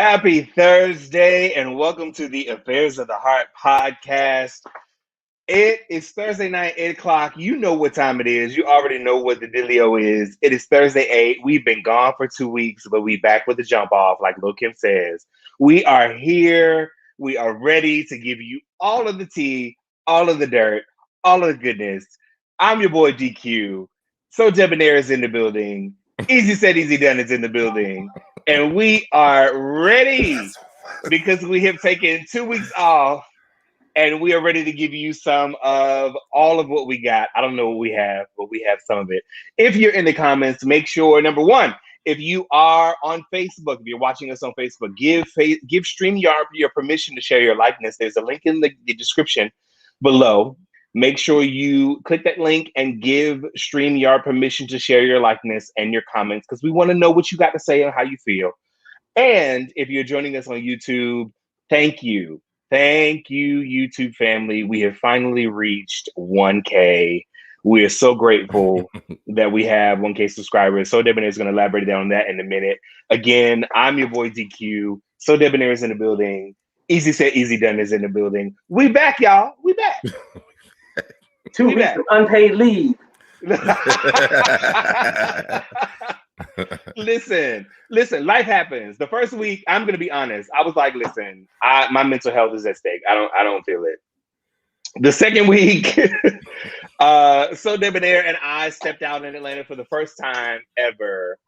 Happy Thursday and welcome to the Affairs of the Heart podcast. It is Thursday night, 8 o'clock. You know what time it is. You already know what the dealio is. It is Thursday 8. We've been gone for 2 weeks, but we back with the jump off, like Lil Kim says. We are here. We are ready to give you all of the tea, all of the dirt, all of the goodness. I'm your boy DQ. SoDebNair is in the building. Easy Said, Easy Done is in the building. And we are ready because we have taken 2 weeks off and we are ready to give you some of all of what we got. I don't know what we have, but we have some of it. If you're in the comments, make sure, number one, if you are on Facebook, if you're watching us on Facebook, give StreamYard your permission to share your likeness. There's a link in the description below. Make sure you click that link and give StreamYard permission to share your likeness and your comments because we want to know what you got to say and how you feel. And if you're joining us on YouTube, thank you. Thank you, YouTube family. We have finally reached 1K. We are so grateful that we have 1K subscribers. SoDebNair is going to elaborate on that in a minute. Again, I'm your boy DQ. SoDebNair is in the building. Easy Said, Easy Done is in the building. We back, y'all. We back. 2 weeks of unpaid leave. Listen, life happens. The first week, I'm going to be honest. I was like, listen, my mental health is at stake. I don't feel it. The second week, SoDebNair and I stepped out in Atlanta for the first time ever.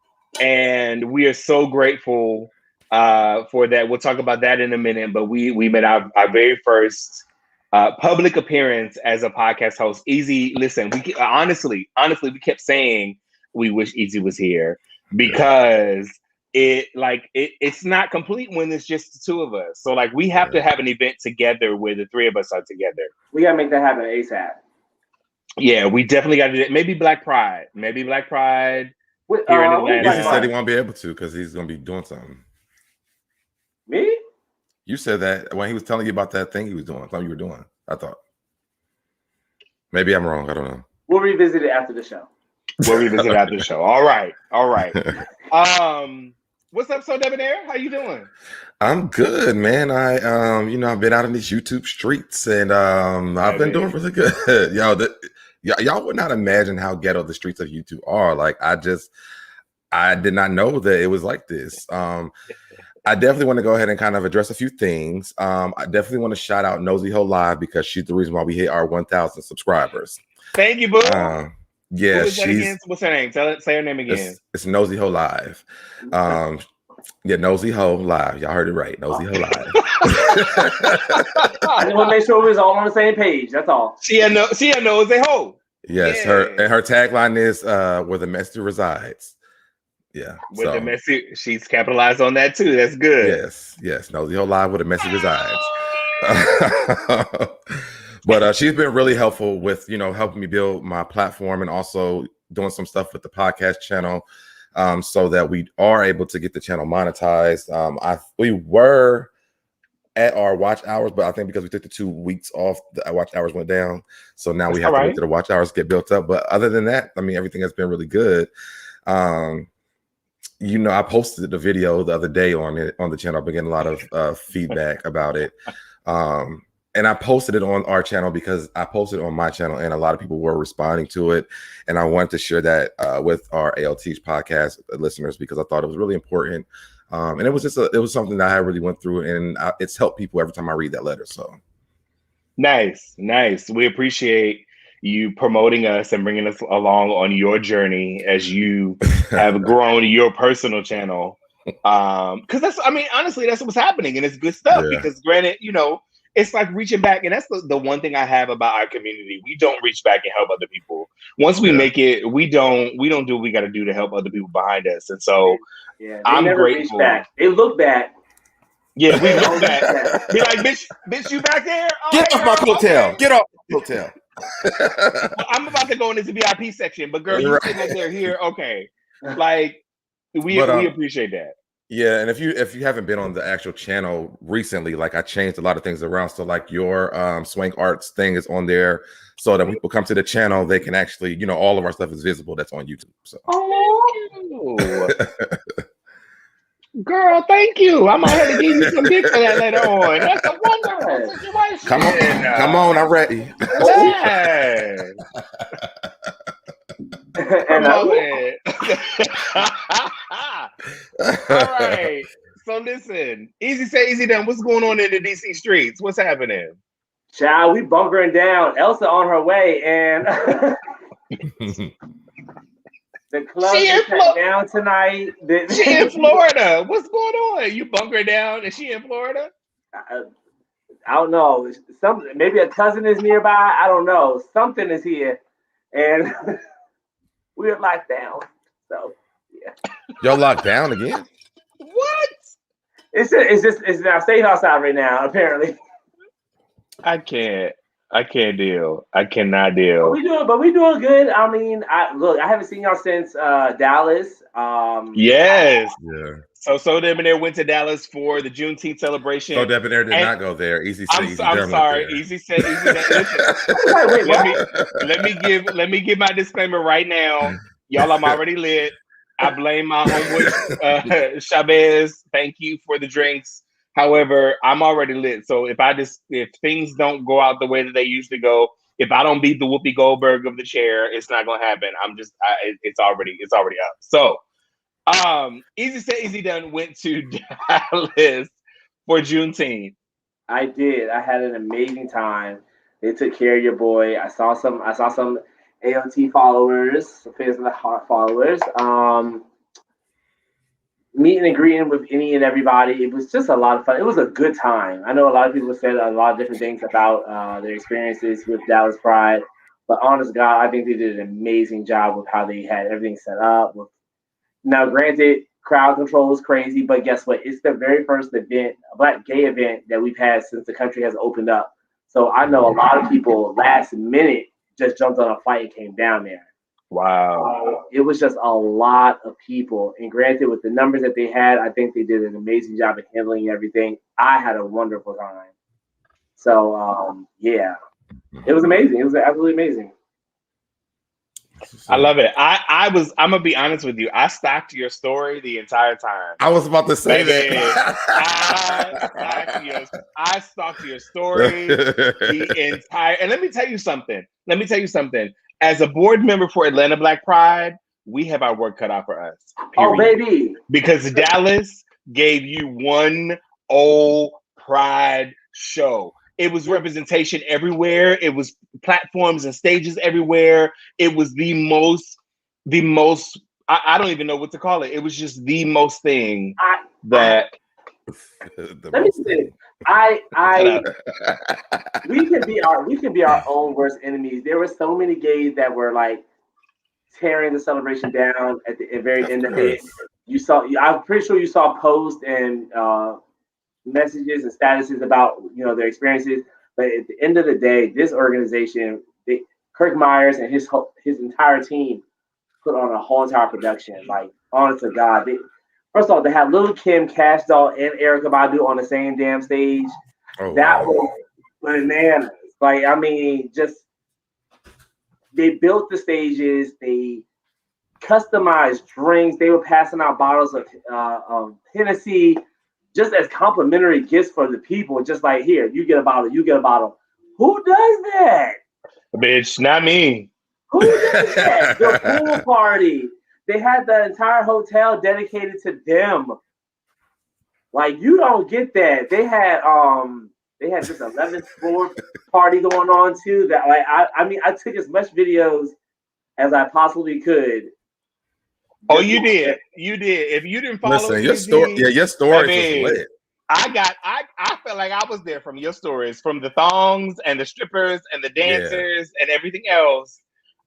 And we are so grateful for that. We'll talk about that in a minute. But we made our very first public appearance as a podcast host. Easy, listen, we honestly, we kept saying we wish Easy was here because it's not complete when it's just the two of us. So like we have to have an event together where the three of us are together. We gotta make that happen ASAP. Yeah, we definitely got to do it. Maybe Black Pride. Here in Atlanta. Easy said he won't be able to because he's gonna be doing something. Me? You said that when he was telling you about that thing he was doing, something you were doing. I thought. Maybe I'm wrong. I don't know. We'll revisit it after the show. All right. What's up, SoDebNair? How you doing? I'm good, man. I've been out in these YouTube streets and I've been doing really good. Y'all would not imagine how ghetto the streets of YouTube are. Like I did not know that it was like this. I definitely want to go ahead and kind of address a few things. I definitely want to shout out Nosey Heaux Live because she's the reason why we hit our 1,000 subscribers. Thank you, boo. Yeah, what's her name? Say her name again. It's Nosey Heaux Live. Nosey Heaux Live. Y'all heard it right. Nosey Heaux Live. I just want to make sure we was all on the same page. That's all. She a Nosey Heaux. Yes, yeah. her tagline is where the message resides. Yeah. With the message, she's capitalized on that too. That's good. Yes. Nosey Heaux Live where the message resides. But she's been really helpful with, helping me build my platform and also doing some stuff with the podcast channel so that we are able to get the channel monetized. We were at our watch hours, but I think because we took the 2 weeks off, the watch hours went down. So now we have to wait till the watch hours get built up. But other than that, everything has been really good. I posted the video the other day on the channel. I've been getting a lot of feedback about it. And I posted it on our channel because I posted it on my channel and a lot of people were responding to it. And I wanted to share that with our ALT's podcast listeners because I thought it was really important. And it was something that I really went through and it's helped people every time I read that letter. So nice. We appreciate you promoting us and bringing us along on your journey as you have grown your personal channel. Because honestly, that's what's happening and it's good stuff because granted, it's like reaching back. And that's the one thing I have about our community. We don't reach back and help other people. Once we make it, we don't do what we got to do to help other people behind us. And so I'm never grateful. Back. They look back. Yeah, we look back. Be like, bitch, you back there? Oh, get off my hotel. Okay. Get off my hotel. Well, I'm about to go in this VIP section, but girl, you sitting there here. Okay. Like we appreciate that. Yeah, and if you haven't been on the actual channel recently, like I changed a lot of things around. So like your Swank Arts thing is on there, so that when people come to the channel, they can actually, all of our stuff is visible. That's on YouTube. So. Oh. Girl, thank you. I might have to give you some dick for that later on. That's a wonderful situation. Come on, I'm ready. Yeah. Promote it. All right. So listen, easy say, easy done. What's going on in the DC streets? What's happening? Child, we bunkering down. Elsa on her way, and the club is shut down tonight. She in Florida. What's going on? You bunkering down? Is she in Florida? I don't know. Maybe a cousin is nearby. I don't know. Something is here, and we're locked down. So yeah. Y'all locked down again? What? It's now safe outside right now. Apparently. I can't deal. I cannot deal. But we doing good. I mean, I haven't seen y'all since Dallas. Yes. Yeah. So SoDebNair went to Dallas for the Juneteenth celebration. SoDebNair did not go there. Easy say, easy I'm sorry. Easy say, easy done. Listen, let me give my disclaimer right now. Y'all, I'm already lit. I blame my homeboy Chavez. Thank you for the drinks. However, I'm already lit. So if things don't go out the way that they usually go, if I don't beat the Whoopi Goldberg of the chair, it's not gonna happen. It's already up. So easy said, easy done went to Dallas for Juneteenth. I did. I had an amazing time. They took care of your boy. I saw some AOT followers, Fans of the Heart followers. Meeting and greeting with any and everybody. It was just a lot of fun. It was a good time. I know a lot of people said a lot of different things about their experiences with Dallas Pride, but honest God, I think they did an amazing job with how they had everything set up. Now, granted, crowd control is crazy, but guess what? It's the very first event, a Black gay event that we've had since the country has opened up. So I know a lot of people last minute just jumped on a flight and came down there. Wow. It was just a lot of people. And granted, with the numbers that they had, I think they did an amazing job of handling everything. I had a wonderful time. So, yeah, it was amazing. It was absolutely amazing. I love it. I'm gonna be honest with you. I stalked your story the entire time. I was about to say that. I stalked your story the entire. And let me tell you something. As a board member for Atlanta Black Pride, we have our work cut out for us. Period. Oh, baby! Because Dallas gave you one old Pride show. It was representation everywhere. It was platforms and stages everywhere. It was the most. I don't even know what to call it. It was just the most thing that. Let me say, we can be our own worst enemies. There were so many gays that were like tearing the celebration down at the very end of it. I'm pretty sure you saw posts and messages and statuses about their experiences. But at the end of the day, this organization, Kirk Myers and his entire team put on a whole entire production. Like, honest to God, first of all, they had Lil' Kim, Cash Doll, and Erykah Badu on the same damn stage. That was bananas. Like, I mean, just they built the stages. They customized drinks. They were passing out bottles of Hennessy just as complimentary gifts for the people. Just like, here, you get a bottle, you get a bottle. Who does that? Bitch, not me. Who does that? The pool party. They had the entire hotel dedicated to them. Like, you don't get that. They had this 11th floor party going on too. That I took as much videos as I possibly could. Oh, you did. You did. If you didn't follow, listen, your story was lit. I felt like I was there from your stories, from the thongs and the strippers and the dancers and everything else.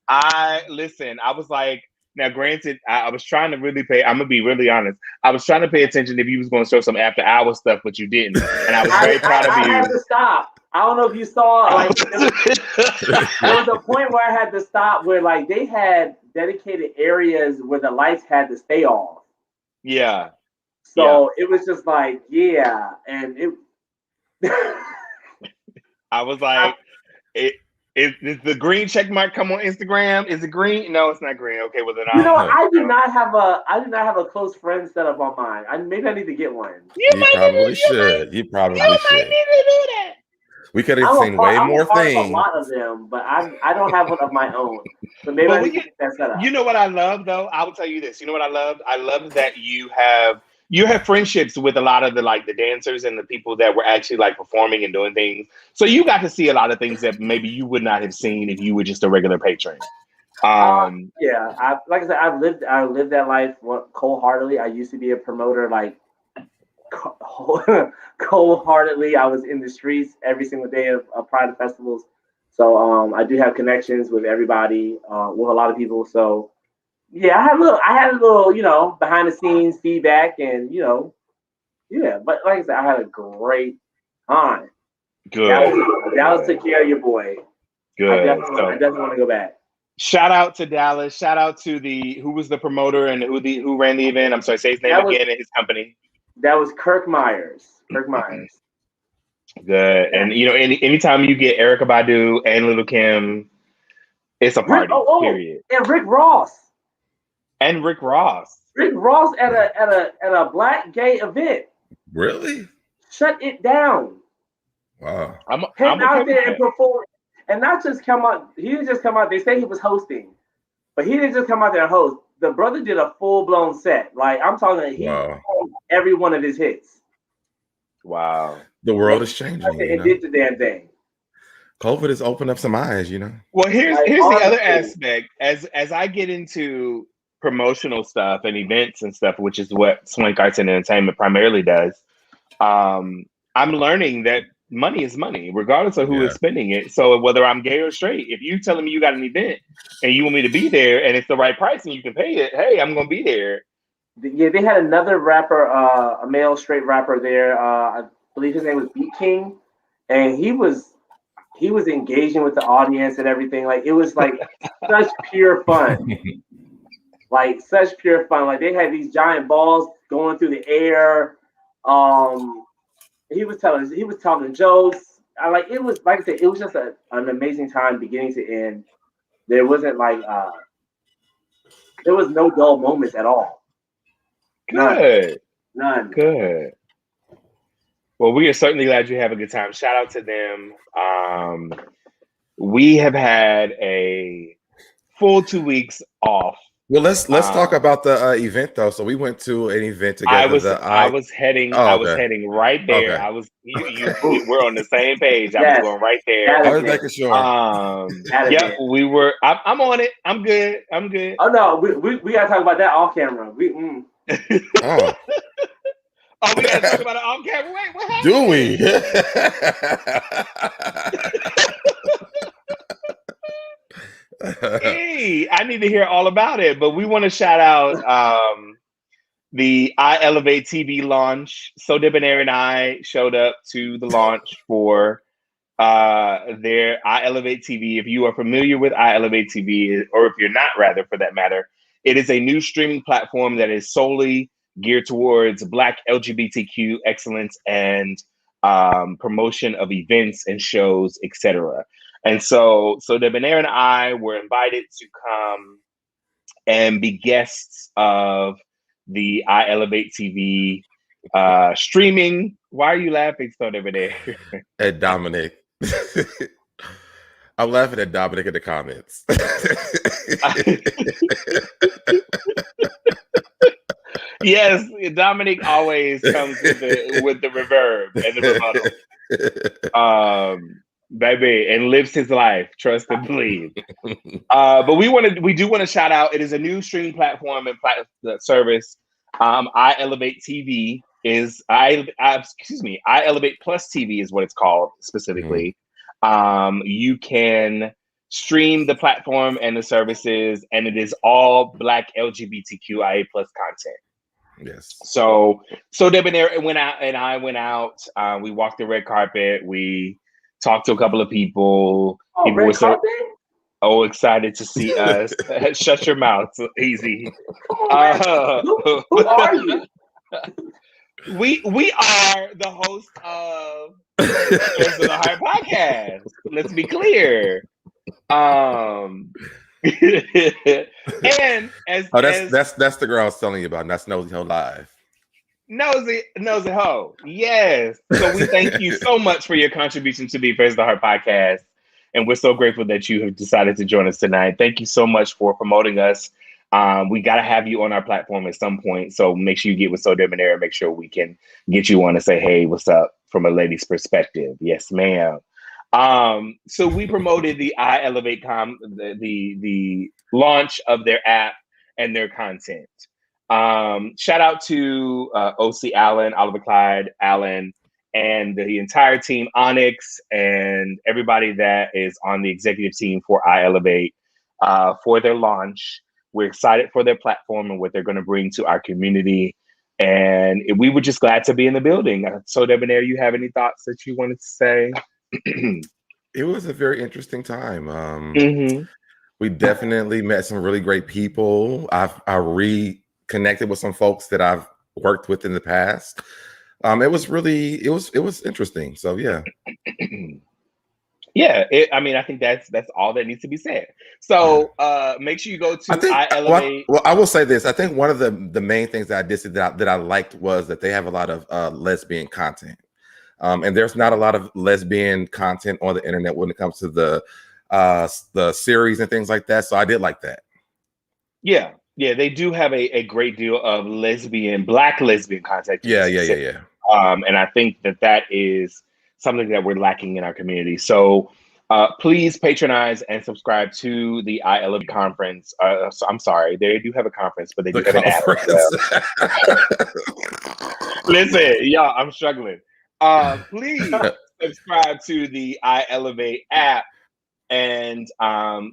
I was like, now granted, I was trying to really I'm gonna be really honest. I was trying to pay attention if you was gonna show some after hour stuff, but you didn't. And I was very proud of you. I had to stop. I don't know if you saw, like, there was a point where I had to stop where, like, they had dedicated areas where the lights had to stay off. Yeah. So it was just like, and it. I was like, it Is the green check mark come on Instagram? Is it green? No, it's not green. Okay, well then I do not have a close friend set up on mine. Maybe I need to get one. You probably should. You probably should. Might need to do that. We could have seen way more things. A lot of them, but I don't have one of my own. So maybe I need to get that set up. You know what I love though? I will tell you this. You know what I love? I love that you have friendships with a lot of the dancers and the people that were actually like performing and doing things. So you got to see a lot of things that maybe you would not have seen if you were just a regular patron. Like I said, I lived that life cold-heartedly. I used to be a promoter, like cold-heartedly. I was in the streets every single day of Pride festivals. So I do have connections with everybody, with a lot of people. So yeah, I had a little, behind the scenes feedback and but like I said, I had a great time. Good. Dallas took care of your boy. Good. I definitely want to go back. Shout out to Dallas. Shout out to who was the promoter and who ran the event. I'm sorry, say his name again and his company. That was Kirk Myers. Good. And anytime you get Erykah Badu and Lil' Kim, it's a party. Period. And Rick Ross. Rick Ross at a black gay event. Really? Shut it down. Wow. I'm out there and perform. And not just come out, he didn't just come out. They say he was hosting, but he didn't just come out there and host. The brother did a full-blown set. Like, I'm talking, he performed every one of his hits. Wow. The world is changing. It did the damn thing. COVID has opened up some eyes, Well, here's the other aspect. As I get into promotional stuff and events and stuff, which is what Swank Arts and Entertainment primarily does, I'm learning that money is money, regardless of who is spending it. So whether I'm gay or straight, if you telling me you got an event and you want me to be there and it's the right price and you can pay it, hey, I'm gonna be there. Yeah, they had another rapper, a male straight rapper there. I believe his name was Beat King, and he was engaging with the audience and everything. Like, it was like such pure fun. Like, such pure fun. Like, they had these giant balls going through the air. He was talking jokes. It was like I said, it was just an amazing time beginning to end. There wasn't there was no dull moments at all. Good. None. Good. Well, we are certainly glad you have a good time. Shout out to them. We have had a full 2 weeks off. Well, let's talk about the event though. So we went to an event together. I was heading right there. Okay. We're on the same page. I was going right there. I was making sure. We were. I'm on it. I'm good. Oh no, we gotta talk about that off camera. Oh, we gotta talk about it off camera. Wait, what happened? Do we? Hey, I need to hear all about it, but we want to shout out the I Elevate TV launch. SoDebNair and I showed up to the launch for their I Elevate TV. If you are familiar with I Elevate TV, or if you're not, rather, for that matter, it is a new streaming platform that is solely geared towards Black LGBTQ excellence and promotion of events and shows, etc. And so SoDebNair and I were invited to come and be guests of the I Elevate TV streaming. Why are you laughing, SoDebNair? At Dominic. I'm laughing at Dominic in the comments. Yes, Dominic always comes with the reverb and the rebuttal. Baby, and lives his life, trust and believe. But we do want to shout out. It is a new streaming platform and service. I Elevate TV is I Elevate Plus TV is what it's called specifically. You can stream the platform and the services, and it is all Black LGBTQIA plus content. Yes. So SoDebNair went out, and I went out. We walked the red carpet. We talked to a couple of people. People were so excited to see us. Shut your mouth, easy. Who are you? We are the host of the Heart Podcast. Let's be clear. And that's the girl I was telling you about. And that's Nosey Heaux Live. Nosey Heaux. Yes. So we thank you so much for your contribution to the Affairs of the Heart podcast. And we're so grateful that you have decided to join us tonight. Thank you so much for promoting us. We got to have you on our platform at some point. So make sure you get with SoDebNair and make sure we can get you on and say, hey, what's up from a lady's perspective? Yes, ma'am. So we promoted the iElevate the launch of their app and their content. Shout out to OC Allen, Oliver Clyde Allen, and the entire team, Onyx, and everybody that is on the executive team for iElevate for their launch. We're excited for their platform and what they're going to bring to our community. And we were just glad to be in the building. SoDebNair, you have any thoughts that you wanted to say? It was a very interesting time. We definitely met some really great people. I reconnected with some folks that I've worked with in the past. It was interesting. So yeah. Yeah, I think that's all that needs to be said. So make sure you go to iElevate. Well, I will say this. I think one of the main things that I did that I liked was that they have a lot of lesbian content. And there's not a lot of lesbian content on the internet when it comes to the series and things like that. So I did like that. Yeah, they do have a great deal of Black lesbian content. Yeah. And I think that is something that we're lacking in our community. So please patronize and subscribe to the iElevate conference. So I'm sorry, they do have a conference, but they do have an app as well. Listen, y'all, I'm struggling. Please subscribe to the iElevate app and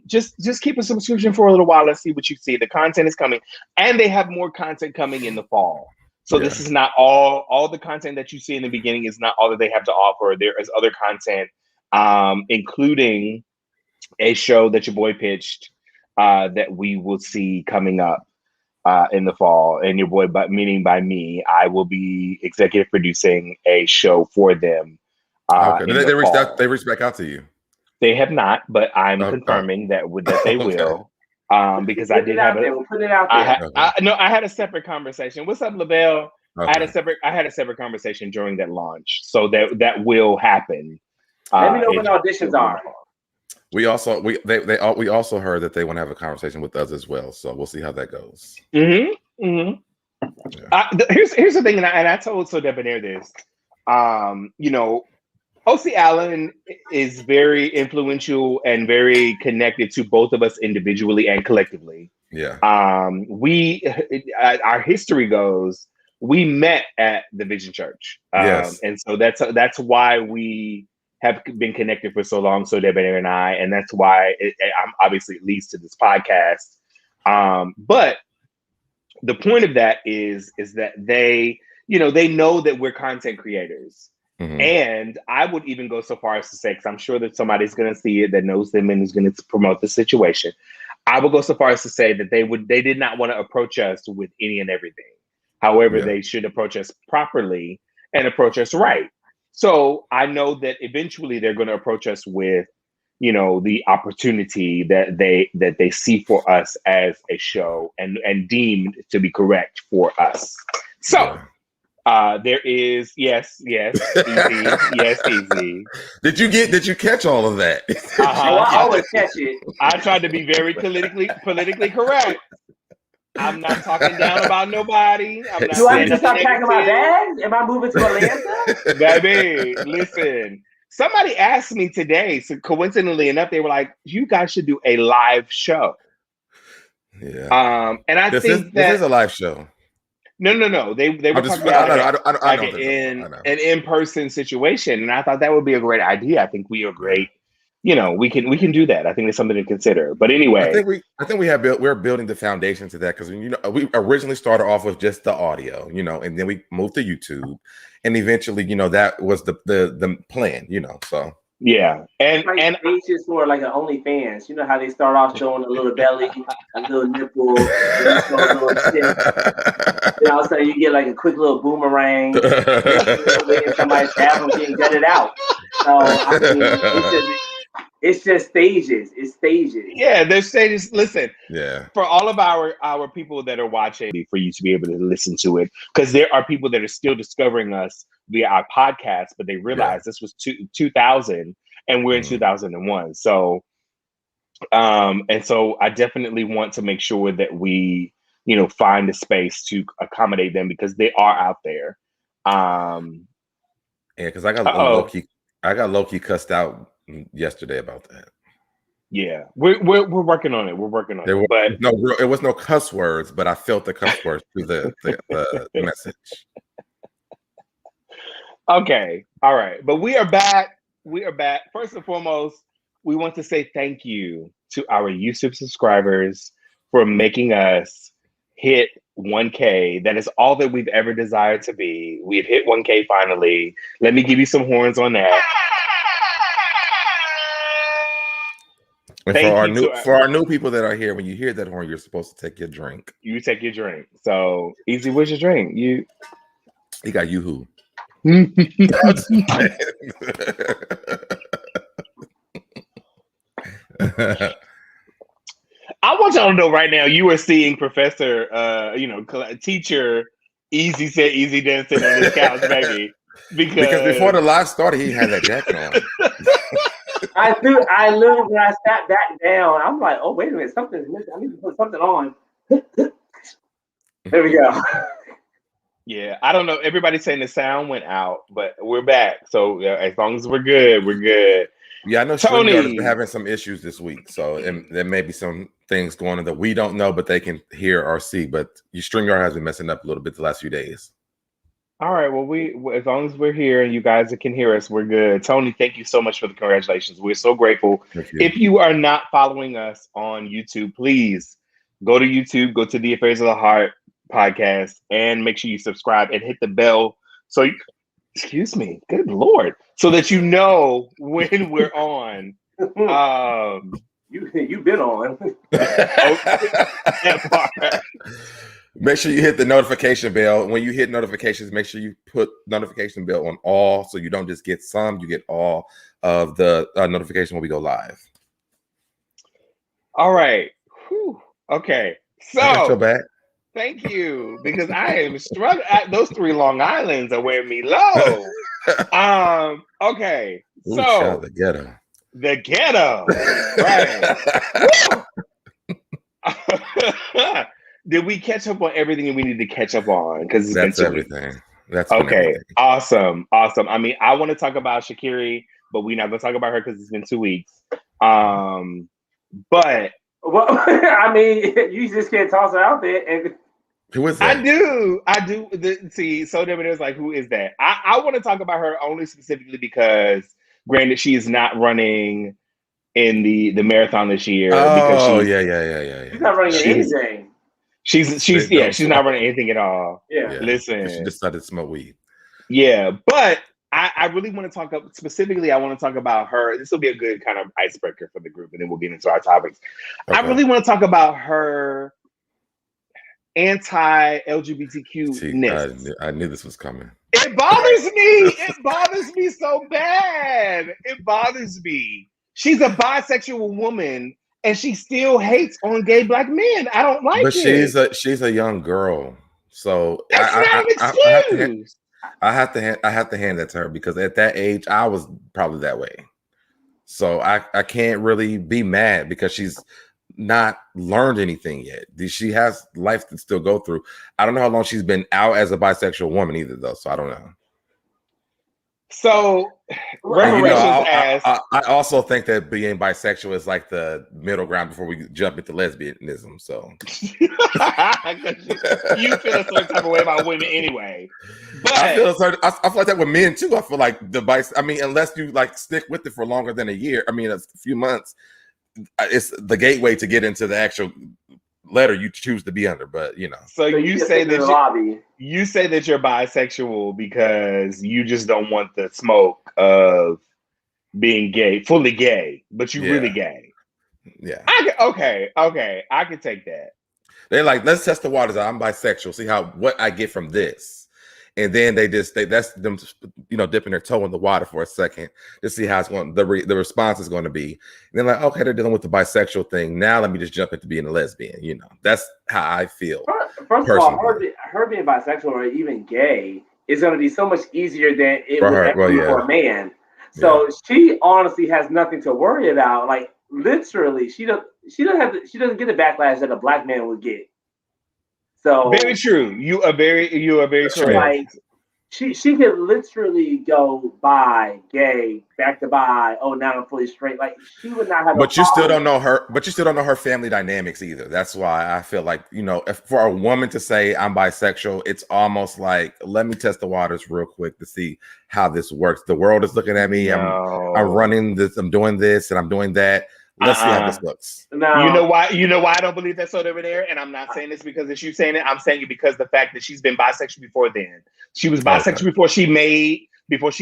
just keep a subscription for a little while. Let's see what you see. The content is coming, and they have more content coming in the fall. So this is not all the content that you see in the beginning is not all that they have to offer. There is other content, including a show that your boy pitched that we will see coming up in the fall. And your boy, meaning by me, I will be executive producing a show for them. Okay. They reached back out to you. They have not, but I'm confirming that they will. Because I did have we'll put it out there. I had a separate conversation. What's up, Lavelle? Okay. I had a separate conversation during that launch, so that will happen. Let me know when auditions are. We also heard that they want to have a conversation with us as well, so we'll see how that goes. Yeah. Here's the thing, and I told SoDebNair this. OC Allen is very influential and very connected to both of us individually and collectively. Yeah. Our history goes, we met at the Vision Church. Yes. And so that's why we have been connected for so long, SoDebNair and I, and that's why obviously it leads to this podcast. But the point of that is that they know that we're content creators. Mm-hmm. And I would even go so far as to say, because I'm sure that somebody's going to see it that knows them and is going to promote the situation. I would go so far as to say that they did not want to approach us with any and everything. However, they should approach us properly and approach us right. So I know that eventually they're going to approach us with, the opportunity that they see for us as a show and deemed to be correct for us. So. There is easy. Did you catch all of that? I always catch it. I tried to be very politically correct. I'm not talking down about nobody. Do I need to stop packing my bags? Am I moving to Atlanta? Baby, listen. Somebody asked me today, so coincidentally enough, they were like, "You guys should do a live show." Yeah. And I think this is a live show. No. They were talking about an in-person situation, and I thought that would be a great idea. I think we are great. We can do that. I think it's something to consider. But anyway, I think we're building the foundation to that because we originally started off with just the audio, and then we moved to YouTube, and eventually, that was the plan, So. Yeah, and basis for like an OnlyFans. You know how they start off showing a little belly, a little nipple, a little tip. Then all of a sudden you get like a quick little boomerang. Somebody's bathroom getting gutted out. So I mean, It's just stages. It's stages. Yeah, there's stages. Listen, Yeah. for all of our people that are watching, for you to be able to listen to it, because there are people that are still discovering us via our podcast, but they realize this was 2000 and we're in 2001. So, and so I definitely want to make sure that we, find a space to accommodate them because they are out there. Yeah, because I got low key cussed out yesterday about that. Yeah, we're working on it. We're working on it. But it was no cuss words, but I felt the cuss words through the message. Okay, all right, but we are back. We are back. First and foremost, we want to say thank you to our YouTube subscribers for making us hit 1K. That is all that we've ever desired to be. We've hit 1K finally. Let me give you some horns on that. And for our new people that are here, when you hear that horn, you're supposed to take your drink. You take your drink. So easy, what's your drink? He got Yoo-hoo. I want y'all to know right now, you are seeing Professor, teacher, Easy said Easy didn't sit on his couch, baby. Because before the live started, he had that jacket on. I literally, when I sat back down, I'm like, oh, wait a minute, something's missing. I need to put something on. There we go. Yeah, I don't know. Everybody's saying the sound went out, but we're back. So as long as we're good, we're good. Yeah, I know Tony StreamYard has been having some issues this week, so there may be some things going on that we don't know, but they can hear or see. But your StreamYard has been messing up a little bit the last few days. All right. Well, as long as we're here and you guys can hear us, we're good. Tony, thank you so much for the congratulations. We're so grateful. If you are not following us on YouTube, please go to YouTube, go to the Affairs of the Heart podcast, and make sure you subscribe and hit the bell. So, excuse me, good Lord, so that you know when we're on. You've been on. That part. Make sure you hit the notification bell. When you hit notifications, make sure you put notification bell on all, so you don't just get some, you get all of the notification when we go live. All right. Whew. Okay. So I got your back. Thank you, because I am struggling. Those 3 Long Islands are wearing me low. Okay. Ooh, so the ghetto. The ghetto. Right. Did we catch up on everything we need to catch up on? Because that's everything. That's okay. Everything. Awesome. I mean, I want to talk about Sha'Carri, but we're not going to talk about her because it's been 2 weeks. But well, I mean, you just can't toss her out there. And who is that? I do. See, SoDebNair is like, who is that? I want to talk about her only specifically because, granted, she is not running in the marathon this year. Oh, because yeah. She's not running anything. She's not running anything at all. Yeah. Listen. She decided to smoke weed. Yeah, but I really want to talk specifically. I want to talk about her. This will be a good kind of icebreaker for the group, and then we'll get into our topics. Okay. I really want to talk about her anti-LGBTQ-ness. I knew this was coming. It bothers me. It bothers me so bad. It bothers me. She's a bisexual woman, and she still hates on gay Black men. I don't like it. But she's a young girl, so that's not an excuse. I have to hand that to her, because at that age I was probably that way. So I can't really be mad because she's not learned anything yet. She has life to still go through. I don't know how long she's been out as a bisexual woman either, though. So I don't know. So I also think that being bisexual is like the middle ground before we jump into lesbianism. So you feel a certain type of way about women anyway. But I feel like that with men too. I feel like unless you like stick with it for longer than a year, a few months, it's the gateway to get into the actual letter you choose to be under. But so you say that you say that you're bisexual because you just don't want the smoke of being gay, fully gay, but you really gay. Yeah. Okay. I can take that. They're like, let's test the waters out. I'm bisexual. See what I get from this. and then that's them, dipping their toe in the water for a second to see how it's going. The response is going to be, and then like, okay, they're dealing with the bisexual thing. Now let me just jump into being a lesbian. That's how I feel. First of all, her being bisexual or even gay is going to be so much easier than it would ever be for a man. So she honestly has nothing to worry about. Like literally, she doesn't get the backlash that a black man would get. So very true. You are very correct. Like, she could literally go bi, gay, back to bi. Oh, now I'm fully straight. Like she would not have. But you still don't know her. But you still don't know her family dynamics either. That's why I feel like if for a woman to say I'm bisexual, it's almost like let me test the waters real quick to see how this works. The world is looking at me. I'm running this. I'm doing this and I'm doing that. Let's see how this looks. No. You know why I don't believe that SoDebNair? And I'm not saying this because it's you saying it. I'm saying it because the fact that she's been bisexual before then. She was bisexual before she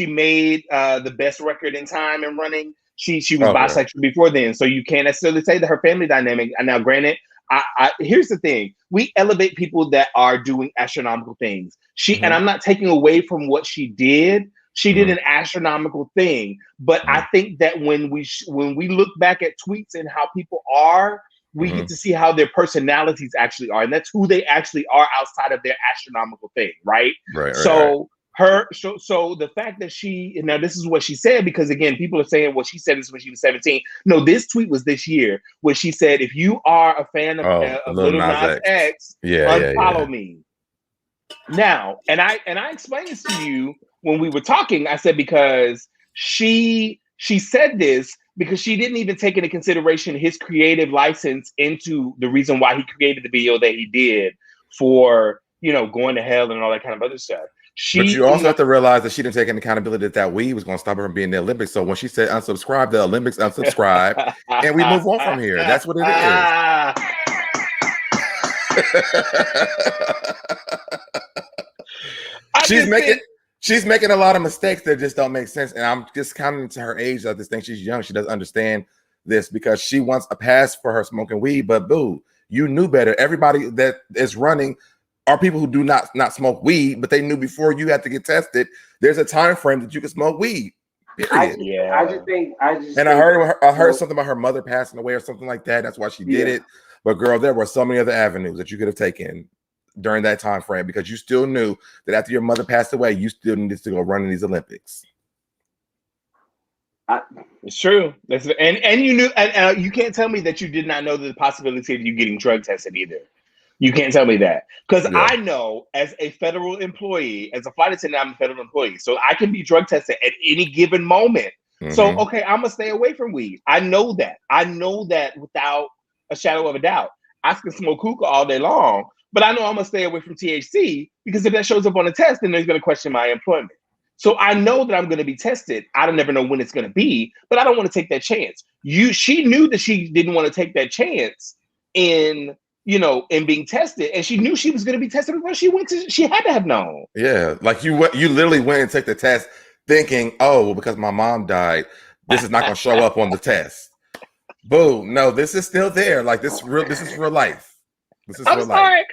made the best record in time in running. She was bisexual before then. So you can't necessarily say that her family dynamic. And now, granted, I here's the thing: we elevate people that are doing astronomical things. And I'm not taking away from what she did. She did an astronomical thing, but I think that when we look back at tweets and how people are, we get to see how their personalities actually are, and that's who they actually are outside of their astronomical thing, right? Right. So the fact that now this is what she said, because again, people are saying, well, she said this when she was 17. No, this tweet was this year where she said, if you are a fan of Lil Nas X, unfollow me. Now, and I explained this to you when we were talking. I said because she said this because she didn't even take into consideration his creative license into the reason why he created the video that he did for going to hell and all that kind of other stuff. But you also have to realize that she didn't take any accountability that weed was going to stop her from being in the Olympics. So when she said unsubscribe, the Olympics unsubscribed, and we move on from here. That's what it is. She's making a lot of mistakes that just don't make sense. And I'm just counting to her age. I just think she's young. She doesn't understand this because she wants a pass for her smoking weed. But boo, you knew better. Everybody that is running are people who do not smoke weed, but they knew before you had to get tested. There's a time frame that you can smoke weed. Period. I heard something about her mother passing away or something like that. That's why she did it. But girl, there were so many other avenues that you could have taken during that time frame because you still knew that after your mother passed away, you still needed to go run in these Olympics. It's true. And you knew, and you can't tell me that you did not know the possibility of you getting drug tested either. You can't tell me that because I know as a federal employee, as a flight attendant, I'm a federal employee, so I can be drug tested at any given moment. So okay, I'm gonna stay away from weed. I know that. Without a shadow of a doubt. I can smoke hookah all day long, but I know I'm gonna stay away from THC because if that shows up on the test, then they're gonna question my employment. So I know that I'm gonna be tested. I don't never know when it's gonna be, but I don't want to take that chance. She knew that she didn't want to take that chance in being tested, and she knew she was gonna be tested before she went to. She had to have known. Yeah, like you literally went and took the test, thinking, oh, well, because my mom died, this is not gonna show up on the test. Boo! No, this is still there. Like this is real life. This is real life.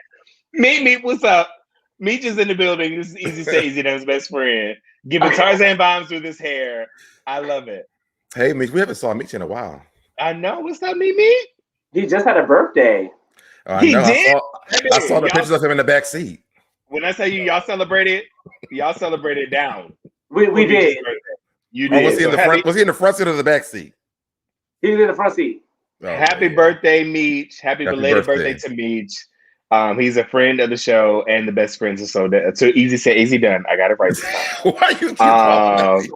Meet, what's up? Meet is in the building. This is Easy Say Easy, his best friend. Giving Tarzan vibes with his hair. I love it. Hey, Meet, we haven't saw Meet in a while. I know. What's up, Meet? He just had a birthday. He did? I saw the pictures of him in the back seat. When I tell you y'all celebrated down. We did. You did. Was he in the front? Was he in the front seat or the back seat? He was in the front seat. Happy birthday, Meech. Happy belated birthday to Meech. He's a friend of the show and the best friends of SoDebNair. So Easy Say Easy Done. I got it right this time. Why you keep calling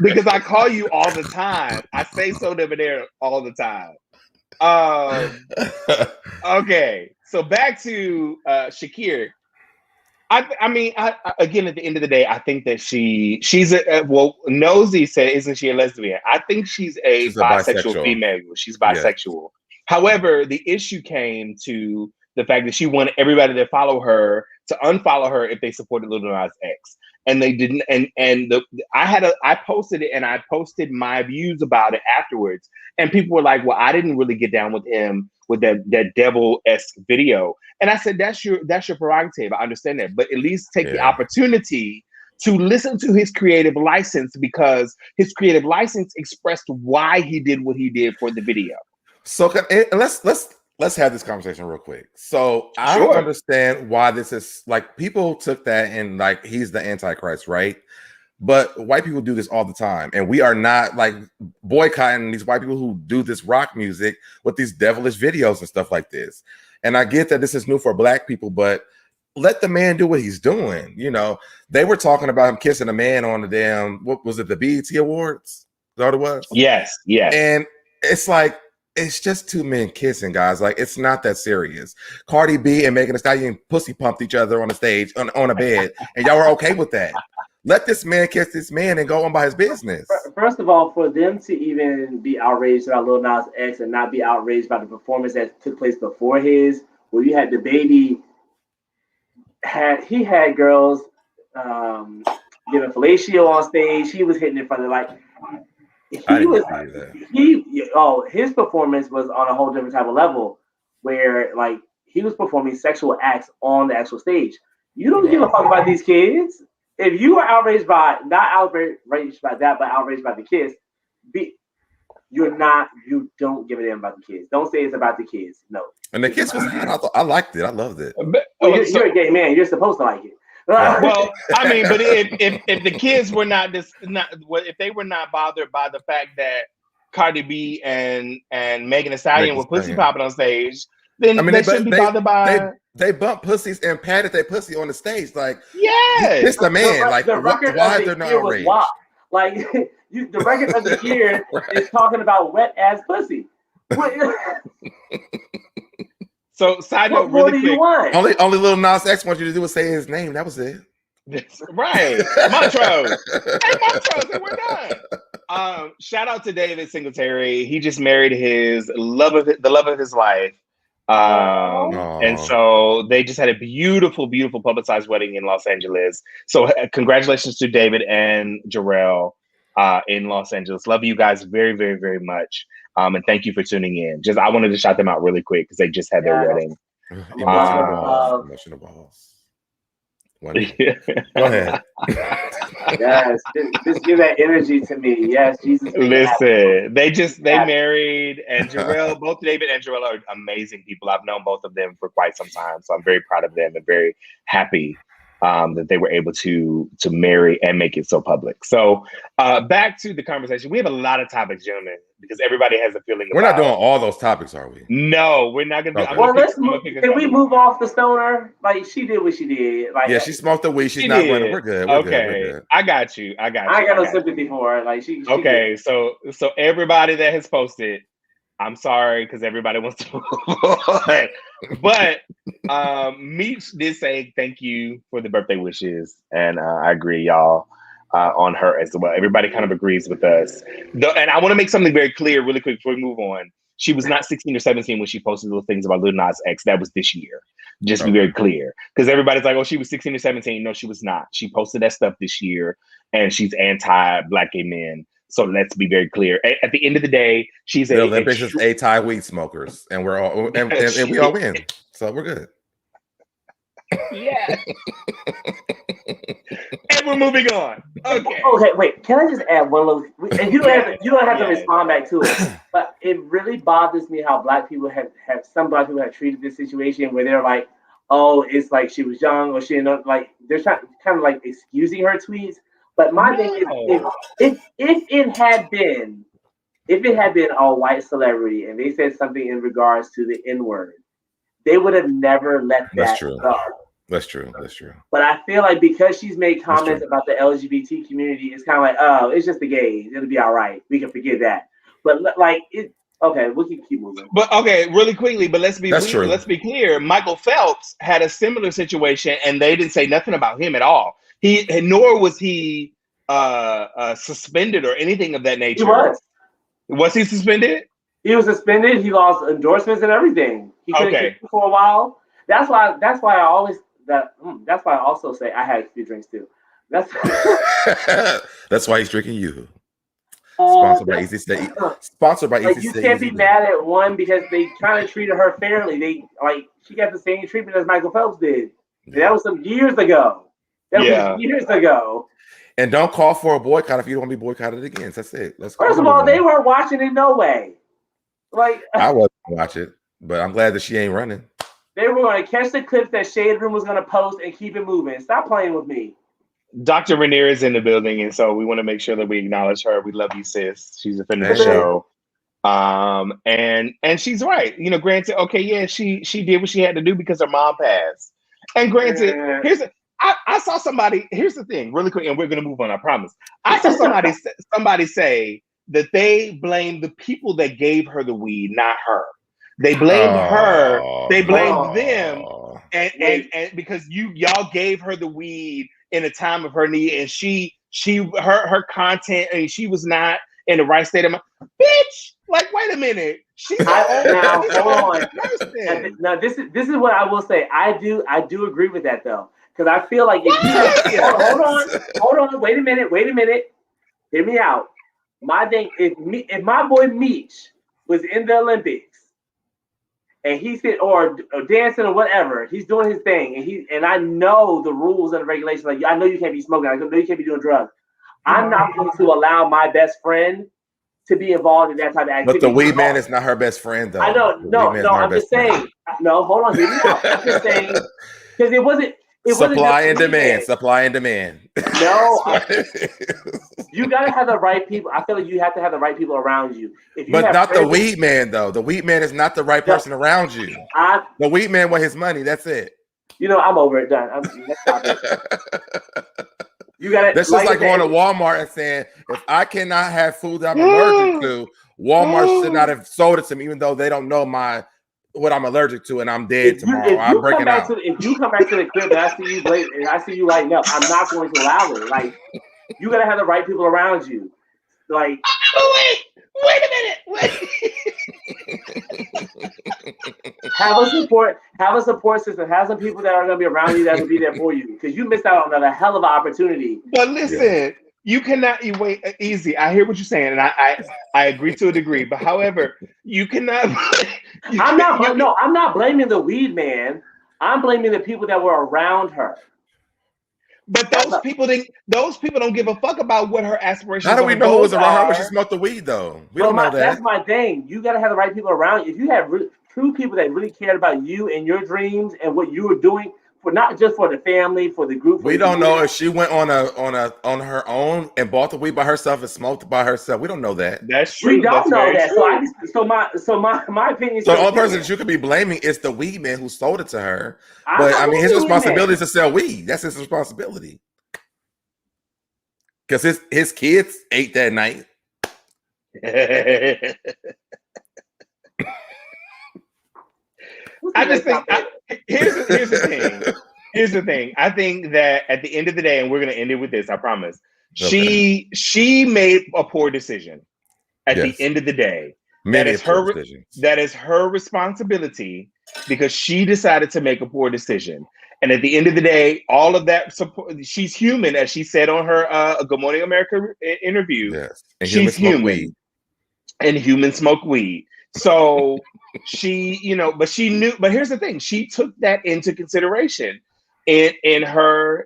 because I call you all the time. I say SoDebNair all the time. Okay, so back to Shakir. I mean, again, at the end of the day, I think that she's Nosey said, isn't she a lesbian? I think she's a bisexual female. She's bisexual. Yeah. However, the issue came to the fact that she wanted everybody that follow her to unfollow her if they supported Lil Nas X, and they didn't. I posted it, and I posted my views about it afterwards, and people were like, "Well, I didn't really get down with him with that devil-esque video. And I said, that's your prerogative. I understand that, but at least take the opportunity to listen to his creative license, because his creative license expressed why he did what he did for the video. So let's have this conversation real quick. So I don't understand why this is like, people took that and like he's the Antichrist, right? But white people do this all the time, and we are not like boycotting these white people who do this rock music with these devilish videos and stuff like this. And I get that this is new for black people, but let the man do what he's doing. You know, they were talking about him kissing a man on the damn, what was it, the BET Awards? Is that what it was? Yes. And it's like, it's just two men kissing, guys. Like, it's not that serious. Cardi B and Megan Thee Stallion pussy pumped each other on the stage on a bed, and y'all were okay with that. Let this man kiss this man and go on by his business. First of all, for them to even be outraged about Lil Nas X and not be outraged by the performance that took place before his, where you had the baby, he had girls giving fellatio on stage. He was hitting in front of his performance was on a whole different type of level, where like he was performing sexual acts on the actual stage. You don't give a fuck about these kids. If you are outraged by, not outraged by that, but outraged by the kids, you don't give a damn about the kids. Don't say it's about the kids. No. And the kids was, I liked it. I loved it. You're a gay man. You're supposed to like it. Well, I mean, but if the kids were if they were not bothered by the fact that Cardi B and Megan Thee Stallion were pussy popping on stage, then they shouldn't be bothered by. They bumped pussies and patted their pussy on the stage, like it's the man. Like, why they're not outraged? Like the record of the year is talking about wet ass pussy. So, side note, really quick. Only Lil Nas X wants you to do is say his name. That was it. Right, Montrose. Hey, Montrose, and we're done. Shout out to David Singletary. He just married the love of his life. And so they just had a beautiful publicized wedding in Los Angeles. So congratulations to David and Jarrell in Los Angeles. Love you guys very, very, very much. And thank you for tuning in. I wanted to shout them out really quick because they just had their wedding. Emotional balls. Go ahead. Yes, just give that energy to me. Yes, Jesus. Listen, they married, and Jarrell, both David and Jarrell are amazing people. I've known both of them for quite some time, so I'm very proud of them and very happy that they were able to marry and make it so public. So back to the conversation. We have a lot of topics, gentlemen, because everybody has a feeling. We're not doing all those topics, are we? No, we're not gonna. Okay. Can we move off the stoner? Like, she did what she did. Like, she smoked the weed. She's not running. We're good. We're good. I got you. I got no sympathy for her. Like, she okay. Did. So everybody that has posted, I'm sorry because everybody wants to move on. But Meech did say thank you for the birthday wishes, and I agree, y'all, on her as well. Everybody kind of agrees with us. And I want to make something very clear really quick before we move on. She was not 16 or 17 when she posted those things about Lil Nas X. That was this year. Just be very clear. Because everybody's like, oh, she was 16 or 17. No, she was not. She posted that stuff this year, and she's anti-Black gay men. So let's be very clear. At the end of the day, she's the Olympics is anti-weed smokers, and we're all and we all win. So we're good. Yeah. And we're moving on. Okay, wait. Can I just add one little? And you don't have to respond back to it. But it really bothers me how some black people have treated this situation where they're like, oh, it's like she was young, or she didn't know, like they're trying kind of like excusing her tweets. But my thing is, if it had been a white celebrity and they said something in regards to the N-word, they would have never let that go. That's true. But I feel like because she's made comments about the LGBT community, it's kind of like, oh, it's just the gays. It'll be all right. We can forget that. But like, okay, we can keep moving. But okay, really quickly, but let's be clear. Michael Phelps had a similar situation, and they didn't say nothing about him at all. Nor was he suspended or anything of that nature. He was. Was he suspended? He was suspended. He lost endorsements and everything. He couldn't kick for a while. That's why I also say I had a few drinks too. That's why he's drinking you. So sponsored by Easy State. Sponsored by like Easy you State. can't be mad at one because they kind of treated her fairly. They she got the same treatment as Michael Phelps did. And that was some years ago. That was years ago. And don't call for a boycott if you don't want to be boycotted again. That's it. First of all, they weren't watching it no way. Like I wasn't watch it, but I'm glad that she ain't running. They were going to catch the clips that Shade Room was going to post and keep it moving. Stop playing with me. Dr. Rainier is in the building, and so we want to make sure that we acknowledge her. We love you, sis. She's a fan of the show. And she's right. You know, granted, okay, yeah, she did what she had to do because her mom passed. And granted, I saw somebody, here's the thing, really quick, and we're gonna move on, I promise. I saw somebody say that they blamed the people that gave her the weed, not her. They blamed her, they blamed them, and because y'all gave her the weed in a time of her need, and her content, and she was not in the right state of mind. Bitch, like, wait a minute. Now hold on. Now this is what I will say. I do agree with that though, because I feel like if hold on, wait a minute, hear me out. My thing, if my boy Meech was in the Olympics and he said or dancing or whatever, he's doing his thing, and I know the rules and the regulations. Like I know you can't be smoking, I know you can't be doing drugs. I'm not going to allow my best friend to be involved in that type of activity. But the weed man is not her best friend, though. I know. No, I'm just saying. No, hold on. Hear me out. I'm just saying because it wasn't. Supply and demand. Supply and demand. No, you gotta have the right people. I feel like you have to have the right people around you. But not the weed man, though. The weed man is not the right person around you. The weed man want his money. That's it. You know, I'm over it. Done. Let's stop it. You got it. That's just like going to Walmart and saying, if I cannot have food that I'm allergic to, Walmart should not have sold it to me, even though they don't know what I'm allergic to, and I'm dead tomorrow. I'm breaking out. If you come back to the crib and I see you late and I see you lighting up, I'm not going to allow it. Like, you gotta have the right people around you. Like, wait a minute. Have a support system. Have some people that are gonna be around you that will be there for you, because you missed out on a hell of an opportunity. But listen, you cannot wait easy. I hear what you're saying, and I agree to a degree. But however, you cannot. I'm not blaming the weed man. I'm blaming the people that were around her. But those people don't give a fuck about what her aspirations are. How do we know who was around her when she smoked the weed, though? We don't know that. That's my thing. You got to have the right people around you. If you have true people that really cared about you and your dreams and what you were doing, for not just for the family, for the group. We don't know if she went on her own and bought the weed by herself and smoked by herself. We don't know that. That's true. We don't know that. So my opinion. So the only person that you could be blaming is the weed man who sold it to her. But I mean, his responsibility is to sell weed. That's his responsibility. Because his kids ate that night. I just think here's the thing. I think that at the end of the day, and we're gonna end it with this, I promise. Okay. She made a poor decision. At the end of the day, that is her responsibility, because she decided to make a poor decision. And at the end of the day, all of that support. She's human, as she said on her Good Morning America interview. Yes, and she's human, and humans smoke weed. So but she knew. But here's the thing: she took that into consideration in her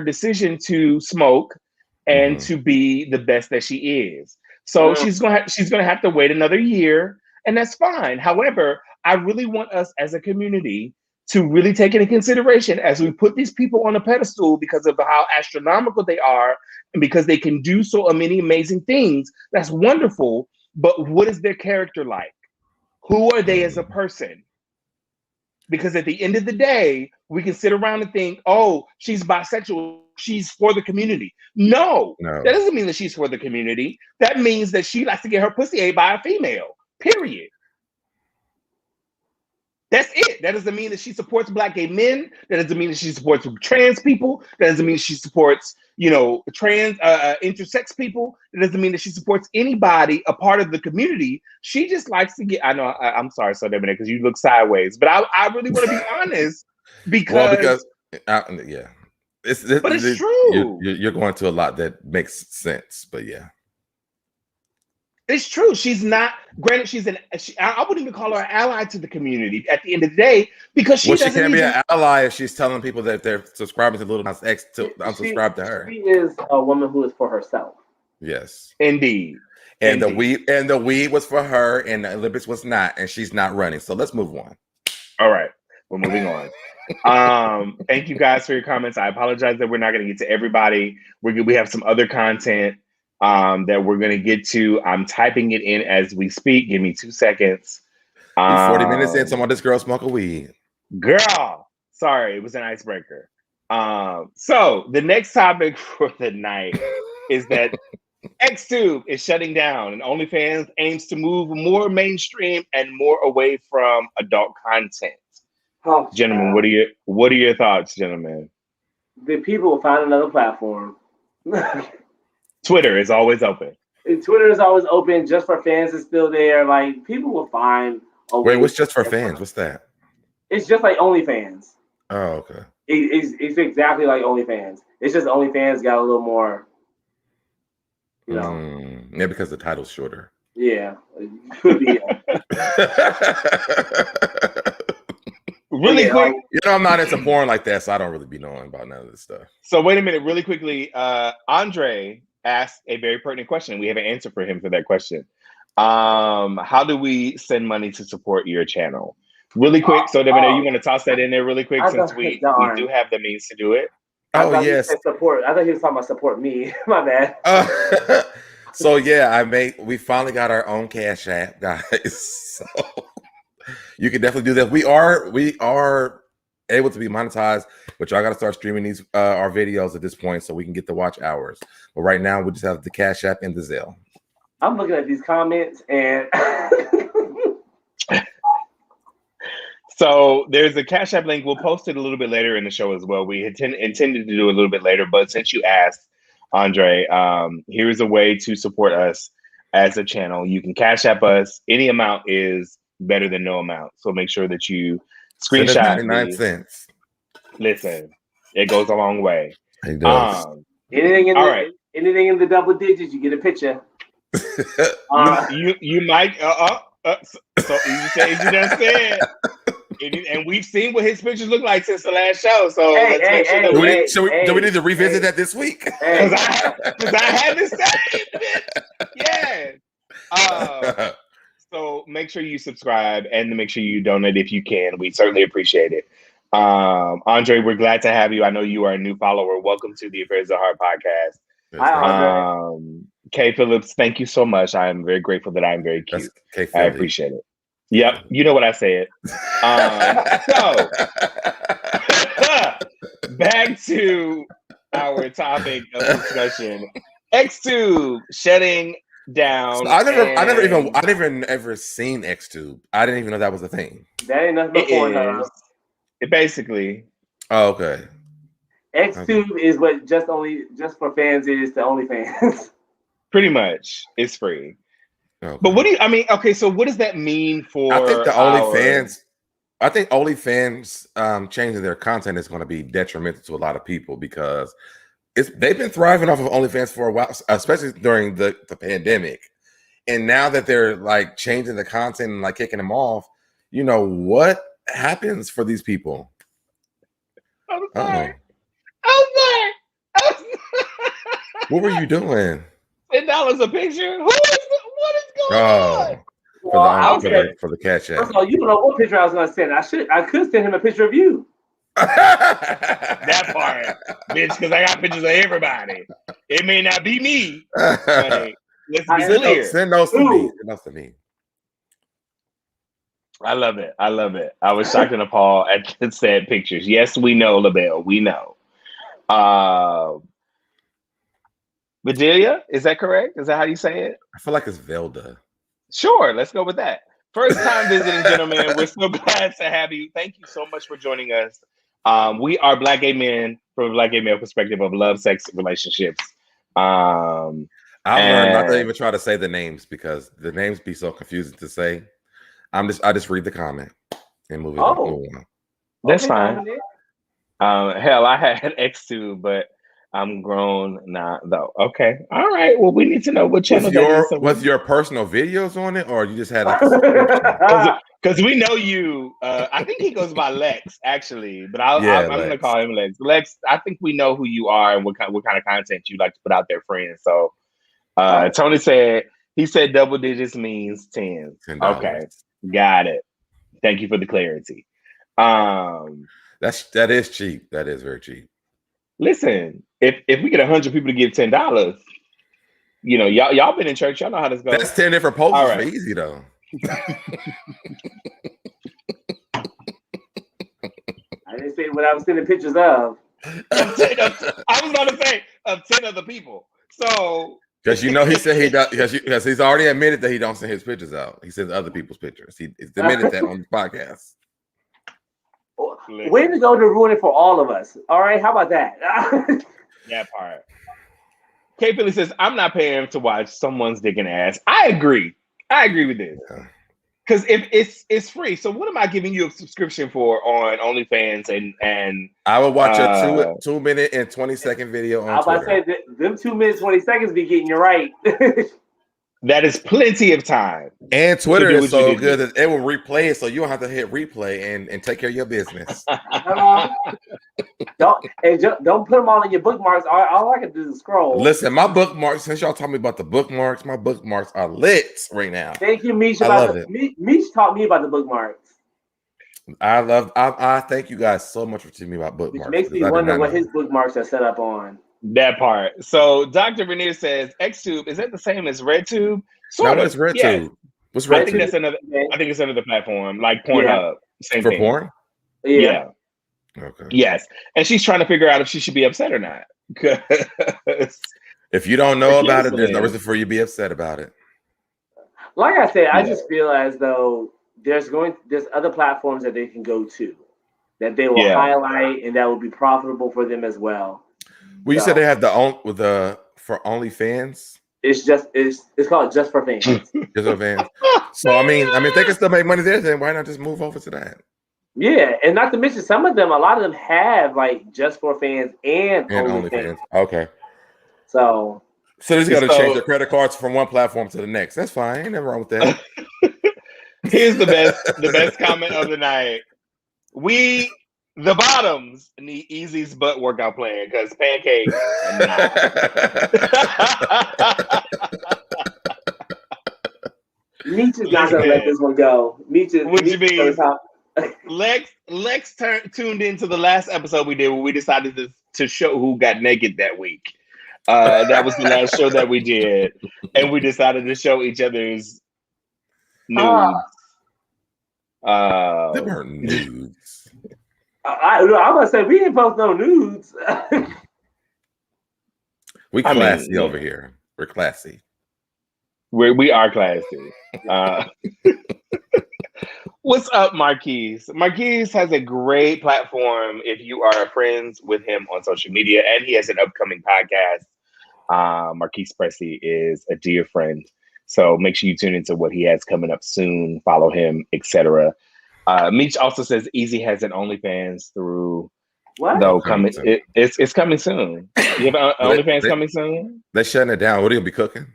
decision to smoke and to be the best that she is. So she's gonna have to wait another year, and that's fine. However, I really want us as a community to really take into consideration as we put these people on a pedestal because of how astronomical they are and because they can do so many amazing things. That's wonderful. But what is their character like? Who are they as a person? Because at the end of the day, we can sit around and think, oh, she's bisexual, she's for the community. No, that doesn't mean that she's for the community. That means that she likes to get her pussy ate by a female, period. That's it. That doesn't mean that she supports Black gay men. That doesn't mean that she supports trans people. That doesn't mean she supports, trans intersex people. That doesn't mean that she supports anybody a part of the community. She just likes to get. I know. I'm sorry, SoDebNair, because you look sideways, but I really want to be honest because yeah, it's true. You're going to a lot that makes sense, but yeah. It's true. She's not. Granted, I wouldn't even call her an ally to the community at the end of the day because she Well, she doesn't can't be even. an ally if she's telling people that they're subscribing to Little Nas X to unsubscribe to her. She is a woman who is for herself. Yes, Indeed. and Indeed. the weed was for her, and the Olympics was not, and she's not running. So let's move on. All right, we're moving on. Thank you guys for your comments. I apologize that we're not going to get to everybody. We have some other content that we're going to get to. I'm typing it in as we speak. Give me 2 seconds. We 40 minutes in, talking about this girl smoking weed. Girl, sorry, it was an icebreaker. So the next topic for the night is that XTube is shutting down, and OnlyFans aims to move more mainstream and more away from adult content. Oh, Gentlemen, what are your thoughts, gentlemen? The people will find another platform. Twitter is always open. Twitter is always open. Just for Fans is still there. Like, people will find a way. Wait, what's Just for Fans? What's that? It's just like OnlyFans. Oh, okay. It's exactly like OnlyFans. It's just OnlyFans got a little more, you know. Yeah, because the title's shorter. Yeah, it could be. Really quick. You know, I'm not into porn like that, so I don't really be knowing about none of this stuff. So wait a minute, really quickly. Andre asked a very pertinent question. We have an answer for him for that question. How do we send money to support your channel? Really quick. SoDebNair, you want to toss that in there really quick since we do have the means to do it? Oh, yes. Support. I thought he was talking about support me. My bad. So yeah, we finally got our own Cash App, guys. So you can definitely do that. We are able to be monetized, but y'all got to start streaming these our videos at this point so we can get the watch hours. But right now, we just have the Cash App and the Zelle. I'm looking at these comments and. So there's a Cash App link. We'll post it a little bit later in the show as well. We intended to do it a little bit later, but since you asked, Andre, here's a way to support us as a channel. You can Cash App us. Any amount is better than no amount. So make sure that you screenshot 99 cents. Listen, it goes a long way. It does. Anything in the double digits, you get a picture. You might. So you say you just said. And we've seen what his pictures look like since the last show. So let's make sure that do we need to revisit that this week? Because I had the same. Yeah. So make sure you subscribe and make sure you donate if you can. We certainly appreciate it. Andre, we're glad to have you. I know you are a new follower. Welcome to the Affairs of the Heart podcast. Hi, Andre. Kay Phillips, thank you so much. I am very grateful that I'm very cute. I appreciate it. Yep, you know what I said. So back to our topic of discussion. XTube shutting down. So I never even ever seen XTube. I didn't even know that was a thing. That ain't nothing before it basically. Oh, okay. XTube is what just for Fans is to OnlyFans. Pretty much, it's free. Okay. But okay, so what does that mean for I think OnlyFans changing their content is going to be detrimental to a lot of people because they've been thriving off of OnlyFans for a while, especially during the pandemic. And now that they're like changing the content and like kicking them off, you know, what happens for these people? I'm sorry. What were you doing? $10 a picture? What is going on? For the Cash App. First of all, you don't know what picture I was going to send. I could send him a picture of you. That part, bitch, because I got pictures of everybody. It may not be me, but let's be clear. Send those to me. I love it. I was shocked and appalled at the said pictures. Yes, we know, LaBelle. We know. Bedelia, is that correct? Is that how you say it? I feel like it's Velda. Sure, let's go with that. First time visiting, gentlemen. We're so glad to have you. Thank you so much for joining us. We are Black gay men from a Black gay male perspective of love, sex, relationships. I learned not to even try to say the names because the names be so confusing to say. I just read the comment and move on. That's fine. Hell, I had XTube, but I'm grown now, though. Okay. All right. Well, we need to know what channel that is. Was your personal videos on it, or you just had like a subscription? Because we know you. I think he goes by Lex, actually, but I'm going to call him Lex. Lex, I think we know who you are and what kind of content you like to put out there, friends. So Tony said, he said double digits means 10. $10. Okay. Got it. Thank you for the clarity. That is cheap. That is very cheap. Listen, if we get 100 people to give $10, you know, y'all been in church, y'all know how this goes. That's 10 different posters for easy though. I didn't say what I was sending pictures of. I was going to say of 10 other people. So because you know he said he does because he's already admitted that he don't send his pictures out. He sends other people's pictures. He's admitted that on the podcast. Way to go to ruin it for all of us. All right, how about that? That part. K Philly says, I'm not paying to watch someone's dick and ass. I agree with this. Because if it's free, so what am I giving you a subscription for on OnlyFans and I will watch a 2 minute and 20-second video on Twitter. I was about to say them 2 minutes 20 seconds be getting you right. That is plenty of time. And Twitter is so good that it will replay it, so you don't have to hit replay and take care of your business. Don't put them all in your bookmarks. All I can do is scroll. Listen, my bookmarks, since y'all taught me about the bookmarks, my bookmarks are lit right now. Thank you, Meech. I love it. Meech taught me about the bookmarks. I thank you guys so much for teaching me about bookmarks. Which makes me wonder what his bookmarks are set up on. That part. So Dr. Rainier says Xtube, is that the same as RedTube? No, it's RedTube. What's RedTube? I think that's another. I think it's another platform like Pornhub. Same for thing. Porn. Yeah. Okay. Yes, and she's trying to figure out if she should be upset or not. If you don't know about it, there's no reason for you to be upset about it. Like I said, I just feel as though there's other platforms that they can go to that they will highlight and that will be profitable for them as well. Well, you said they have for OnlyFans. It's called Just for Fans. Just for fans. So I mean, if they can still make money there, then why not just move over to that? Yeah, and not to mention a lot of them have like Just for Fans and OnlyFans. Okay. So they just got to change their credit cards from one platform to the next. That's fine. Ain't nothing wrong with that. Here's the best comment of the night. We, the bottoms, need Easy's butt workout plan because Pancake. Meech is not gonna let this one go. Meech is. What you mean? Lex tuned into the last episode we did where we decided to show who got naked that week. That was the last show that we did, and we decided to show each other's nudes. They weren't nudes. I'm gonna say we didn't post no nudes. We classy over here. We're classy. We are classy. What's up, Marquise? Marquise has a great platform if you are friends with him on social media, and he has an upcoming podcast. Marquise Presley is a dear friend, so make sure you tune into what he has coming up soon. Follow him, etc. Meech also says Easy has an OnlyFans through. What? Though coming, it's coming soon. You have OnlyFans coming soon? They're shutting it down. What are you gonna be cooking?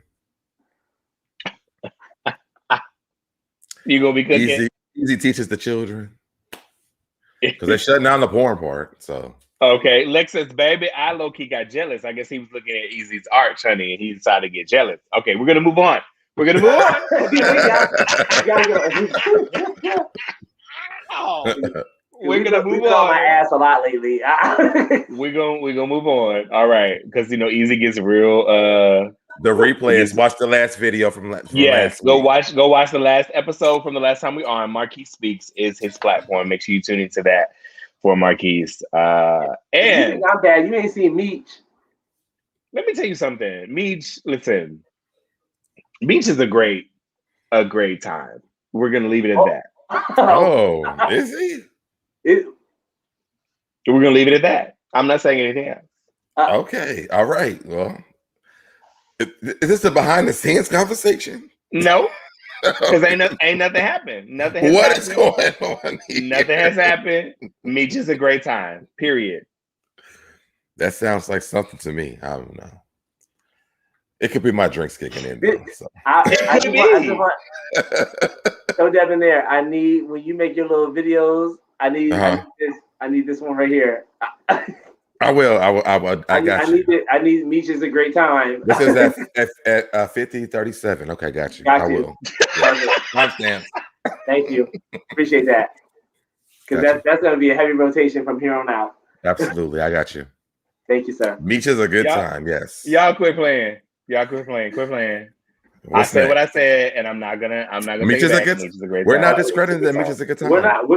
You gonna be cooking? Easy teaches the children because they're shutting down the porn part. So okay, Lex says, "Baby, I low key got jealous. I guess he was looking at Easy's art, honey, and he decided to get jealous." Okay, we're gonna move on. We're gonna move on. We're gonna move on. My ass a lot lately. We're gonna move on. All right, because Easy gets real. The replay is watch the last video from last go week. watch the last episode from the last time we on. Marquise Speaks is his platform. Make sure you tune into that for Marquise. And not bad. You ain't seen Meech. Let me tell you something. Meech, listen. Meech is a great time. We're gonna leave it at that. Oh, is he? We're gonna leave it at that. I'm not saying anything else. Okay, all right. Well, is this a behind the scenes conversation? No, because ain't nothing happened. Nothing. What is going on here? Nothing has happened. Meech is a great time. Period. That sounds like something to me. I don't know. It could be my drinks kicking in though. So. I just want SoDebNair, I need when you make your little videos. I need this one right here. I will. I got you. I need Meech is a great time. This is at 50:37. Okay, got you. I will. Timestamps. Thank you. Appreciate that. Because that's going to be a heavy rotation from here on out. Absolutely. I got you. Thank you, sir. Meech is a good time. Yes. Y'all quit playing. Quit playing. I said what I said, and I'm not gonna Meech is a great We're not discrediting that Meech is a good time. We're not.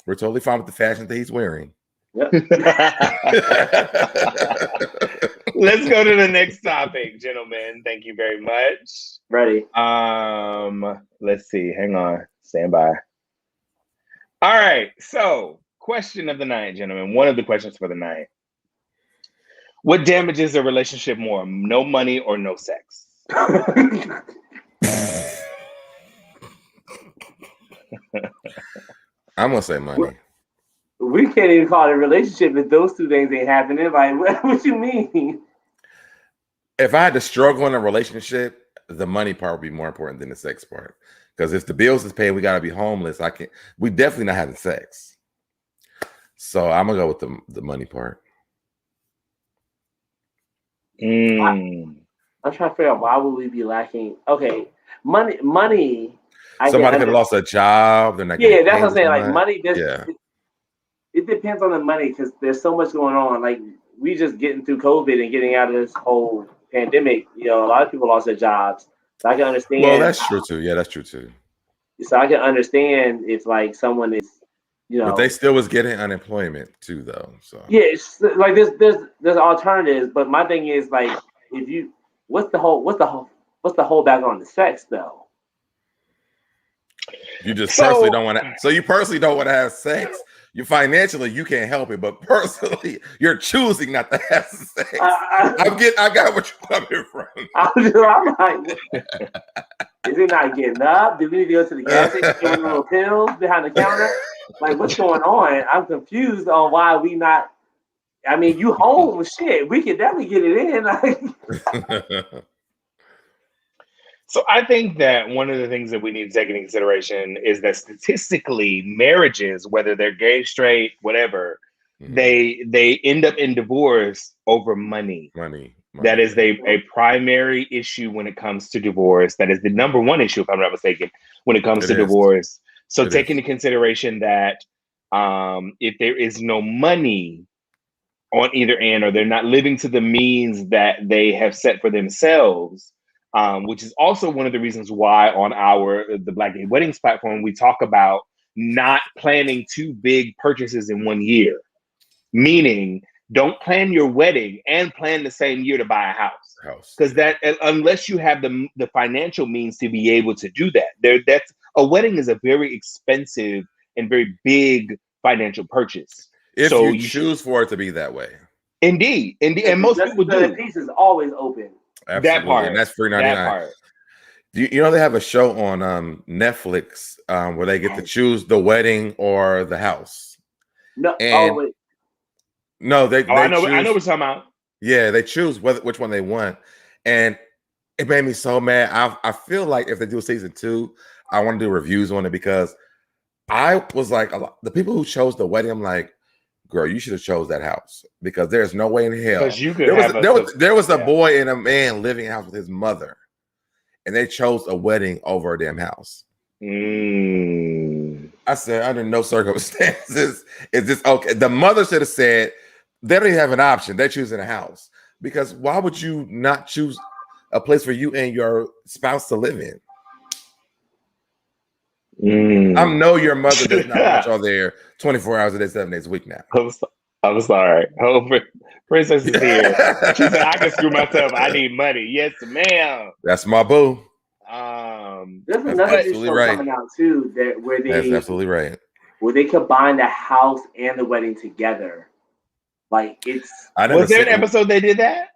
We're totally fine with the fashion that he's wearing. Yep. Let's go to the next topic, gentlemen. Thank you very much. Ready. Let's see. Hang on. Stand by. All right. So, question of the night, gentlemen. One of the questions for the night. What damages a relationship more? No money or no sex? I'm gonna say money. We can't even call it a relationship if those two things ain't happening. Like, what you mean? If I had to struggle in a relationship, the money part would be more important than the sex part. Because if the bills is paid, we gotta be homeless. We definitely not having sex. So I'm gonna go with the money part. I'm trying to figure out why would we be lacking. Okay, money. Somebody could have lost a job. That's what I'm saying. Like money. It depends on the money because there's so much going on. Like we just getting through COVID and getting out of this whole pandemic. You know, a lot of people lost their jobs. So I can understand. Well, that's true too. Yeah, that's true too. So I can understand if like someone is, but they still was getting unemployment too, though. So it's like there's alternatives. But my thing is like, what's the whole back on the sex though? You just personally don't want to. So you personally don't want to have sex. You financially you can't help it, but personally you're choosing not to have sex. I got what you're coming from. I'm like, is it not getting up? Do we need to go to the gas station get little pills behind the counter? Like what's going on? I'm confused on why we not. I mean, you home shit. We can definitely get it in. So I think that one of the things that we need to take into consideration is that statistically, marriages, whether they're gay, straight, whatever, they end up in divorce over money. Money. That is a primary issue when it comes to divorce. That is the number one issue, if I'm not mistaken, when it comes to divorce. So take into consideration that if there is no money on either end, or they're not living to the means that they have set for themselves, which is also one of the reasons why on the Black Gay Weddings platform, we talk about not planning two big purchases in 1 year. Meaning, don't plan your wedding and plan the same year to buy a house. Because that, unless you have the financial means to be able to do that, a wedding is a very expensive and very big financial purchase. If you choose for it to be that way. Indeed. And most people do. The piece is always open. Absolutely. That part, and that's $3.99. You know they have a show on Netflix where they get to choose the wedding or the house. No, wait. No, they I know what you're talking about. Yeah, they choose which one they want, and it made me so mad. I feel like if they do season 2, I want to do reviews on it because I was like, the people who chose the wedding, I'm like, girl, you should have chose that house because there's no way in hell. There was a boy and a man living in a house with his mother, and they chose a wedding over a damn house. I said, under no circumstances is this okay. The mother should have said they don't even have an option. They're choosing a house because why would you not choose a place for you and your spouse to live in? I know your mother does not want y'all there 24 hours a day, 7 days a week now. I'm sorry. Princess is here. She said, I can screw myself. I need money. Yes, ma'am. That's my boo. There's another new show coming out too that's absolutely right. Where they combine the house and the wedding together. Like was there an episode they did that?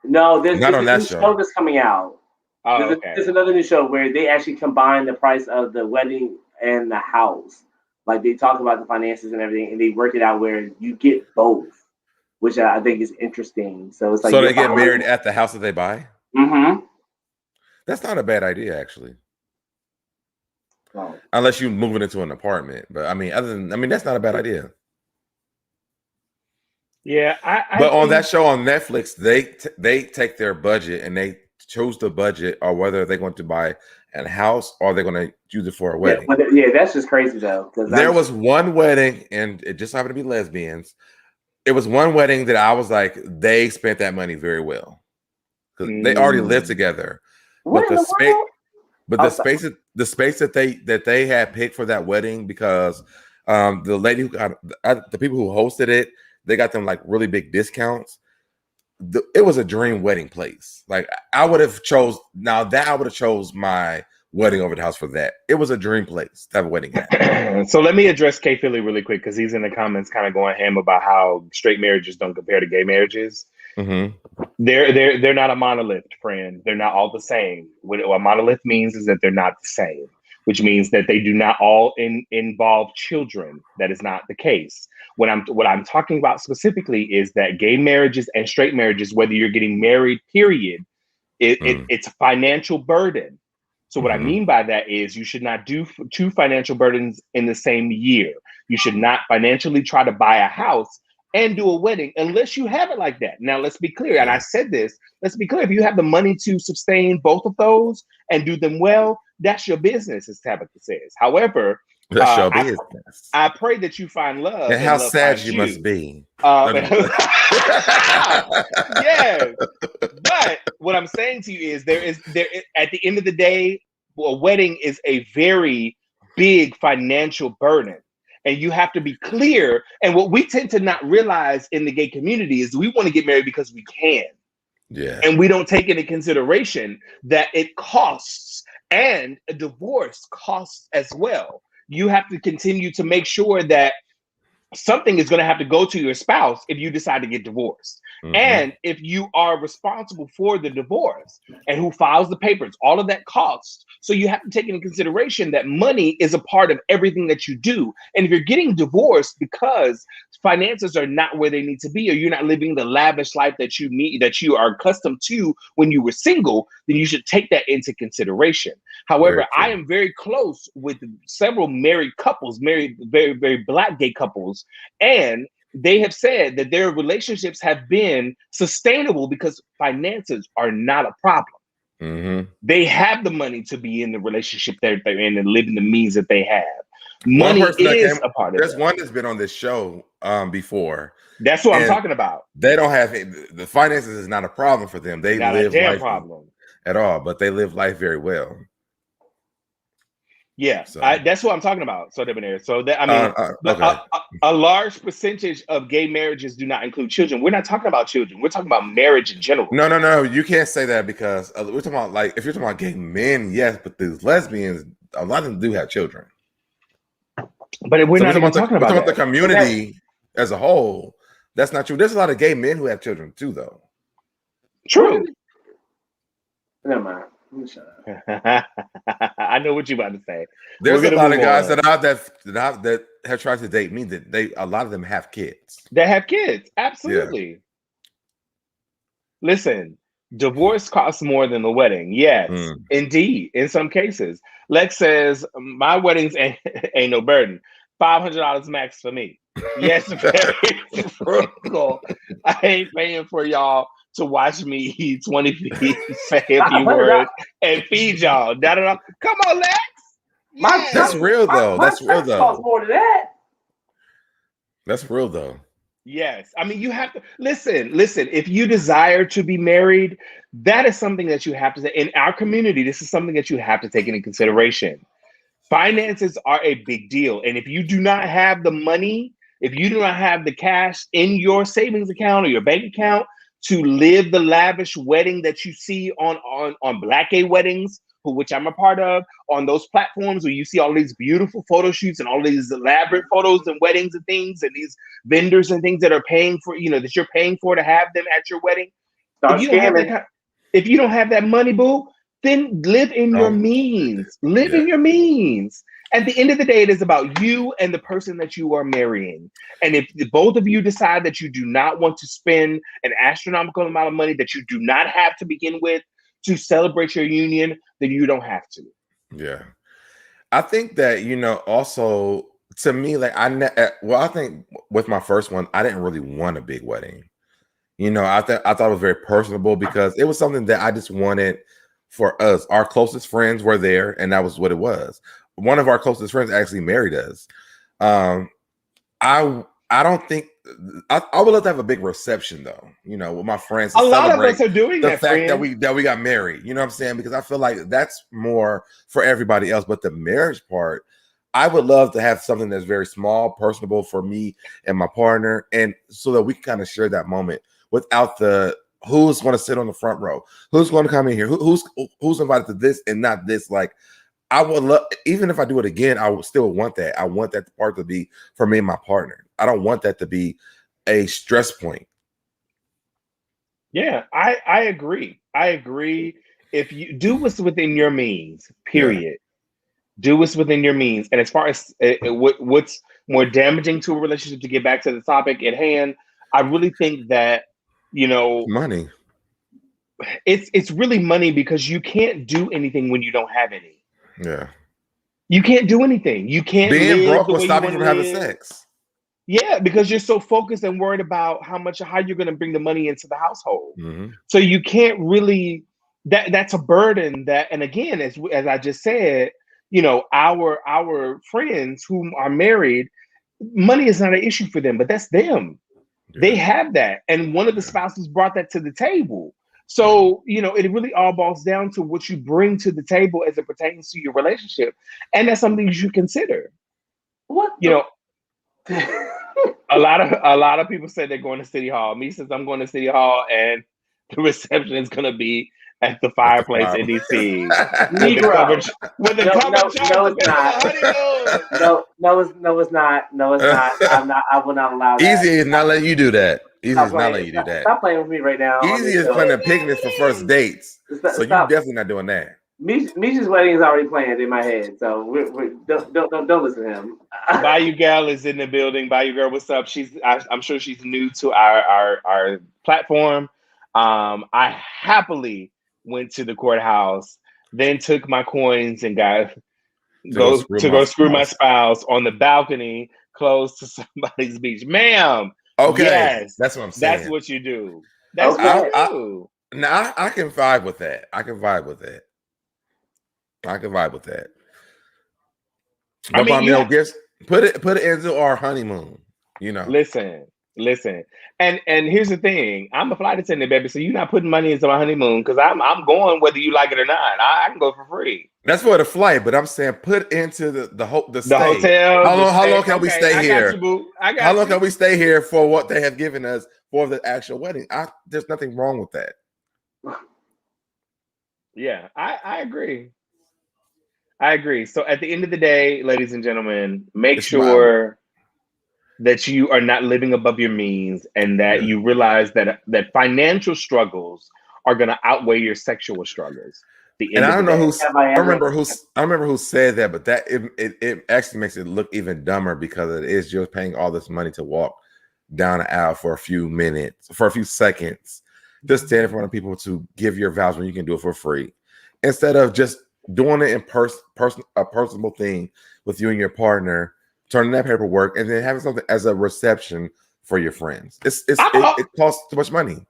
No, there's not on that show that's coming out. There's another new show where they actually combine the price of the wedding and the house. Like they talk about the finances and everything, and they work it out where you get both, which I think is interesting. So it's like so they get married at the house that they buy. Mm-hmm. That's not a bad idea, actually. Oh. Unless you're moving into an apartment, but I mean, that's not a bad idea. Yeah, but on that show on Netflix, they take their budget and they chose the budget, or whether they're going to buy a house or they're going to use it for a wedding. Yeah, that's just crazy though. There was one wedding, and it just happened to be lesbians. It was one wedding that I was like, they spent that money very well because they already lived together. What but the space, but the space that they had picked for that wedding, because the lady who got the people who hosted it, they got them like really big discounts. It was a dream wedding place. Like I would have chose my wedding over the house for that. It was a dream place to have a wedding at. So let me address K Philly really quick, because he's in the comments kind of going ham about how straight marriages don't compare to gay marriages. Mm-hmm. They're not a monolith, friend. They're not all the same. What a monolith means is that they're not the same, which means that they do not all involve children. That is not the case. What I'm talking about specifically is that gay marriages and straight marriages, whether you're getting married, period, it's a financial burden. So what I mean by that is you should not do two financial burdens in the same year. You should not financially try to buy a house and do a wedding unless you have it like that. Now, let's be clear. And I said this, let's be clear. If you have the money to sustain both of those and do them well, that's your business, as Tabitha says. However, that's your business. I pray that you find love. And how sad you must be. Yes. But what I'm saying to you is there at the end of the day, a wedding is a very big financial burden. And you have to be clear. And what we tend to not realize in the gay community is we want to get married because we can. Yeah. And we don't take into consideration that it costs, and a divorce costs as well. You have to continue to make sure that something is going to have to go to your spouse if you decide to get divorced. Mm-hmm. And if you are responsible for the divorce and who files the papers, all of that costs. So you have to take into consideration that money is a part of everything that you do. And if you're getting divorced because finances are not where they need to be, or you're not living the lavish life that you are accustomed to when you were single, then you should take that into consideration. However, I am very close with several married couples, married very, very Black gay couples, and they have said that their relationships have been sustainable because finances are not a problem. Mm-hmm. They have the money to be in the relationship that they're in and live in the means that they have. Money is a part of it. There's one that's been on this show before. That's what I'm talking about. They don't have the finances is not a problem for them. They not live a damn life problem at all, but they live life very well. Yeah, so. That's what I'm talking about. SoDebNair. So that okay. a large percentage of gay marriages do not include children. We're not talking about children. We're talking about marriage in general. No. You can't say that because we're talking about, like, if you're talking about gay men, yes, but these lesbians, a lot of them do have children. But we're not even talking about the community as a whole. That's not true. There's a lot of gay men who have children too, though. True. Never mind. I know what you're about to say. There's a lot of guys that have tried to date me that a lot of them have kids. They have kids, absolutely. Yeah. Listen, divorce costs more than the wedding. Yes, indeed. In some cases, Lex says my weddings ain't no burden. $500 max for me. Yes, very frugal. I ain't paying for y'all to watch me eat 20 feet, say a few words, and feed y'all. Come on, Lex. Yes. That's real though. That's real though. Costs more than that. That's real though. Yes. I mean, you have to listen. If you desire to be married, that is something that you have to say. In our community, this is something that you have to take into consideration. Finances are a big deal. And if you do not have the money, if you do not have the cash in your savings account or your bank account to live the lavish wedding that you see on Black gay weddings, which I'm a part of, on those platforms where you see all these beautiful photo shoots and all these elaborate photos and weddings and things, and these vendors and things that are paying for, that you're paying for to have them at your wedding. If you don't have that money, boo, then live in your means. In your means. At the end of the day, it is about you and the person that you are marrying. And if both of you decide that you do not want to spend an astronomical amount of money that you do not have to begin with to celebrate your union, then you don't have to. Yeah. I think that, also to me, like I think with my first one, I didn't really want a big wedding. I thought it was very personable because it was something that I just wanted for us. Our closest friends were there, and that was what it was. One of our closest friends actually married us. I don't think I would love to have a big reception though, with my friends. A lot of us are doing the that, fact friend. that we got married. You know what I'm saying? Because I feel like that's more for everybody else. But the marriage part, I would love to have something that's very small, personable for me and my partner, and so that we can kind of share that moment without the who's going to sit on the front row, who's going to come in here, who's invited to this and not this. Like, I would love, even if I do it again, I would still want that. I want that part to be for me and my partner. I don't want that to be a stress point. Yeah, I agree. I agree. If you do what's within your means, period. Yeah. Do what's within your means. And as far as what's more damaging to a relationship, to get back to the topic at hand, I really think that, money. It's really money, because you can't do anything when you don't have any. Yeah. You can't do anything. You can't being live broke the will way stop you you want from to having live. sex. Yeah, because you're so focused and worried about how you're going to bring the money into the household. Mm-hmm. So you can't really, that's a burden that, and again, as I just said, our friends who are married, money is not an issue for them, but that's them. Yeah. They have that. And one of the spouses brought that to the table. So, it really all boils down to what you bring to the table as it pertains to your relationship. And that's something you should consider. A lot of people say they're going to City Hall. Me says I'm going to City Hall, and the reception is going to be at the fireplace in DC. With the coverage. No, it's not. No, it's not. I will not allow that. Easy is not letting you do that. Easy is not letting you do that. Stop playing with me right now. Easy is planning picnics for first dates. So you're definitely not doing that. Misha's wedding is already planned in my head, so don't listen to him. Bayou Gal is in the building. Bayou Girl, what's up? I'm sure she's new to our platform. I happily went to the courthouse, then took my coins and go screw my spouse on the balcony close to somebody's beach. Ma'am. Okay. Yes, that's what I'm saying. That's what you do. That's what you do. Now I can vibe with that. I can vibe with that. I mean, put it into our honeymoon. Listen. And here's the thing. I'm a flight attendant, baby. So you're not putting money into my honeymoon, because I'm going whether you like it or not. I can go for free. That's for the flight, but I'm saying put into the stay. Hotel. How long can we stay here? How long can we stay here for what they have given us for the actual wedding? There's nothing wrong with that. Yeah, I agree. So at the end of the day, ladies and gentlemen, make sure that you are not living above your means, and that you realize that financial struggles are going to outweigh your sexual struggles. And I don't know I remember who said that, but that it actually makes it look even dumber, because it is just paying all this money to walk down an aisle for a few minutes, for a few seconds, just stand in front of people to give your vows when you can do it for free, instead of just doing it in a personal thing with you and your partner, turning that paperwork, and then having something as a reception for your friends. It costs too much money.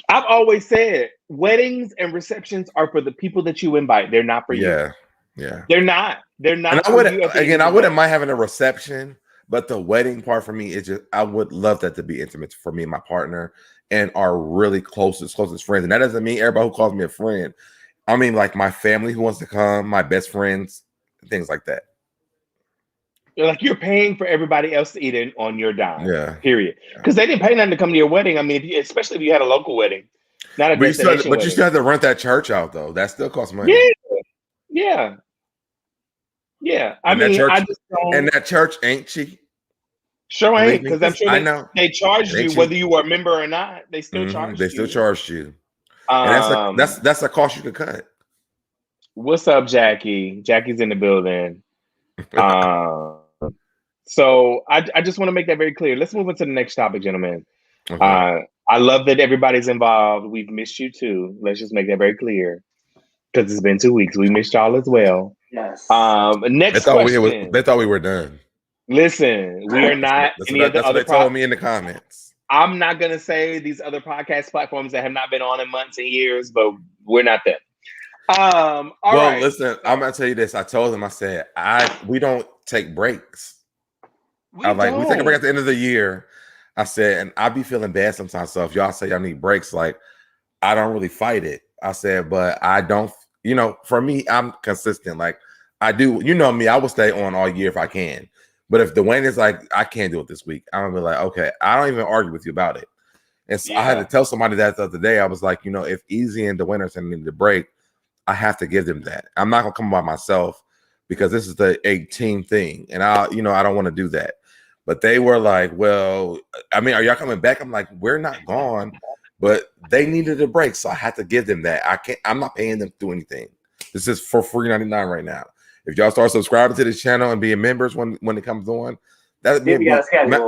I've always said weddings and receptions are for the people that you invite. They're not for you. Yeah. They're not. And I wouldn't mind having a reception, but the wedding part for me is just, I would love that to be intimate for me and my partner and our really closest friends. And that doesn't mean everybody who calls me a friend. I mean, like my family who wants to come, my best friends, things like that. Like you're paying for everybody else to eat in on your dime. Yeah. Period. Because they didn't pay nothing to come to your wedding. I mean, especially if you had a local wedding, not a destination wedding. You still have to rent that church out, though. That still costs money. Yeah. And that church ain't cheap. Sure ain't, because I'm sure they charged you whether you were a member or not. They still charged you. They still charged you. And that's a cost you could cut. What's up, Jackie? Jackie's in the building. So I just want to make that very clear. Let's move on to the next topic, gentlemen. Okay. I love that everybody's involved. We've missed you too. Let's just make that very clear because it's been 2 weeks. We missed y'all as well. Yes. Next question. They thought we were done. Listen, we are not any of the That's what other. they told me in the comments. I'm not gonna say these other podcast platforms that have not been on in months and years, but we're not them. All right. Listen, I'm gonna tell you this. I told them, I said, we don't take breaks. We take a break at the end of the year. I said, and I be feeling bad sometimes. So if y'all say y'all need breaks, like I don't really fight it. I said, but I don't, for me, I'm consistent. Like I do, me, I will stay on all year if I can. But if Dwayne is like, I can't do it this week, I'm gonna be like, okay, I don't even argue with you about it. And so I had to tell somebody that the other day. I was like, if Easy and Dwayne are sending me the break, I have to give them that. I'm not gonna come by myself because this is a team thing, and I don't want to do that. But they were like, well, I mean, are y'all coming back? I'm like, we're not gone, but they needed a break, so I had to give them that. I'm not paying them to do anything. This is for free $99 right now. If y'all start subscribing to this channel and being members when it comes on, that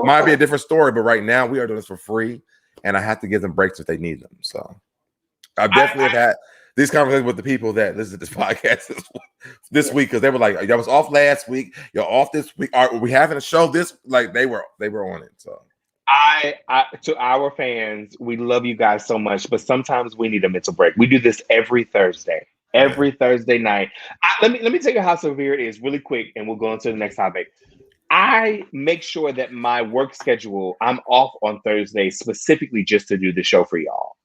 might be a different story. But right now, we are doing this for free, and I have to give them breaks if they need them. So I definitely have had these conversations with the people that listen to this podcast this week because they were like, "Y'all was off last week. You're off this week. Are we having a show this?" Like they were on it. So I to our fans, we love you guys so much, but sometimes we need a mental break. We do this every Thursday. Every Thursday night. Let me tell you how severe it is really quick, and we'll go on to the next topic. I make sure that my work schedule, I'm off on Thursday specifically just to do the show for y'all.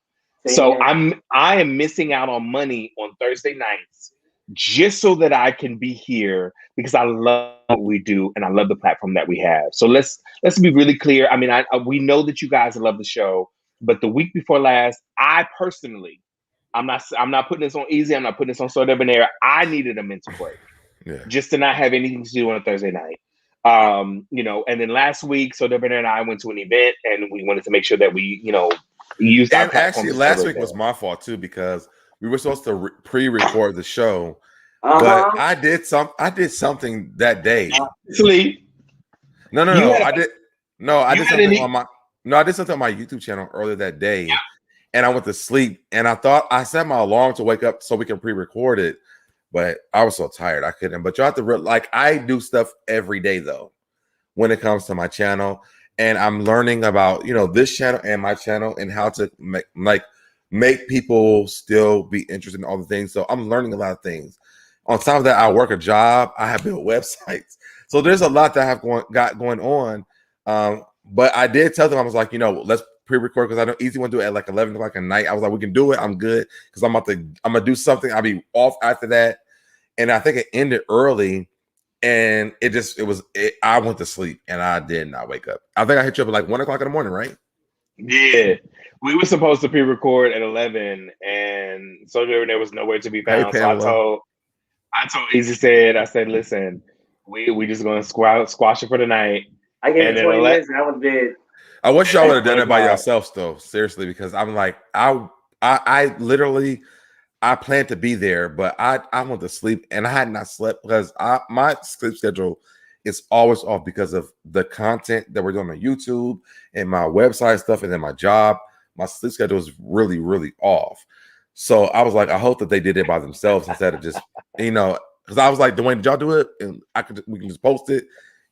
So I am missing out on money on Thursday nights just so that I can be here because I love what we do and I love the platform that we have. So let's be really clear. I mean, we know that you guys love the show, but the week before last, I personally, I'm not putting this on Easy. I'm not putting this on SoDebNair. I needed a mental break, just to not have anything to do on a Thursday night. And then last week, SoDebNair and I went to an event, and we wanted to make sure that we, used our platform. Actually, last week was my fault too because we were supposed to pre-record the show, but I did something that day. Sleep. No. I did something on my YouTube channel earlier that day. Yeah. And I went to sleep, and I thought I set my alarm to wake up so we can pre-record it, but I was so tired I couldn't. But you have to I do stuff every day though when it comes to my channel, and I'm learning about this channel and my channel and how to make people still be interested in all the things. So I'm learning a lot of things. On top of that, I work a job. I have built websites, so there's a lot that I have got going on. But I did tell them I was like, let's pre-record because I know Easy want to do it at like 11 o'clock at night. I was like, we can do it. I'm good because I'm gonna do something. I'll be off after that. And I think it ended early, and I went to sleep and I did not wake up. I think I hit you up at like 1 o'clock in the morning, right? Yeah, we were supposed to pre-record at 11, and so there was nowhere to be found. So I told Easy I said, listen, we just gonna squash it for the night. I gave it 20 minutes and I was dead. I wish y'all would have done it by yourselves though, seriously, because I'm like, I literally planned to be there, but I went to sleep and I had not slept because my sleep schedule is always off because of the content that we're doing on YouTube and my website stuff and then my job. My sleep schedule is really, really off. So I was like, I hope that they did it by themselves instead of just, because I was like, Dwayne, did y'all do it? And we can just post it.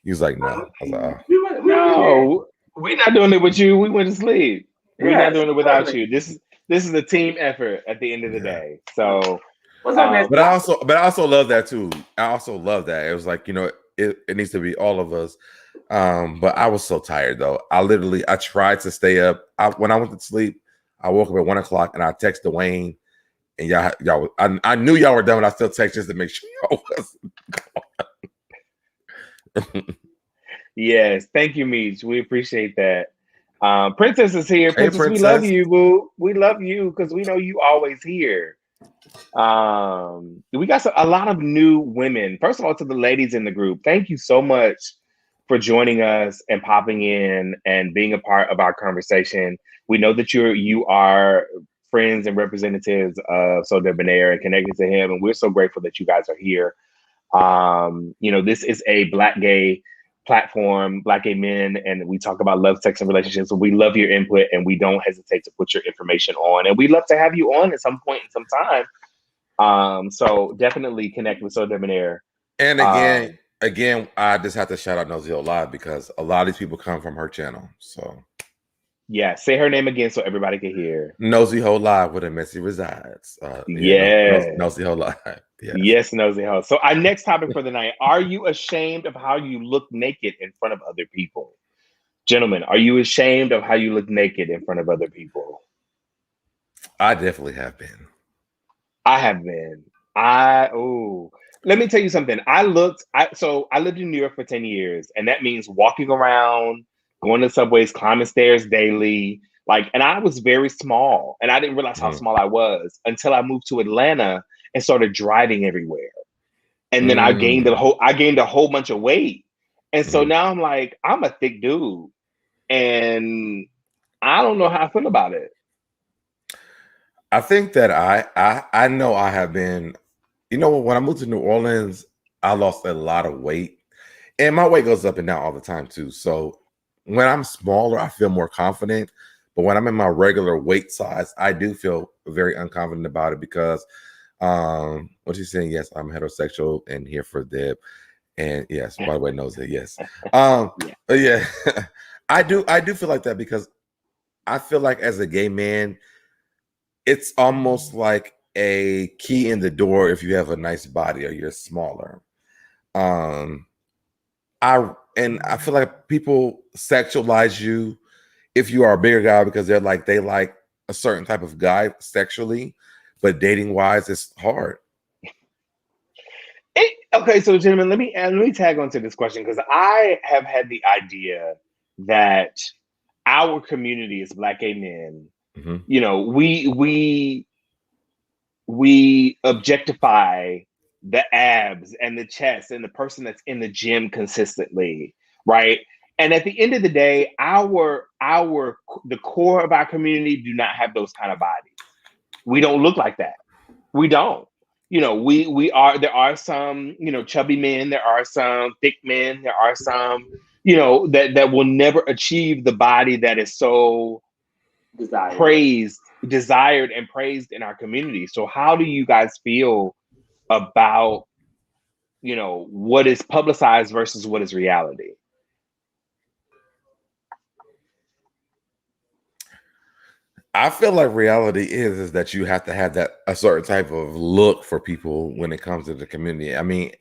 He was like, no. I was like, oh. No. We're not doing it with you. We went to sleep. We're not doing it without you. This is a team effort at the end of the day. So, but I also love that too. I also love that. It was like, it needs to be all of us. But I was so tired though. I tried to stay up. When I went to sleep, I woke up at 1 o'clock and I texted Dwayne, and I knew y'all were done, but I still texted just to make sure y'all wasn't gone. Yes, thank you, Meech. We appreciate that. Princess is here. Hey, Princess, we love you, boo. We love you because we know you always here. We got a lot of new women. First of all, to the ladies in the group, thank you so much for joining us and popping in and being a part of our conversation. We know that you are friends and representatives of SoDebNair and connected to him, and we're so grateful that you guys are here. This is a Black gay platform, Black gay men, and we talk about love, sex, and relationships. So we love your input, and we don't hesitate to put your information on. And we'd love to have you on at some point in some time. So definitely connect with SoDebNair. And again, I just have to shout out Nosey Live because a lot of these people come from her channel. So yeah, say her name again so everybody can hear. Nosey Live, where the messy resides. Nosey Live. Yes, Nosey Heaux. So our next topic for the night: are you ashamed of how you look naked in front of other people? Gentlemen, are you ashamed of how you look naked in front of other people? I definitely have been. I have been. Let me tell you something. I lived in New York for 10 years, and that means walking around, going to subways, climbing stairs daily. And I was very small, and I didn't realize how small I was until I moved to Atlanta and started driving everywhere. And then I gained a whole bunch of weight. And so now I'm like, I'm a thick dude. And I don't know how I feel about it. I think that I know I have been, when I moved to New Orleans, I lost a lot of weight. And my weight goes up and down all the time too. So when I'm smaller, I feel more confident. But when I'm in my regular weight size, I do feel very unconfident about it because what you saying? Yes, I'm heterosexual and here for Deb. And yes, by the way, knows that. Yes. Yeah, I do feel like that because I feel like as a gay man, it's almost like a key in the door if you have a nice body or you're smaller. I feel like people sexualize you if you are a bigger guy because they like a certain type of guy sexually, but dating wise, it's hard. Okay, so gentlemen, let me tag onto this question because I have had the idea that our community as Black gay men, we objectify the abs and the chest and the person that's in the gym consistently, right? And at the end of the day, the core of our community do not have those kind of bodies. We don't look like that. We don't. There are some, chubby men, there are some thick men, there are some, that will never achieve the body that is so desired and praised in our community. So how do you guys feel about, what is publicized versus what is reality? I feel like reality is that you have to have a certain type of look for people when it comes to the community. I mean,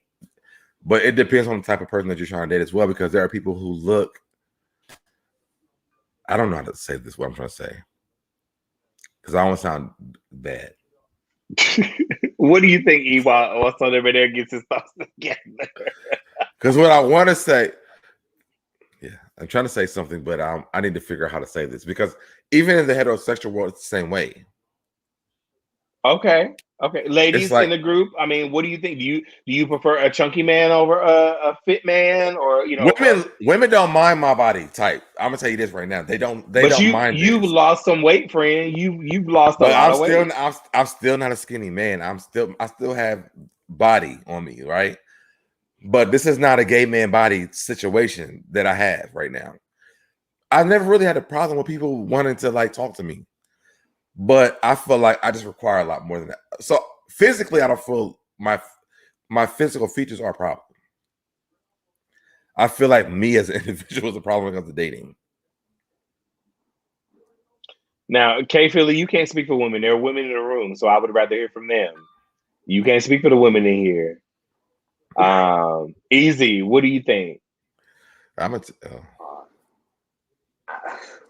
but it depends on the type of person that you're trying to date as well, because there are people who look, I don't know how to say this, what I'm trying to say, because I don't want to sound bad. What do you think, Ewa, or SoDebNair gets his thoughts together? Because what I want to say, I'm trying to say something, but I need to figure out how to say this because even in the heterosexual world, it's the same way. Okay. Ladies in the group, I mean, what do you think? Do you prefer a chunky man over a fit man, or women don't mind my body type. I'm gonna tell you this right now. They don't mind. You've lost some weight, friend. You've lost a lot of weight. I'm still not a skinny man. I still have body on me, right? But this is not a gay man body situation that I have right now. I've never really had a problem with people wanting to talk to me, but I feel like I just require a lot more than that. So physically, I don't feel my physical features are a problem. I feel like me as an individual is a problem when it comes to dating. Now, K Philly, you can't speak for women. There are women in the room, so I would rather hear from them. You can't speak for the women in here. Easy, what do you think?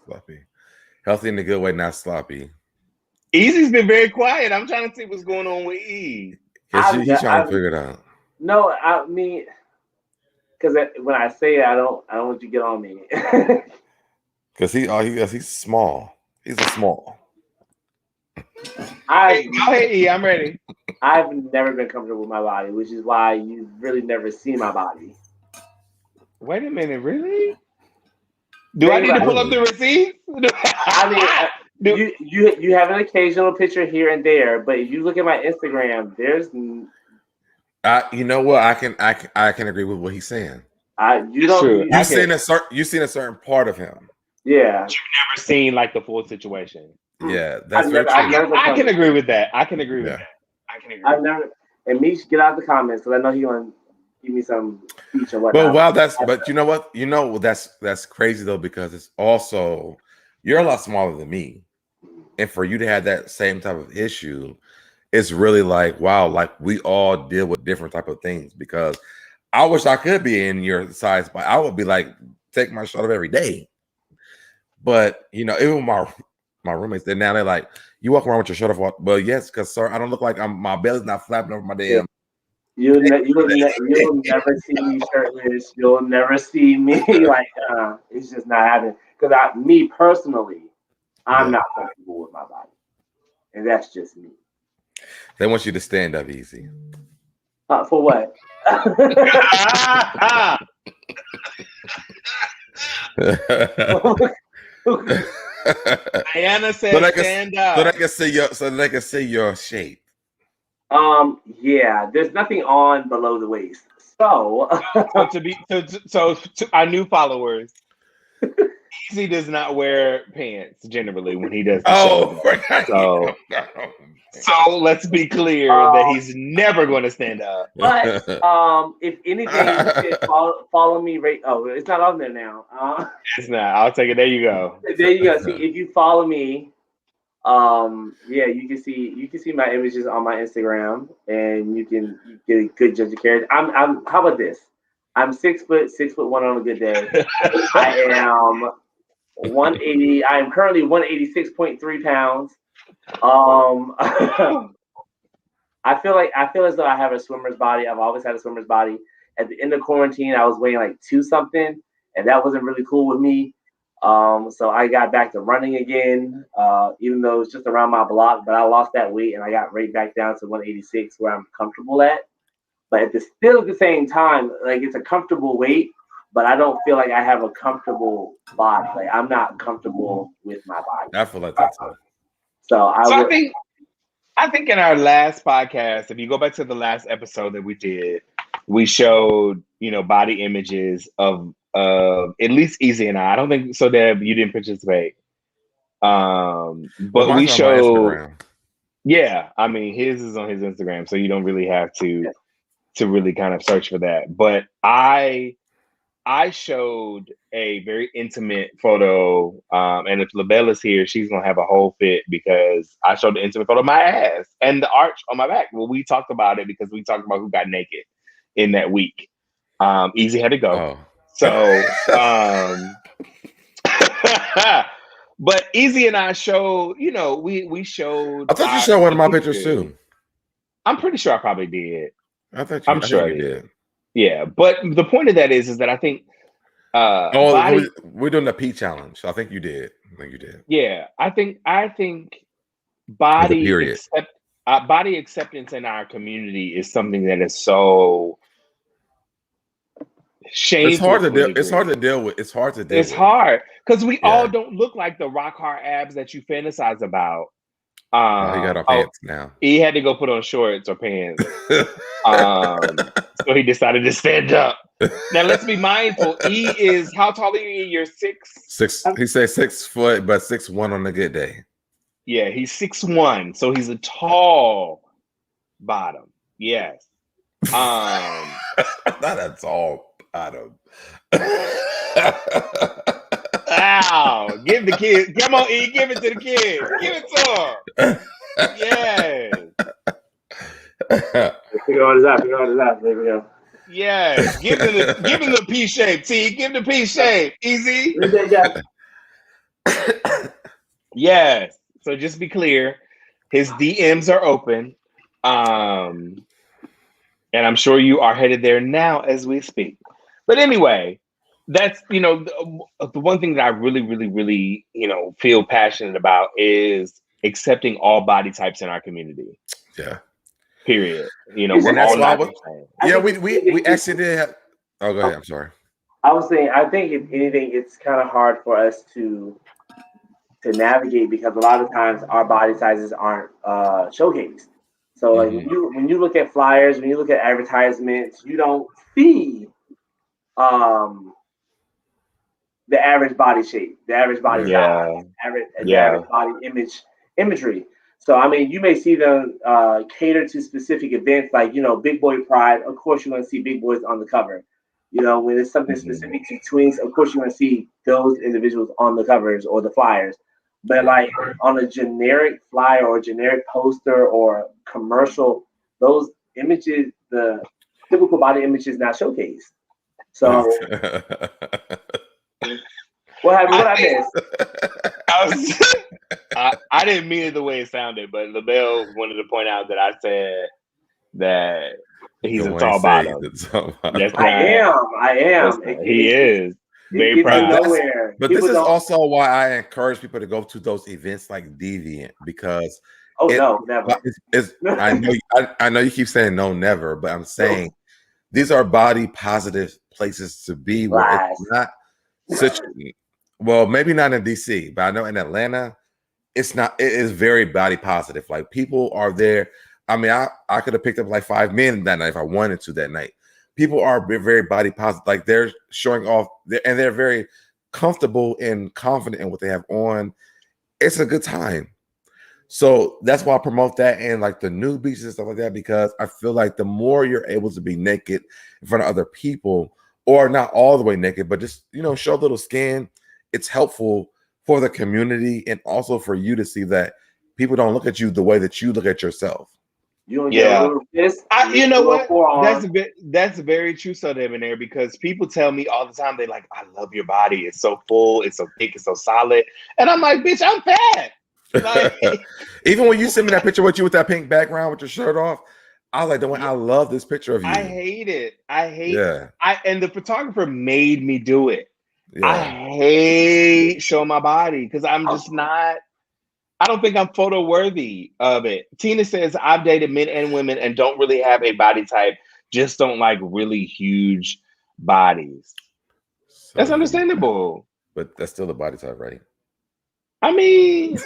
Sloppy. Healthy in a good way, not sloppy. Easy's been very quiet. I'm trying to see what's going on with E. He's trying to figure it out. No, I mean, because when I say it, I don't want you to get on me. Because he's small. He's a small. Hey, E, I'm ready. I've never been comfortable with my body, which is why you've really never seen my body. Wait a minute, really? Do I need to pull up the receipt? I mean, you have an occasional picture here and there, but if you look at my Instagram, there's You know what? I can agree with what he's saying. You've seen a certain part of him. Yeah, you've never seen like the full situation. Yeah, that's very true. I can agree with that. I can agree with that. I can agree. I've never. And Mish, get out the comments because I know he gonna give me some speech or whatnot. Well, but you know what? That's crazy though, because it's also you're a lot smaller than me, and for you to have that same type of issue, it's really like wow, like we all deal with different type of things. Because I wish I could be in your size, but I would be like take my shirt off every day. But even my roommates, now they're like, you walk around with your shirt off. Well, yes, because sir, I don't look like my belly's not flapping over my damn. You'll never see me shirtless. You'll never see me like it's just not happening. Because me personally, I'm not comfortable with my body, and that's just me. They want you to stand up easy. For what? Diana said, "Stand up." So they can see your shape. Yeah, there's nothing on below the waist. So to our new followers, Easy does not wear pants generally when he does the show. So let's be clear that he's never going to stand up. But if anything, you should follow me. Oh, it's not on there now. It's not. I'll take it. There you go. There you go. See, if you follow me, yeah, you can see my images on my Instagram, and you can get a good judge of character. I'm. How about this? I'm 6'1" on a good day. I am 180. I am currently 186.3 pounds. I feel as though I have a swimmer's body. I've always had a swimmer's body. At the end of quarantine, I was weighing like 2 something, and that wasn't really cool with me. So I got back to running again, even though it's just around my block. But I lost that weight, and I got right back down to 186, where I'm comfortable at. But at the same time, like it's a comfortable weight, but I don't feel like I have a comfortable body. Like I'm not comfortable with my body. I feel like that's it. I think in our last podcast, if you go back to the last episode that we did, we showed body images of at least Easy and I. I don't think so, Deb, you didn't participate. But we showed. Yeah, I mean his is on his Instagram, so you don't really have to really kind of search for that. But I showed a very intimate photo, and if LaBelle is here, she's gonna have a whole fit because I showed the intimate photo of my ass and the arch on my back. Well, we talked about it because we talked about who got naked in that week. Easy had to go, so but Easy and I showed, we showed. I thought you showed one of my pictures too. I'm pretty sure I probably did. I'm sure you did. Yeah, but the point of that is that I think we're doing the P challenge. I think you did. Yeah, I think body acceptance in our community is something that is so shameful. It's hard to deal. It's hard to deal with. It's hard because we all don't look like the rock hard abs that you fantasize about. He got on pants now. He had to go put on shorts or pants. So he decided to stand up. Now let's be mindful. E is how tall are you? You're 6. He said 6 foot, but 6'1" on a good day. Yeah, he's 6'1", so he's a tall bottom. Yes. Not a tall bottom. Ow! Give the kids. Come on, E. Give it to the kids. Give it to them. Yes. Figure all this out. There we go. Yes. Give him the P shape. T. Give the P shape. Easy. Yes. So just be clear, his DMs are open, and I'm sure you are headed there now as we speak. But anyway. That's, the one thing that I really, really, really, feel passionate about is accepting all body types in our community. Yeah. Period. We're all not the same. Yeah, we actually did have. Oh, go ahead. I'm sorry. I was saying, I think if anything, it's kind of hard for us to navigate because a lot of times our body sizes aren't showcased. So like when you look at flyers, when you look at advertisements, you don't see the average body shape, the average body size, the average body imagery. So I mean, you may see them cater to specific events, like Big Boy Pride. Of course, you're going to see big boys on the cover. When it's something specific to twins, of course, you're going to see those individuals on the covers or the flyers. But like on a generic flyer or generic poster or commercial, those images, the typical body image is not showcased. So what happened? What I missed? I didn't mean it the way it sounded, but LaBelle wanted to point out that I said that he's a tall bottom. I am. He is. Very proud. But this is also why I encourage people to go to those events like Deviant, because no, never. I know you keep saying no, never, but I'm saying these are body positive places to be where it's not such. Well, maybe not in DC, but I know in Atlanta, it's not. It is very body positive. Like people are there. I mean, I could have picked up like 5 men that night if I wanted to that night. People are very body positive. Like they're showing off, and they're very comfortable and confident in what they have on. It's a good time. So that's why I promote that and like the nude beaches and stuff like that, because I feel like the more you're able to be naked in front of other people, or not all the way naked, but just show a little skin, it's helpful for the community and also for you to see that people don't look at you the way that you look at yourself. You know what? That's very true, SoDebNair, because people tell me all the time, they like, I love your body. It's so full, it's so thick, it's so solid. And I'm like, bitch, I'm fat. Like, even when you send me that picture with you with that pink background with your shirt off, I was like, I love this picture of you. I hate it. And the photographer made me do it. Yeah. I hate showing my body because I'm just not. I don't think I'm photo worthy of it. Tina says, I've dated men and women and don't really have a body type, just don't like really huge bodies. So, that's understandable. But that's still a body type, right? I mean,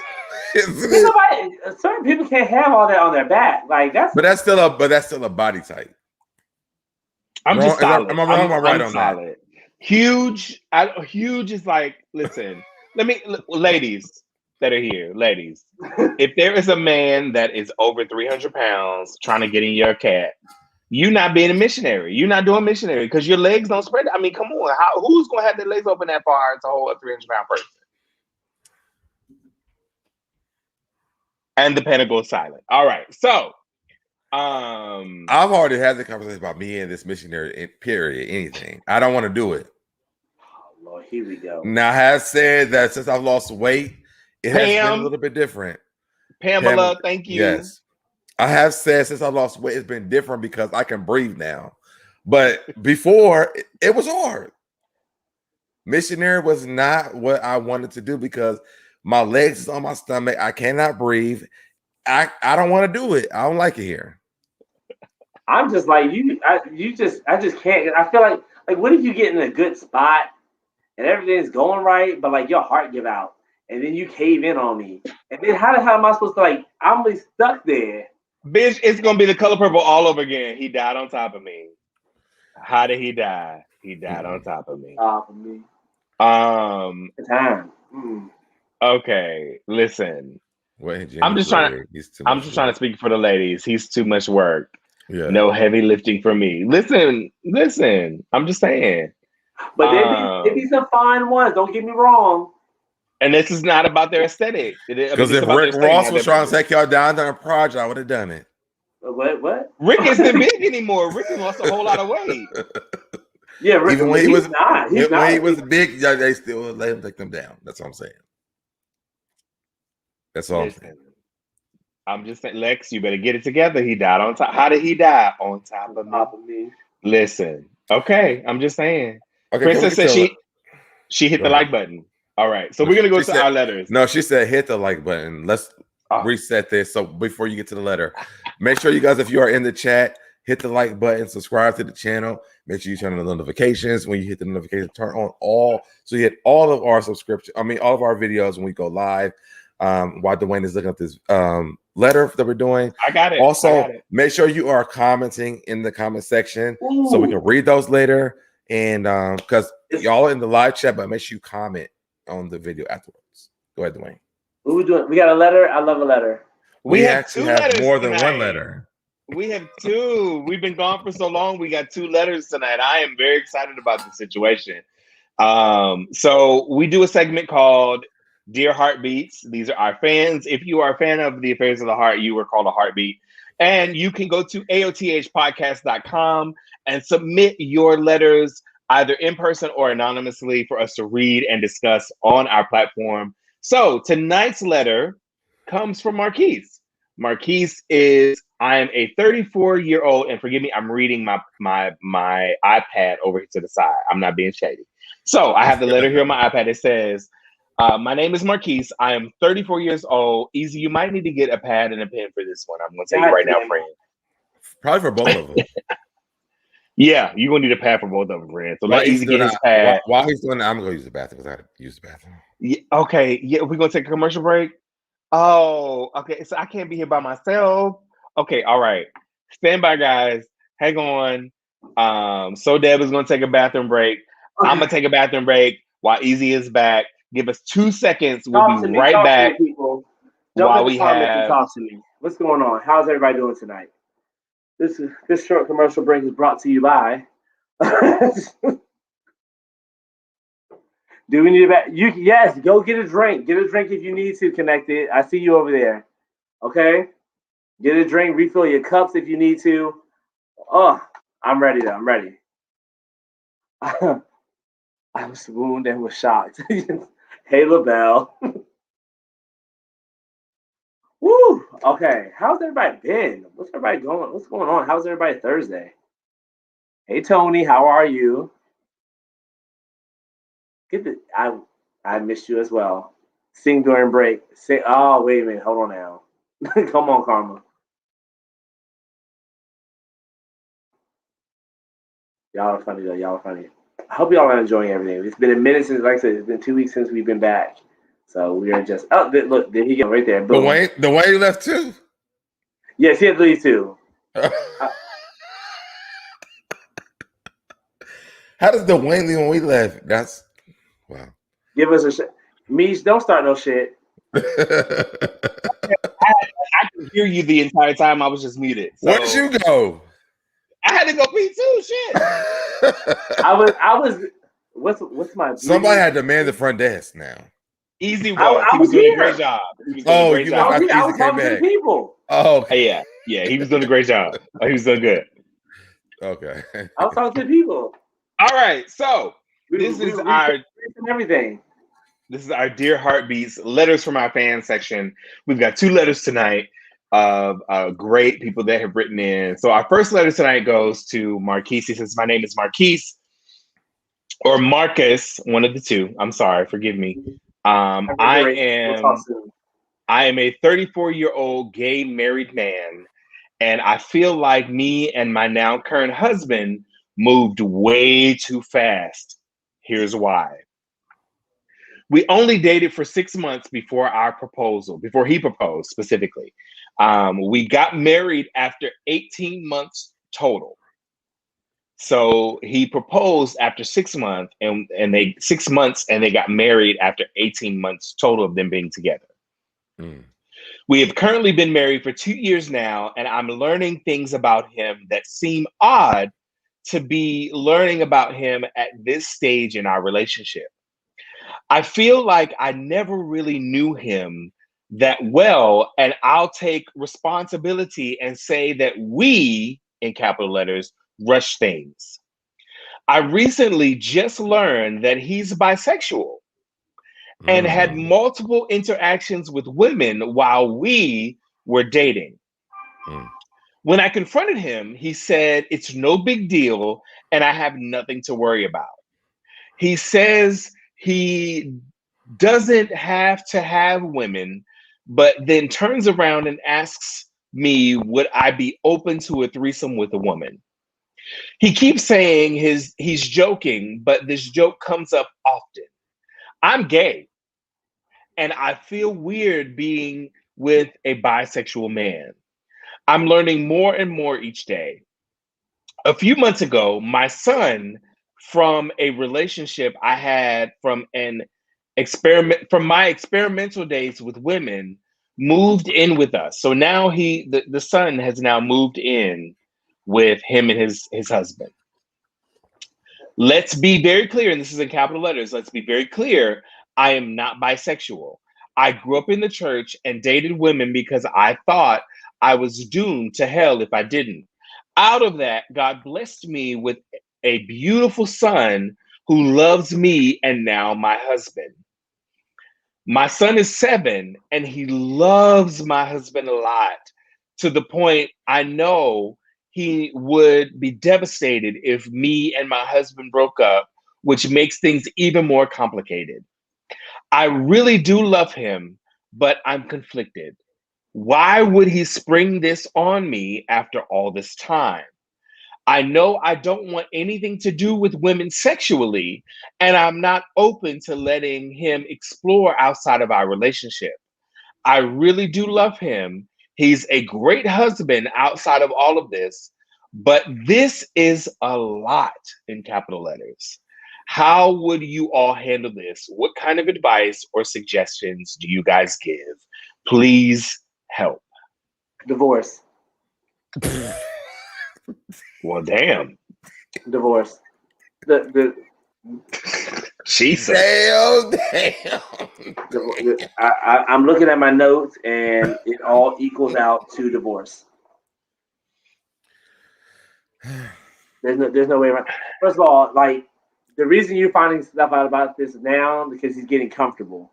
certain people can't have all that on their back. Like that's But that's still a body type. I'm just solid. Am I wrong or right on solid. That? Huge is like, listen, ladies that are here, ladies, if there is a man that is over 300 pounds trying to get in your cat, you not being a missionary. You're not doing missionary because your legs don't spread. I mean, come on. Who's going to have their legs open that far to hold a 300-pound person? And the panel goes silent. All right. So, I've already had the conversation about me and this missionary, period, anything. I don't want to do it. Oh, Lord, here we go. Now, I have said that since I've lost weight, it has been a little bit different. Pamela, thank you. Yes. I have said since I lost weight, it's been different because I can breathe now. But before, it was hard. Missionary was not what I wanted to do because my legs is on my stomach. I cannot breathe. I don't want to do it. I don't like it here. I'm just like you. I just can't. I feel like what if you get in a good spot and everything's going right, but like your heart give out and then you cave in on me, and then how the hell am I supposed to I'm really stuck there? Bitch, it's gonna be The Color Purple all over again. He died on top of me. How did he die? He died on top of me. Time. Okay, listen. I'm just trying to speak for the ladies. He's too much work. Yeah. No heavy lifting for me. Listen. I'm just saying. But there be some fine ones. Don't get me wrong. And this is not about their aesthetic. Because if Rick Ross was trying to take y'all down on a project, I would have done it. What? Rick isn't big anymore. Rick has lost a whole lot of weight. Yeah, Rick, even when he was big, they still let him take them down. That's what I'm saying. That's all I'm saying. I'm just saying, Lex, you better get it together. He died on top. How did he die? On top of me. Listen. Okay, I'm just saying. Okay, Princess said she hit the like button. All right, so we're gonna go to our letters. No, she said hit the like button. Let's reset this. So before you get to the letter, make sure you guys, if you are in the chat, hit the like button, subscribe to the channel. Make sure you turn on the notifications. When you hit the notification, turn on all so you get all of our all of our videos when we go live. while Dwayne is looking up this letter that we're doing. I got it. Also, make sure you are commenting in the comment section so we can read those later. And because y'all are in the live chat, but make sure you comment on the video afterwards. Go ahead, Dwayne. What we doing? We got a letter. I love a letter. We actually have more than one letter. We have two. We've been gone for so long. We got two letters tonight. I am very excited about the situation. So we do a segment called Dear Heartbeats. These are our fans. If you are a fan of the Affairs of the Heart, you are called a heartbeat. And you can go to aothpodcast.com and submit your letters either in person or anonymously for us to read and discuss on our platform. So tonight's letter comes from Marquise. Marquise is, I am a 34-year-old, and forgive me, I'm reading my iPad over to the side. I'm not being shady. So I have the letter here on my iPad. It says, my name is Marquise. I am 34 years old. Easy, you might need to get a pad and a pen for this one. I'm going to tell you right now, friend. Probably for both of them. Yeah, you're going to need a pad for both of them, friend. So let Easy get his pad. While he's doing that, I'm going to use the bathroom because I got to use the bathroom. Yeah, okay. Yeah, we're going to take a commercial break. Oh, okay. So I can't be here by myself. Okay, all right. Stand by, guys. Hang on. So Deb is going to take a bathroom break. Okay. I'm going to take a bathroom break while Easy is back. Give us 2 seconds. We'll be right back. While we have... Talk to me. What's going on? How's everybody doing tonight? This short commercial break is brought to you by... Do we need a bath? Yes, go get a drink. Get a drink if you need to. Connected. I see you over there. Okay? Get a drink. Refill your cups if you need to. Oh, I'm ready though. I'm ready. I was swooned and was shocked. Hey, LaBelle. Woo! Okay. How's everybody been? What's everybody going? What's going on? How's everybody Thursday? Hey, Tony. How are you? I missed you as well. Sing during break. Oh, wait a minute. Hold on now. Come on, Karma. Y'all are funny, though. Y'all are funny. I hope y'all are enjoying everything. It's been a minute since, like I said, it's been 2 weeks since we've been back. So we are just... Oh, look. There he go right there. Boom. The way he left too? Yes, he had to leave too. How does Dwayne leave when we left? That's... Wow. Give us a shit. Meech, don't start no shit. I could hear you the entire time. I was just muted. So. Where did you go? I had to go pee too. Shit. I was. What's my? Somebody had to man the front desk now. Easy was. He was doing a great job. Oh, you left after Easy came back. People. Oh, okay. Yeah. He was doing a great job. He was doing good. Okay. I was talking to people. All right, so. This is our Dear Heartbeats letters from our fan section. We've got 2 letters tonight of great people that have written in. So our first letter tonight goes to Marquise. He says, my name is Marquise or Marcus, one of the two. I'm sorry, forgive me. I am a 34-year-old gay married man, and I feel like me and my now current husband moved way too fast. Here's why. We only dated for 6 months before he proposed specifically. We got married after 18 months total. So he proposed after 6 months and they got married after 18 months total of them being together. Mm. We have currently been married for 2 years now, and I'm learning things about him that seem odd to be learning about him at this stage in our relationship. I feel like I never really knew him that well, and I'll take responsibility and say that we, in capital letters, rush things. I recently just learned that he's bisexual and had multiple interactions with women while we were dating. When I confronted him, he said it's no big deal and I have nothing to worry about. He says he doesn't have to have women, but then turns around and asks me, would I be open to a threesome with a woman? He keeps saying he's joking, but this joke comes up often. I'm gay, and I feel weird being with a bisexual man. I'm learning more and more each day. A few months ago, my son, from a relationship I had from my experimental days with women, moved in with us. So now the son has now moved in with him and his husband. Let's be very clear, and this is in capital letters. Let's be very clear. I am not bisexual. I grew up in the church and dated women because I thought I was doomed to hell if I didn't. Out of that, God blessed me with a beautiful son who loves me and now my husband. My son is 7 and he loves my husband a lot, to the point I know he would be devastated if me and my husband broke up, which makes things even more complicated. I really do love him, but I'm conflicted. Why would he spring this on me after all this time? I know I don't want anything to do with women sexually, and I'm not open to letting him explore outside of our relationship. I really do love him. He's a great husband outside of all of this, but this is a lot in capital letters. How would you all handle this? What kind of advice or suggestions do you guys give? Please help. Divorce. Well, damn. Divorce. Jesus. Damn. I'm looking at my notes, and it all equals out to divorce. There's no way around. First of all, like, the reason you're finding stuff out about this now because he's getting comfortable.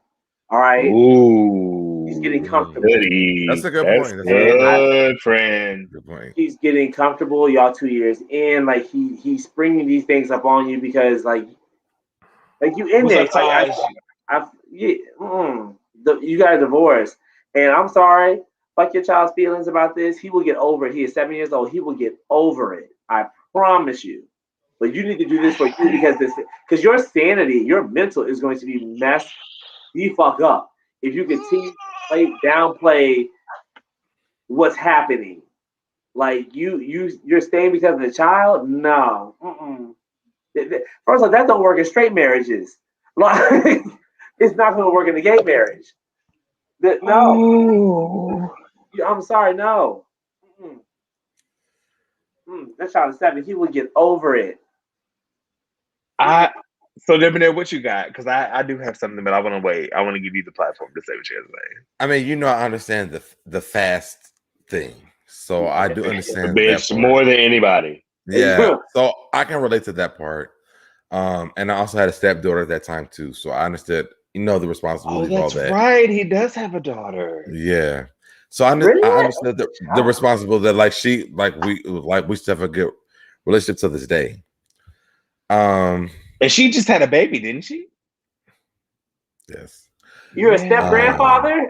All right. Ooh, he's getting comfortable. Goody. That's a good point. That's good, friend. Good point. He's getting comfortable. Y'all 2 years in, like he's springing these things up on you because like you in there. Like, you got a divorce, and I'm sorry. Fuck your child's feelings about this. He will get over it. He is 7 years old. He will get over it. I promise you. But you need to do this for you because your sanity, your mental is going to be messed the fuck up if you continue to downplay what's happening. Like you're staying because of the child. No. First of all, that don't work in straight marriages. Like it's not going to work in a gay marriage. No. I'm sorry. No. That child is 7. He will get over it. So SoDebNair, what you got? Because I do have something, but I want to wait. I want to give you the platform to say what you have to say. I mean, I understand the fast thing, so I do understand bitch that part. More than anybody. Yeah, so I can relate to that part. And I also had a stepdaughter at that time too, so I understood, the responsibility of all that. That's right. He does have a daughter. Yeah. So I understood the responsibility that we still have a good relationship to this day. And she just had a baby, didn't she? Yes. You're a step grandfather?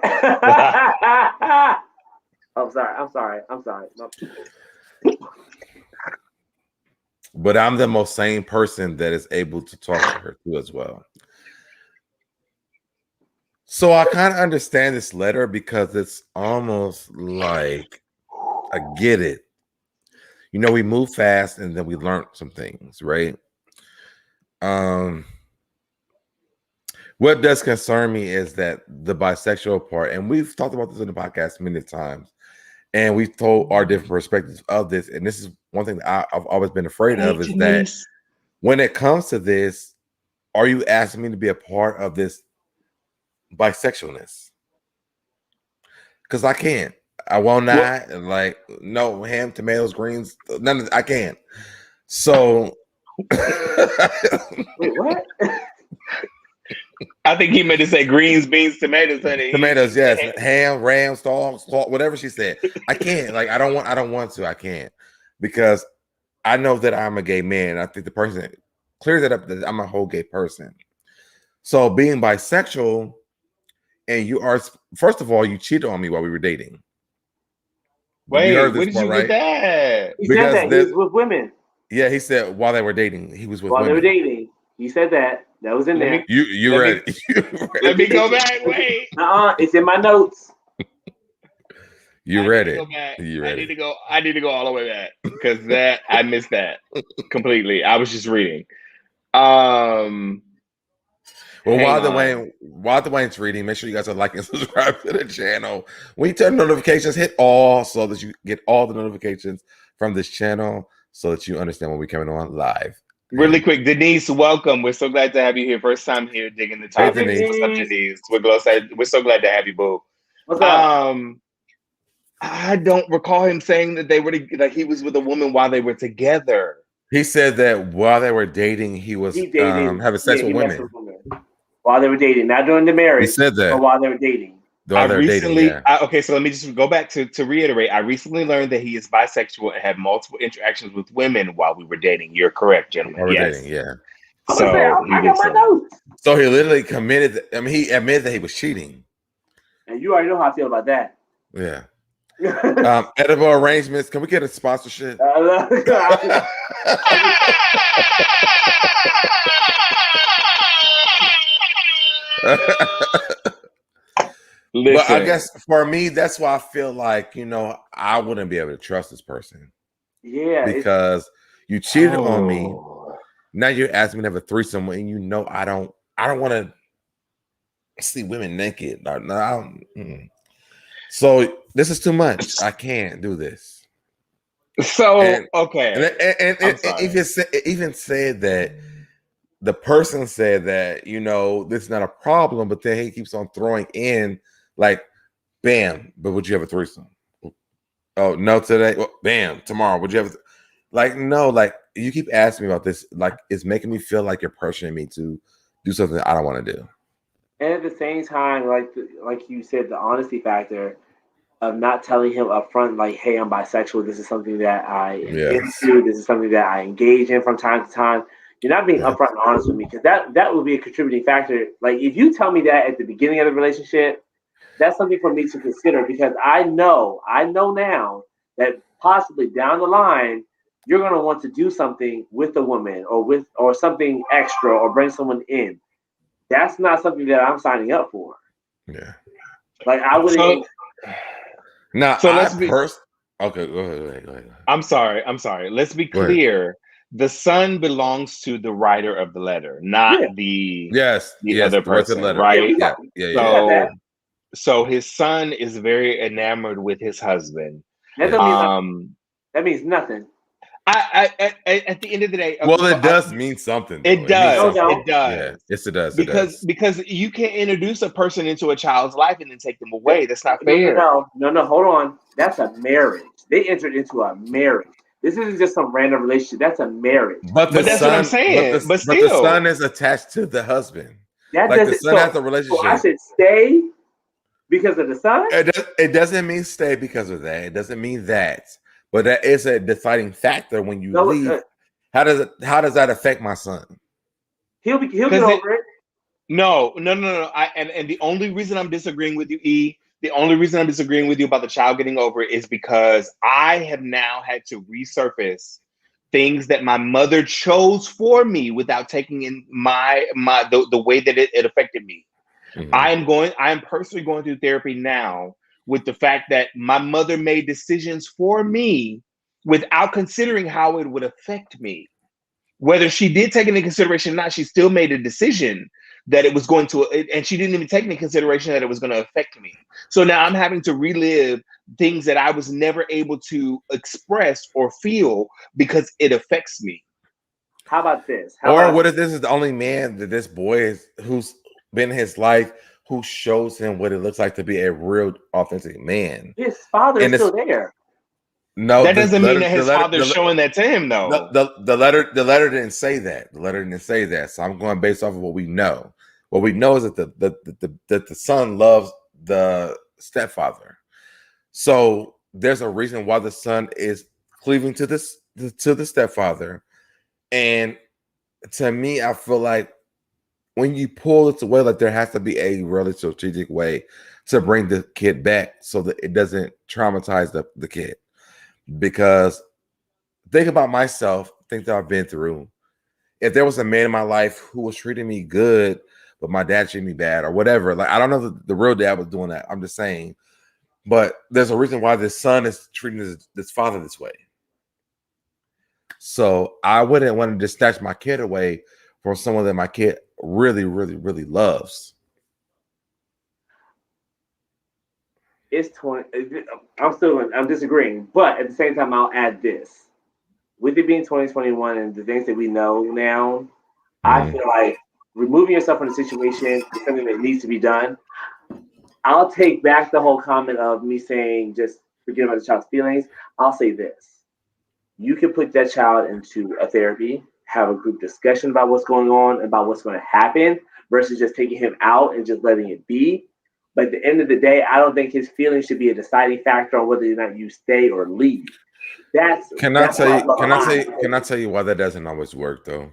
I'm sorry. But I'm the most sane person that is able to talk to her too as well. So I kind of understand this letter because it's almost like I get it. We move fast and then we learned some things, right? What does concern me is that the bisexual part, and we've talked about this in the podcast many times, and we've told our different perspectives of this. And this is one thing that I've always been afraid of, is that when it comes to this, are you asking me to be a part of this bisexualness? Because I can't. I will not. Like, no ham, tomatoes, greens, none of I can't. So wait, what? I think he meant to say greens, beans, tomatoes, honey. Tomatoes, yes. Ham, ram, salt, whatever she said. I can't. Like, I don't want to. I can't. Because I know that I'm a gay man. I think the person clears that up, that I'm a whole gay person. So being bisexual, and you are, first of all, you cheated on me while we were dating. Wait, where did you get that? He said that he was with women. Yeah, he said while they were dating, he was with women. While they were dating, he said that. That was in there. You ready? Let me go back. Wait. It's in my notes. You ready? I need to go all the way back because I missed that completely. I was just reading. Well, while Dwayne's reading, make sure you guys are liking and subscribe to the channel. When you turn notifications, hit all so that you get all the notifications from this channel so that you understand when we're coming on live. Really quick, Denise, welcome. We're so glad to have you here. First time here digging the topic. Hey, Denise. What's up, Denise? We're so glad to have you, boo. What's up? I don't recall him saying that he was with a woman while they were together. He said that while they were dating, he was having sex with women. While they were dating, not during the marriage. He said that. But while they were dating. Okay, so let me just go back to reiterate. I recently learned that he is bisexual and had multiple interactions with women while we were dating. You're correct, gentlemen. Dating, yeah. So I got my notes. So he literally committed. He admitted that he was cheating. And you already know how I feel about that. Yeah. Edible arrangements. Can we get a sponsorship? But I guess for me, that's why I feel like, I wouldn't be able to trust this person. Yeah. Because you cheated on me. Now you're asking me to have a threesome and I don't want to see women naked. So this is too much. I can't do this. So okay. And even said that the person said that, this is not a problem, but then he keeps on throwing in like, bam, but would you have a threesome? Oh, no, today. Well, bam, tomorrow. Would you have no, like you keep asking me about this, like it's making me feel like you're pressuring me to do something I don't want to do. And at the same time, like you said, the honesty factor of not telling him up front, like, hey, I'm bisexual. This is something that I am into. This is something that I engage in from time to time. You're not being upfront and honest with me because that would be a contributing factor. Like if you tell me that at the beginning of the relationship, that's something for me to consider because I know now that possibly down the line you're going to want to do something with a woman or something extra or bring someone in. That's not something that I'm signing up for. Yeah. Like I wouldn't. Okay, go ahead. I'm sorry. Let's be clear. The son belongs to the writer of the letter, not the other person, right? Yeah. So his son is very enamored with his husband. That means nothing. At the end of the day, it does mean something. Though. It does. It does. Yeah, yes, it does. Because you can't introduce a person into a child's life and then take them away. That's not fair. No. Hold on. That's a marriage. They entered into a marriage. This isn't just some random relationship. That's a marriage. But that's what I'm saying. But still, the son is attached to the husband. The son has a relationship. So I should stay because of the son? It doesn't mean stay because of that. It doesn't mean that. But that is a deciding factor when you leave. How does that affect my son? He'll get over it. No. And the only reason I'm disagreeing with you, the only reason I'm disagreeing with you about the child getting over it is because I have now had to resurface things that my mother chose for me without taking in the way that it affected me. Mm-hmm. I am personally going through therapy now with the fact that my mother made decisions for me without considering how it would affect me. Whether she did take into consideration or not, she still made a decision that it was going to, and she didn't even take into consideration that it was going to affect me. So now I'm having to relive things that I was never able to express or feel because it affects me. How about this? What if this is the only man that this boy is who's been in his life who shows him what it looks like to be a real authentic man? His father is still there. No, that doesn't mean that his father's showing that to him, though. The letter didn't say that. The letter didn't say that. So I'm going based off of what we know. What we know is that the son loves the stepfather. So there's a reason why the son is cleaving to the stepfather. And to me, I feel like when you pull it away, like there has to be a really strategic way to bring the kid back so that it doesn't traumatize the kid. Because think about myself, think that I've been through. if there was a man in my life who was treating me good, but my dad treated me bad or whatever, like I don't know the real dad was doing that. I'm just saying, but there's a reason why this son is treating this father this way. So I wouldn't want to just snatch my kid away from someone that my kid really, really, really loves. It's 20. I'm disagreeing, but at the same time, I'll add this: with it being 2021 and the things that we know now, I feel like removing yourself from the situation is something that needs to be done. I'll take back the whole comment of me saying just forget about the child's feelings. I'll say this: you can put that child into a therapy, have a group discussion about what's going on, about what's going to happen, versus just taking him out and just letting it be. But at the end of the day, I don't think his feelings should be a deciding factor on whether or not you stay or leave. Can I tell you why that doesn't always work though?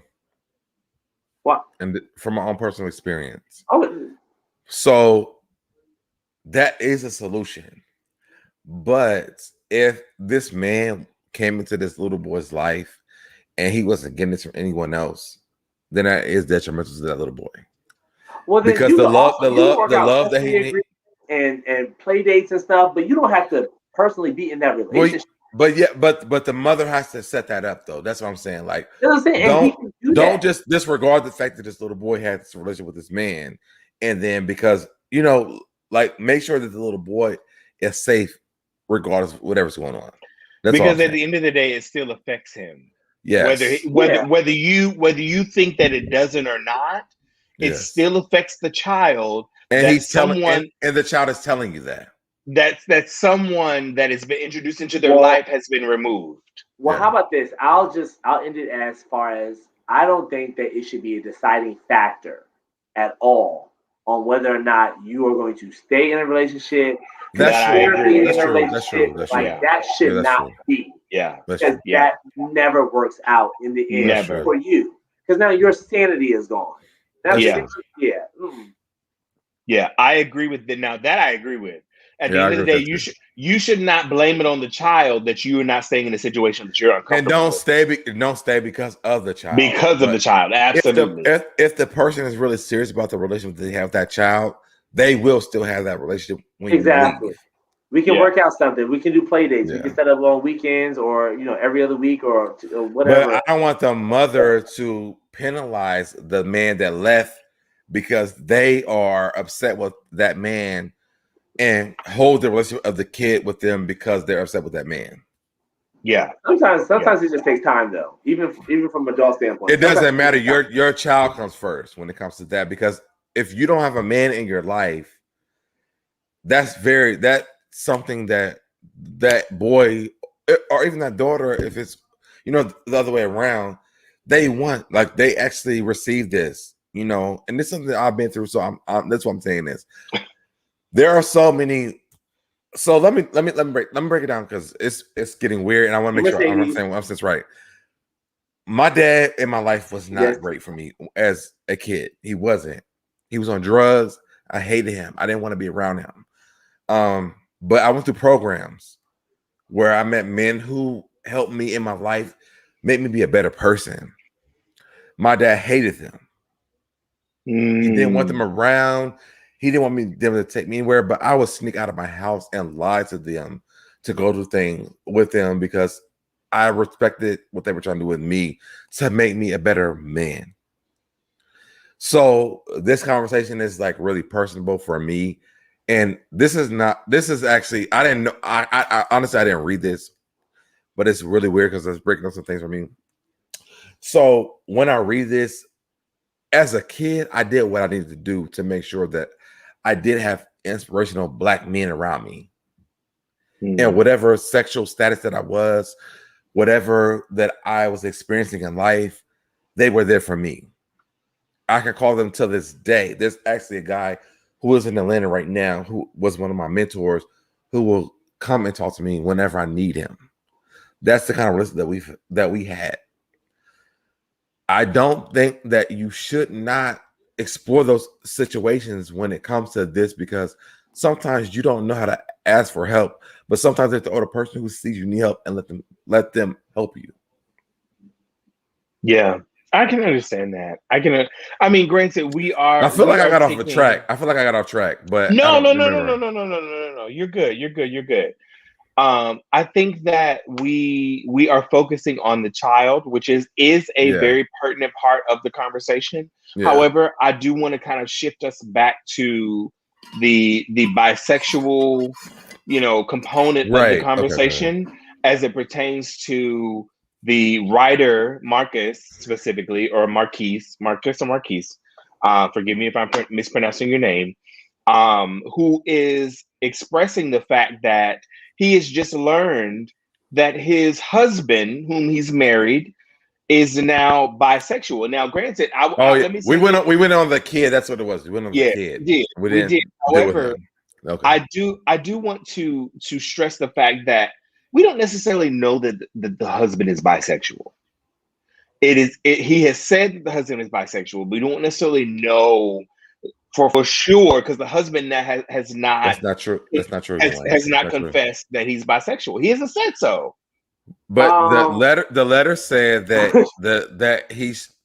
What? And from my own personal experience. Oh. So that is a solution. But if this man came into this little boy's life and he wasn't getting this from anyone else, then that is detrimental to that little boy. Well, then because the love that he needs and play dates and stuff, but you don't have to personally be in that relationship. But the mother has to set that up though. That's what I'm saying. Like, don't just disregard the fact that this little boy had this relationship with this man, and then because like make sure that the little boy is safe regardless of whatever's going on. Because at the end of the day, it still affects him. Yes. Whether you think that it doesn't or not, it still affects the child. And he's telling and the child is telling you that someone that has been introduced into their life has been removed. Well, how about this? I'll end it as far as I don't think that it should be a deciding factor at all on whether or not you are going to stay in a relationship. That's true. That should not be. Yeah. Because that never works out in the end for you. Because now your sanity is gone. Yeah, I agree with that. Now that I agree with. At the end of the day, you should not blame it on the child that you are not staying in a situation that you're uncomfortable. And don't stay because of the child. Because of the child, absolutely. If the person is really serious about the relationship they have with that child, they will still have that relationship when you leave. We can work out something. We can do play dates. We can set up on weekends or every other week or whatever. But I don't want the mother to penalize the man that left because they are upset with that man and hold the relationship of the kid with them because they're upset with that man. Yeah. Sometimes it just takes time though. Even from an adult standpoint. It doesn't matter. Your child comes first when it comes to that, because if you don't have a man in your life, that's something that boy or even that daughter, if it's the other way around, they want, like, they actually receive this, and this is something that I've been through. So that's what I'm saying is there are so many. So let me break it down because it's getting weird, and I want to make sure I'm saying what I'm saying right. My dad in my life was not great for me as a kid. He wasn't. He was on drugs. I hated him. I didn't want to be around him. But I went through programs where I met men who helped me in my life, made me be a better person. My dad hated them. He didn't want them around. He didn't want them to take me anywhere, but I would sneak out of my house and lie to them to go to things with them because I respected what they were trying to do with me to make me a better man. So this conversation is like really personable for me. And this is actually, I didn't know, I honestly, I didn't read this, but it's really weird because it's breaking up some things for me. So when I read this, as a kid, I did what I needed to do to make sure that I did have inspirational Black men around me. And whatever sexual status that I was, whatever that I was experiencing in life, they were there for me. I can call them to this day. There's actually a guy who is in Atlanta right now, who was one of my mentors, who will come and talk to me whenever I need him. That's the kind of relationship that we had. I don't think that you should not explore those situations when it comes to this, because sometimes you don't know how to ask for help, but sometimes it's the other person who sees you need help and let them help you. Yeah. I can understand that. I mean, granted, I feel like I got off track. But no. remember. You're good. I think that we are focusing on the child, which is a very pertinent part of the conversation. Yeah. However, I do want to kind of shift us back to the bisexual, component of the conversation as it pertains to the writer Marcus specifically, or Marquise. Forgive me if I'm mispronouncing your name. Who is expressing the fact that he has just learned that his husband, whom he's married, is now bisexual. Now, granted, let me say we went on the kid. That's what it was. We went on the kid. We did. However, I do want to stress the fact that we don't necessarily know that the husband is bisexual. He has said that the husband is bisexual. We don't necessarily know for sure, because the husband now has not. That's not true. That's not true. Has not confessed that he's bisexual. He hasn't said so. But the letter said that that he's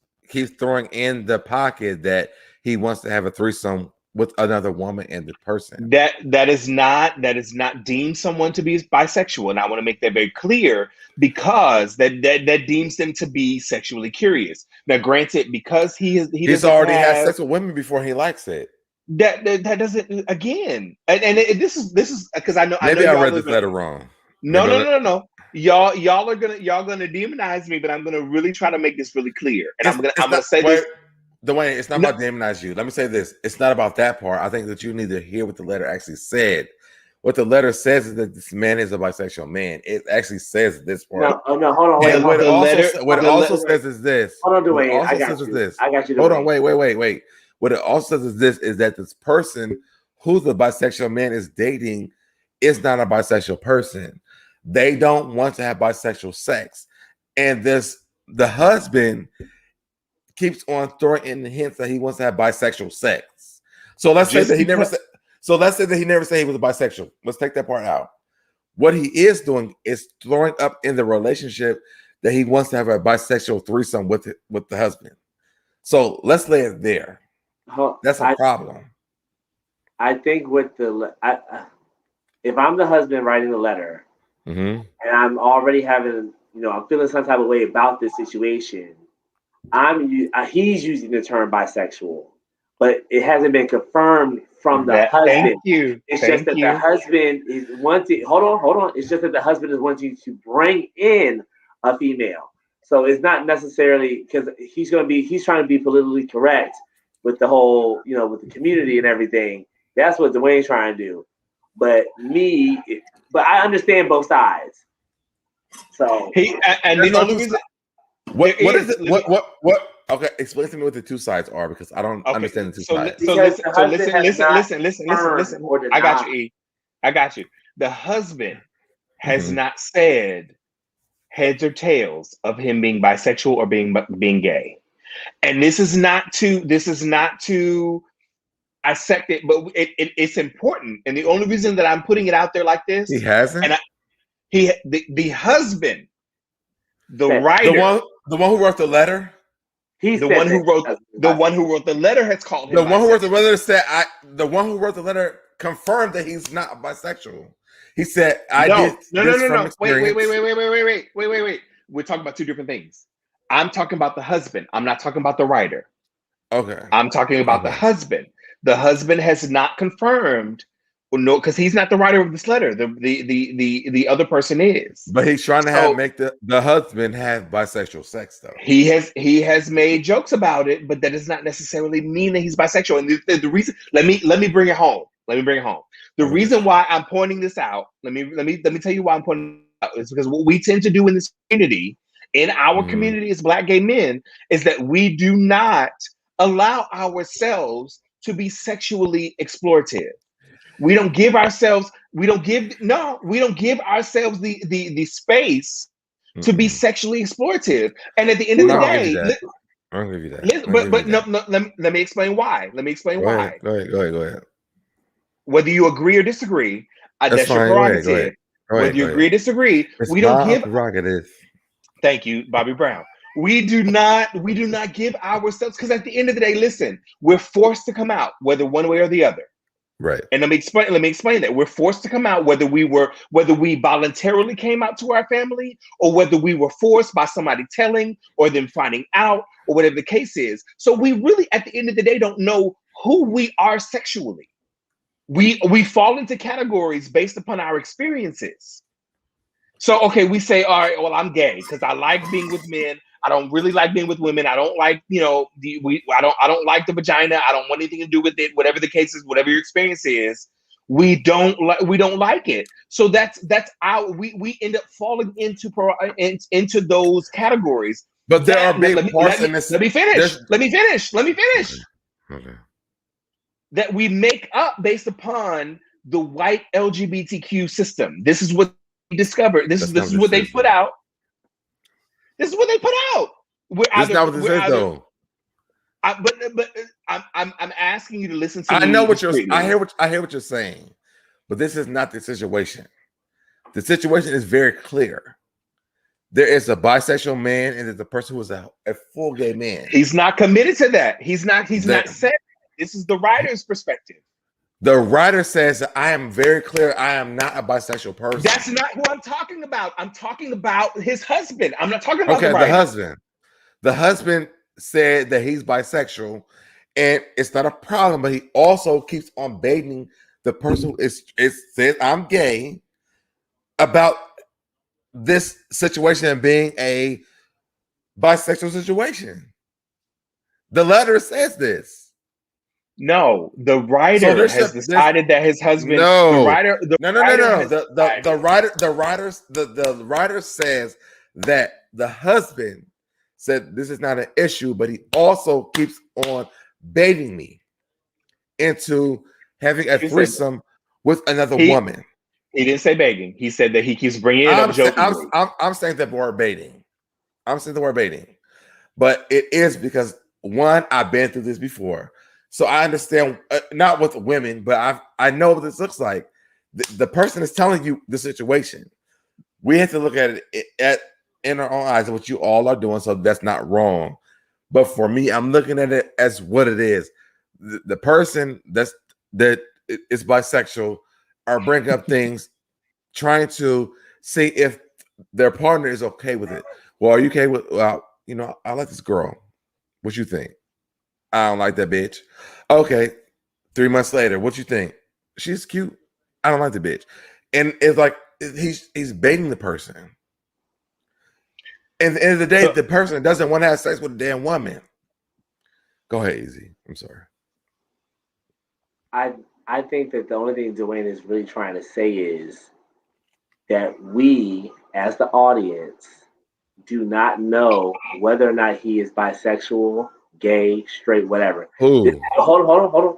throwing in the pocket that he wants to have a threesome with another woman and the person. That is not deemed someone to be bisexual, and I want to make that very clear, because that deems them to be sexually curious. Now, granted, because he's already had sex with women before he likes it. That doesn't, again, and this is because I know maybe I read this letter wrong. No. Y'all are gonna demonize me, but I'm gonna really try to make this really clear, and I'm gonna say this. Dwayne, it's not about demonize you. Let me say this. It's not about that part. I think that you need to hear what the letter actually said. What the letter says is that this man is a bisexual man. It actually says this part. No, hold on. And what it also says is this. Hold on, Dwayne. I got you. I got you. Hold on. Wait. What it also says is this: is that this person who's a bisexual man is dating is not a bisexual person. They don't want to have bisexual sex, and the husband keeps on throwing in the hints that he wants to have bisexual sex. So let's say that he never said. So let's say that he never said he was a bisexual. Let's take that part out. What he is doing is throwing up in the relationship that he wants to have a bisexual threesome with the husband. So let's lay it there. That's a problem. I think with if I'm the husband writing the letter, and I'm already having, I'm feeling some type of way about this situation, he's using the term bisexual, but it hasn't been confirmed from the husband. Thank you. It's just that the husband is wanting. Hold on. It's just that the husband is wanting to bring in a female. So it's not necessarily because he's trying to be politically correct with the whole, with the community and everything. That's what Dwayne's trying to do. But I understand both sides. So the only reason. What is it? What? Okay, explain to me what the two sides are, because I don't understand the two sides. Listen. I got you, E. I got you. The husband has not said heads or tails of him being bisexual or being gay, and this is not to dissect it, but it's important. And the only reason that I'm putting it out there like this, he hasn't. And the husband, the writer, the one who wrote the letter. The one who wrote the letter has called him. The one who wrote the letter said, the one who wrote the letter confirmed that he's not bisexual. He said, No. Wait. We're talking about two different things. I'm talking about the husband. I'm not talking about the writer. Okay. I'm talking about the husband. The husband has not confirmed. No, because he's not the writer of this letter. The other person is. But he's trying to make the husband have bisexual sex, though. He has made jokes about it, but that does not necessarily mean that he's bisexual. And the reason, let me bring it home. The reason why I'm pointing this out, let me tell you why I'm pointing it out, is because what we tend to do in this community, in our community as Black gay men, is that we do not allow ourselves to be sexually explorative. We don't give ourselves the space to be sexually explorative. And at the end of the day, I'll give you that. But no, let me explain why. Go ahead. Whether you agree or disagree, that's your prerogative. Whether you agree or disagree, we don't give. Prerogative. Thank you, Bobby Brown. We do not give ourselves, because at the end of the day, listen, we're forced to come out, whether one way or the other. Right. And let me explain that. We're forced to come out, whether we voluntarily came out to our family, or whether we were forced by somebody telling or them finding out, or whatever the case is. So we really, at the end of the day, don't know who we are sexually. We fall into categories based upon our experiences. So, okay, we say, all right, well, I'm gay because I like being with men. I don't really like being with women. I don't like, I don't like the vagina. I don't want anything to do with it. Whatever the case is, whatever your experience is, we don't like it. So that's we end up falling into those categories. But there are big parts in this. Let me finish. Okay. That we make up based upon the white LGBTQ system. This is what we discovered. This is what they put out. This is what they put out. That's not what this is, though. But I'm asking you to listen to me. I hear what you're saying, but this is not the situation. The situation is very clear. There is a bisexual man, and there's a person who is a full gay man. He's not committed to that. He's not said. This is the writer's perspective. The writer says that I am very clear. I am not a bisexual person. That's not who I'm talking about. I'm talking about his husband. I'm not talking about the husband. The husband said that he's bisexual, and it's not a problem. But he also keeps on baiting the person who says I'm gay about this situation being a bisexual situation. The letter says this. No, the writer has decided that his husband. No, the writer says that the husband said this is not an issue, but he also keeps on baiting me into having a threesome with another woman. He didn't say begging. He said that he keeps bringing it up jokingly. I'm saying the word baiting. I'm saying the word baiting, but it is because one, I've been through this before. So I understand, not with women, but I know what this looks like. The person is telling you the situation. We have to look at it in our own eyes, what you all are doing. So that's not wrong. But for me, I'm looking at it as what it is. The person that is bisexual are bringing up things, trying to see if their partner is okay with it. Well, are you okay with? Well, I like this girl. What you think? I don't like that bitch. Okay. 3 months later, what you think? She's cute. I don't like the bitch. And it's like he's baiting the person. And at the end of the day, the person doesn't want to have sex with a damn woman. Go ahead, Easy. I'm sorry. I think that the only thing Dwayne is really trying to say is that we, as the audience, do not know whether or not he is bisexual, gay, straight, whatever. Who? Hold on.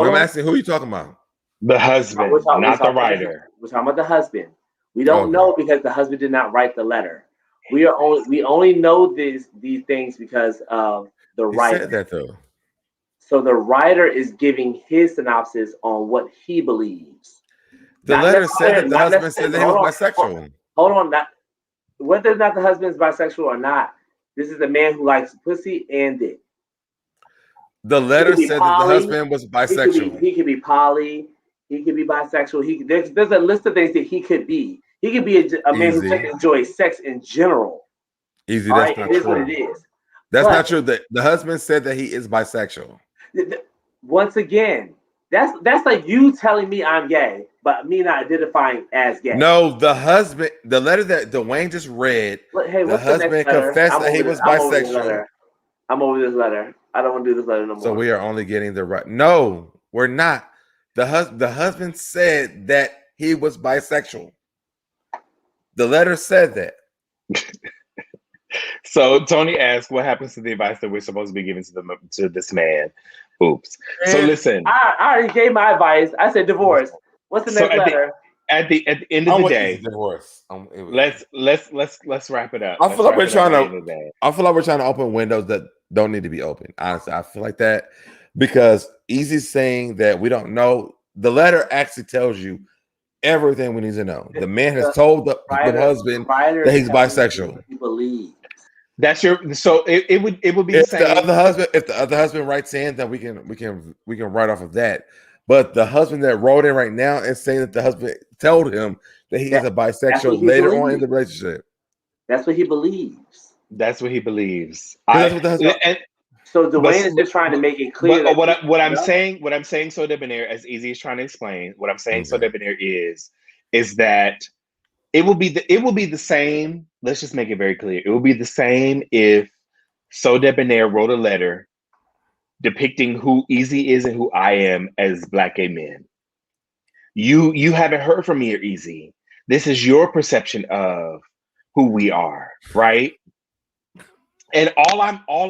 I'm asking, who are you talking about? The husband, not the writer. We're talking about the husband. We don't know because the husband did not write the letter. We only know these things because of the writer. He said that though. So the writer is giving his synopsis on what he believes. The letter said that the husband said that he was bisexual. Hold on, whether or not the husband is bisexual or not, this is a man who likes pussy and dick. The letter said that the husband was bisexual. He could be poly. He could be bisexual. There's a list of things that he could be. He could be a man who enjoys sex in general. Easy, that's not true. What it is. That's not true. The husband said that he is bisexual. Once again, that's like you telling me I'm gay, but me not identifying as gay. No, the letter that Dwayne just read, the husband confessed that he was bisexual. I'm over this letter. I don't want to do this letter no more. So we are only getting the right. No, we're not. The husband said that he was bisexual. The letter said that. So Tony asked, "What happens to the advice that we're supposed to be giving to this man?" Oops. And so listen, I already gave my advice. I said divorce. What's the next letter? At the end of the day, divorce. Let's wrap it up. I feel like we're trying to open windows that don't need to be open. Honestly, I feel like that because Easy's saying that we don't know. The letter actually tells you everything we need to know. The man has told the husband that he's bisexual. He believes. That's your. So it would be the If same. the other husband writes in, then we can write off of that. But the husband that wrote in right now is saying that the husband told him that he is a bisexual later on in the relationship. That's what he believes. That's what he believes. That's what the husband. So Dwayne is just trying to make it clear. What I'm saying, SoDebNair, as easy as trying to explain, what I'm saying, SoDebNair is that it will be the same. Let's just make it very clear. It will be the same if SoDebNair wrote a letter depicting who Easy is and who I am as Black gay men. You haven't heard from me or Easy. This is your perception of who we are, right? And all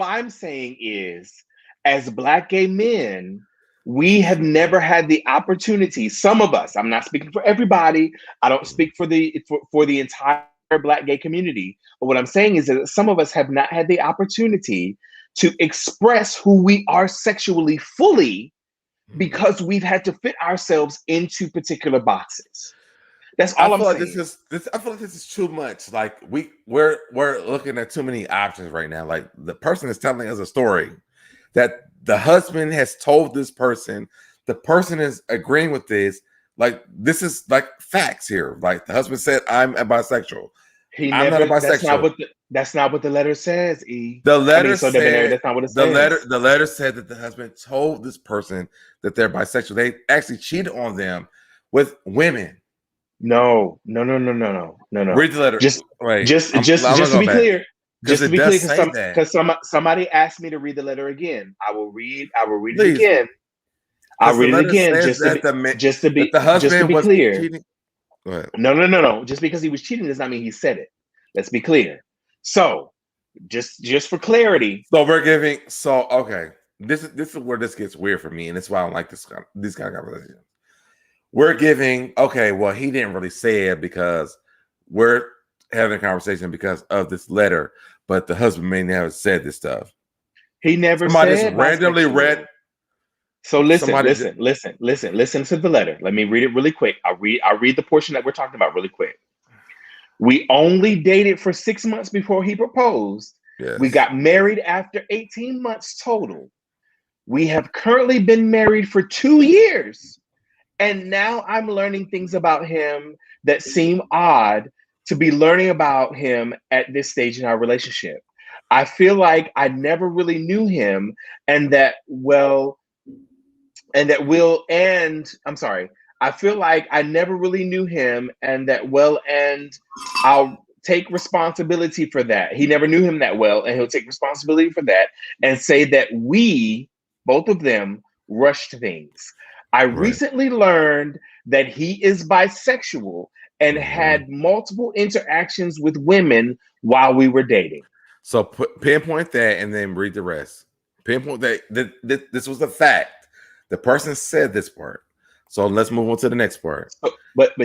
I'm saying is, as Black gay men, we have never had the opportunity. Some of us, I'm not speaking for everybody. I don't speak for the entire Black gay community. But what I'm saying is that some of us have not had the opportunity to express who we are sexually fully because we've had to fit ourselves into particular boxes. That's all I'm saying. I feel like this is too much. Like we're looking at too many options right now. Like the person is telling us a story that the husband has told this person. The person is agreeing with this. Like this is like facts here. Like the husband said, "I'm a bisexual." I'm not a bisexual. That's not what the letter says. The letter said that's not what it says. The letter said that the husband told this person that they're bisexual. They actually cheated on them with women. No. Read the letter. Just to be clear, because somebody asked me to read the letter again. I will read it again. I'll read it again just to be clear. Cheating. Go ahead. No. Just because he was cheating does not mean he said it. Let's be clear. So, just for clarity. So we're giving. So okay, this is where this gets weird for me, and that's why I don't like these kind of conversations. We're giving. Okay, well, he didn't really say it because we're having a conversation because of this letter, but the husband may never said this stuff. He never just randomly read. So listen to the letter. Let me read it really quick. I'll read the portion that we're talking about really quick. We only dated for 6 months before he proposed. Yes. We got married after 18 months total. We have currently been married for 2 years. And now I'm learning things about him that seem odd to be learning about him at this stage in our relationship. I feel like I never really knew him I feel like I never really knew him and I'll take responsibility for that. He never knew him that well, and he'll take responsibility for that and say that we, both of them, rushed things. I recently learned that he is bisexual and had multiple interactions with women while we were dating. So pinpoint that and then read the rest. Pinpoint that this was a fact. The person said this part. So let's move on to the next part. But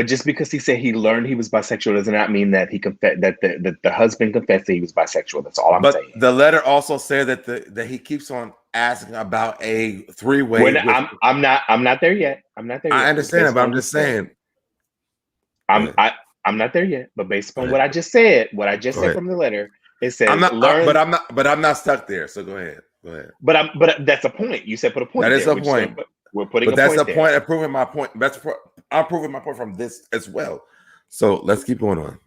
just because he said he learned he was bisexual does not mean that he confessed that the husband confessed that he was bisexual. That's all I'm saying. The letter also said that he keeps on asking about a three-way. I'm not there yet. I understand, but I'm just saying. I'm not there yet. But based upon what I just said, from the letter, it says I'm not stuck there. So go ahead. But that's a point. You said put a point. That is a point. We're putting. But that's the point of proving my point. I'm proving my point from this as well. So let's keep going on.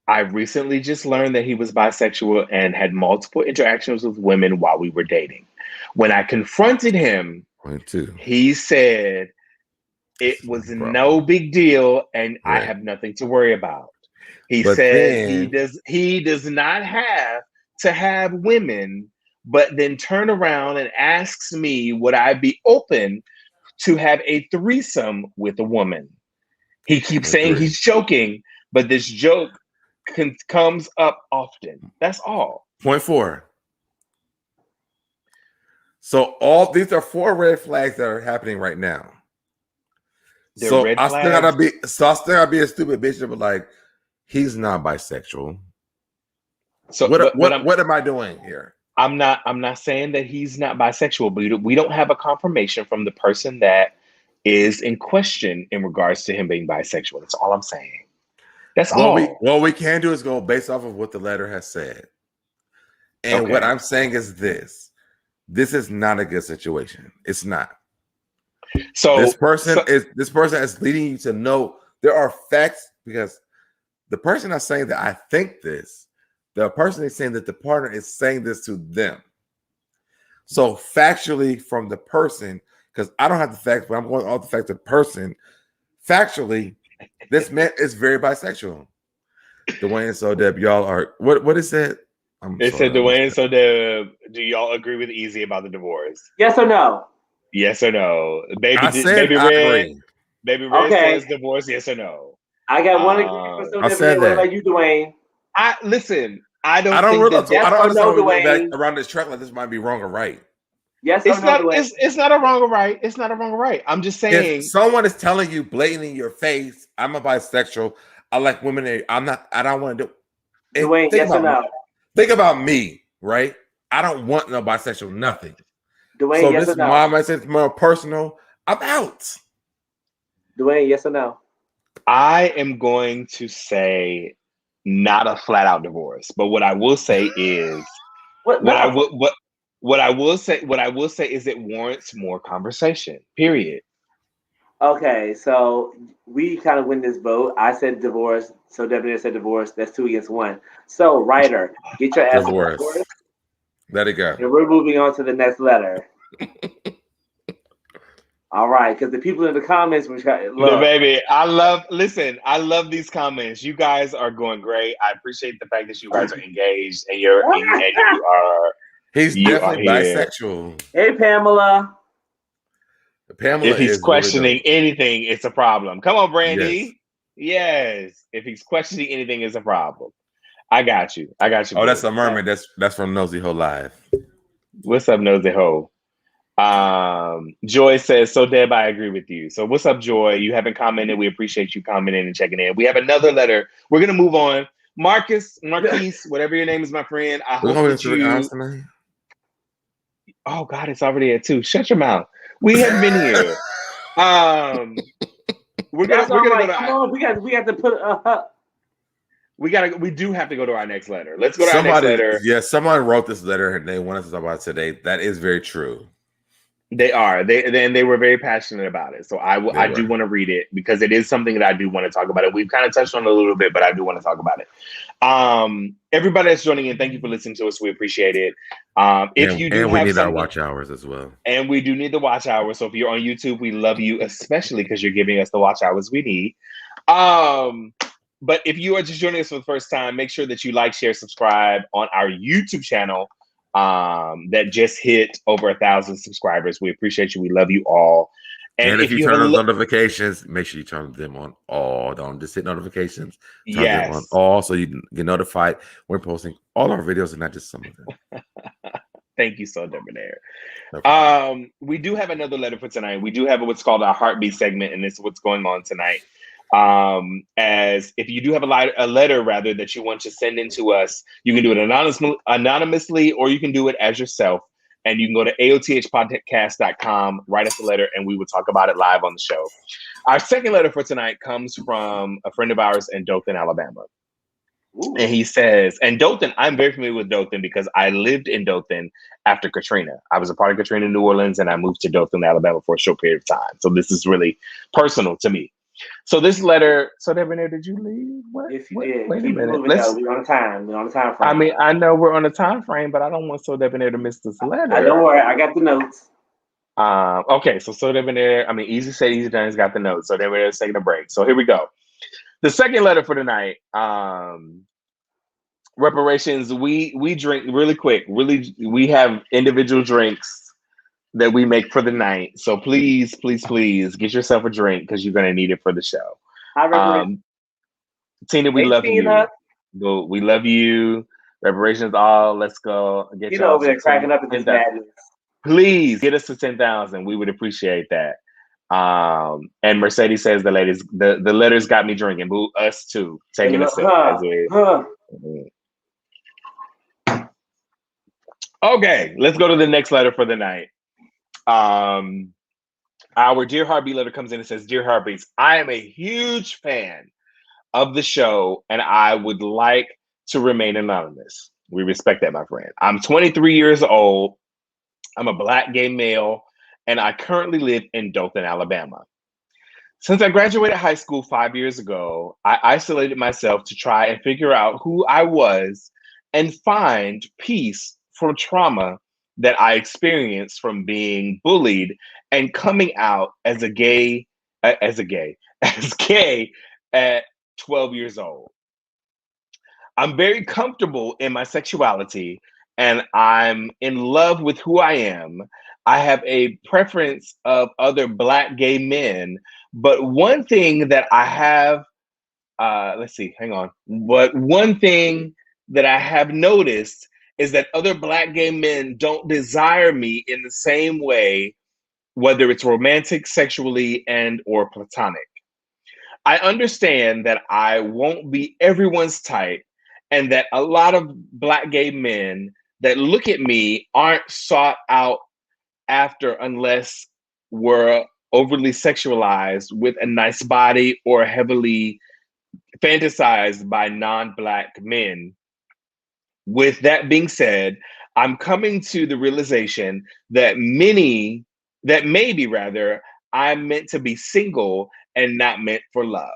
I recently just learned that he was bisexual and had multiple interactions with women while we were dating. When I confronted him, he said it was no big deal and I have nothing to worry about. He said he does not have to have women, but then turn around and asks me would I be open to have a threesome with a woman. He keeps saying he's joking, but this joke comes up often. That's all. Point 4. So all these are 4 red flags that are happening right now. They're so red I flags. still gotta be a stupid bitch to be like, he's not bisexual. So what am I doing here? I'm not saying that he's not bisexual, but we don't have a confirmation from the person that is in question in regards to him being bisexual. That's all I'm saying. That's all. What we can do is go based off of what the letter has said. And what I'm saying is this is not a good situation. It's not. So this person is leading you to know there are facts, because the person that's saying that I think this, the person is saying that the partner is saying this to them. So factually from the person, because I don't have the facts, but I'm going off the fact of the person. Factually, this man is very bisexual. Dwayne and SoDeb, y'all are what is that? It said Dwayne and SoDeb, do y'all agree with Easy about the divorce? Yes or no? Yes or no? Baby agree. Baby Red says divorce, yes or no? I got one agreement for SoDeb. I said that. What about you, Dwayne? I don't understand around this track like this might be wrong or right. Yes, it's not a wrong or right. It's not a wrong or right. I'm just saying, if someone is telling you blatantly in your face, I'm a bisexual, I like women, I don't want to do it. Dwayne, yes or no? Think about me, right? I don't want no bisexual nothing. Dwayne, so yes this or no? My message is more personal. I'm out. Dwayne, yes or no? I am going to say not a flat out divorce, but what I will say is what I will say is it warrants more conversation. Period. Okay, so we kind of win this vote. I said divorce, SoDebNair said divorce. That's 2 against 1. So, writer, get your ass divorce. Let it go. And we're moving on to the next letter. All right, because the people in the comments were baby, I love these comments. You guys are going great. I appreciate the fact that you guys are engaged and you are. He's definitely bisexual. Hey, Pamela. Pamela, if he's questioning anything, it's a problem. Come on, Brandy. Yes. If he's questioning anything, it's a problem. I got you. Oh, that's a mermaid. That's from Nosey Heaux Live. What's up, Nosey Heaux? Joy says, so Deb, I agree with you. So what's up, Joy? You haven't commented. We appreciate you commenting and checking in. We have another letter. We're gonna move on. Marquise, whatever your name is, my friend. I hope that you. Oh God, it's already at 2. Shut your mouth. We have been here. We do have to go to our next letter. Let's go to our next letter. Yeah, someone wrote this letter and they want us to talk about it today. That is very true. They are. They were very passionate about it. So I do want to read it because it is something that I do want to talk about it. We've kind of touched on it a little bit, but I do want to talk about it. Everybody that's joining in, thank you for listening to us. We appreciate it. We need our watch hours as well. And we do need the watch hours. So if you're on YouTube, we love you, especially because you're giving us the watch hours we need. But if you are just joining us for the first time, make sure that you like, share, subscribe on our YouTube channel that just hit over 1,000 subscribers. We appreciate you. We love you all. And if you turn on notifications, make sure you turn them on all. Don't just hit notifications. Turn them on all so you can get notified when we're posting all our videos and not just some of them. Thank you, SoDebNair. Okay. We do have another letter for tonight. We do have what's called our heartbeat segment, and this is what's going on tonight. As if you do have a letter rather that you want to send in to us, you can do it anonymously, or you can do it as yourself. And you can go to aothpodcast.com, write us a letter, and we will talk about it live on the show. Our second letter for tonight comes from a friend of ours in Dothan, Alabama. Ooh. And he says, and Dothan, I'm very familiar with Dothan because I lived in Dothan after Katrina. I was a part of Katrina, New Orleans, and I moved to Dothan, Alabama for a short period of time. So this is really personal to me. So this letter, SoDebNair, did you leave? If you did, wait a minute. We're on a time. We're on a time frame. I mean, I know we're on a time frame, but I don't want SoDebNair to miss this letter. Don't worry, I got the notes. Okay, so SoDebNair, I mean, Easy said Easy Done's got the notes. So SoDebNair is taking a break. So here we go. The second letter for tonight, reparations. We drink really quick. We have individual drinks that we make for the night. So please get yourself a drink because you're going to need it for the show. Tina, we love you. We love you. Reparations all. Let's go. Get you over there cracking up at this madness. Please get us to 10,000. We would appreciate that. And Mercedes says the letters got me drinking. Boo, us too. Taking a sip. Okay, let's go to the next letter for the night. Our Dear Heartbeat letter comes in and says, Dear Heartbeats, I am a huge fan of the show, and I would like to remain anonymous. We respect that, my friend. I'm 23 years old. I'm a Black gay male, and I currently live in Dothan, Alabama. Since I graduated high school 5 years ago, I isolated myself to try and figure out who I was and find peace from trauma that I experienced from being bullied and coming out as as gay at 12 years old. I'm very comfortable in my sexuality and I'm in love with who I am. I have a preference of other Black gay men, but one thing that I have, let's see, hang on. But one thing that I have noticed is that other Black gay men don't desire me in the same way, whether it's romantic, sexually, and or platonic. I understand that I won't be everyone's type and that a lot of Black gay men that look at me aren't sought out after unless we're overly sexualized with a nice body or heavily fantasized by non-Black men. With that being said, I'm coming to the realization that maybe rather, I'm meant to be single and not meant for love.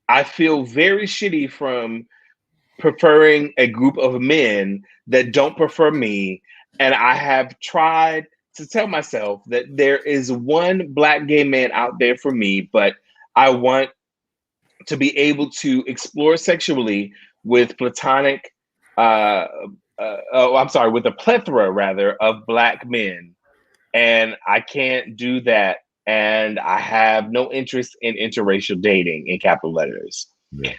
I feel very shitty from preferring a group of men that don't prefer me. And I have tried to tell myself that there is one Black gay man out there for me, but I want to be able to explore sexually with platonic, with a plethora rather of Black men. And I can't do that. And I have no interest in interracial dating in capital letters. Yeah.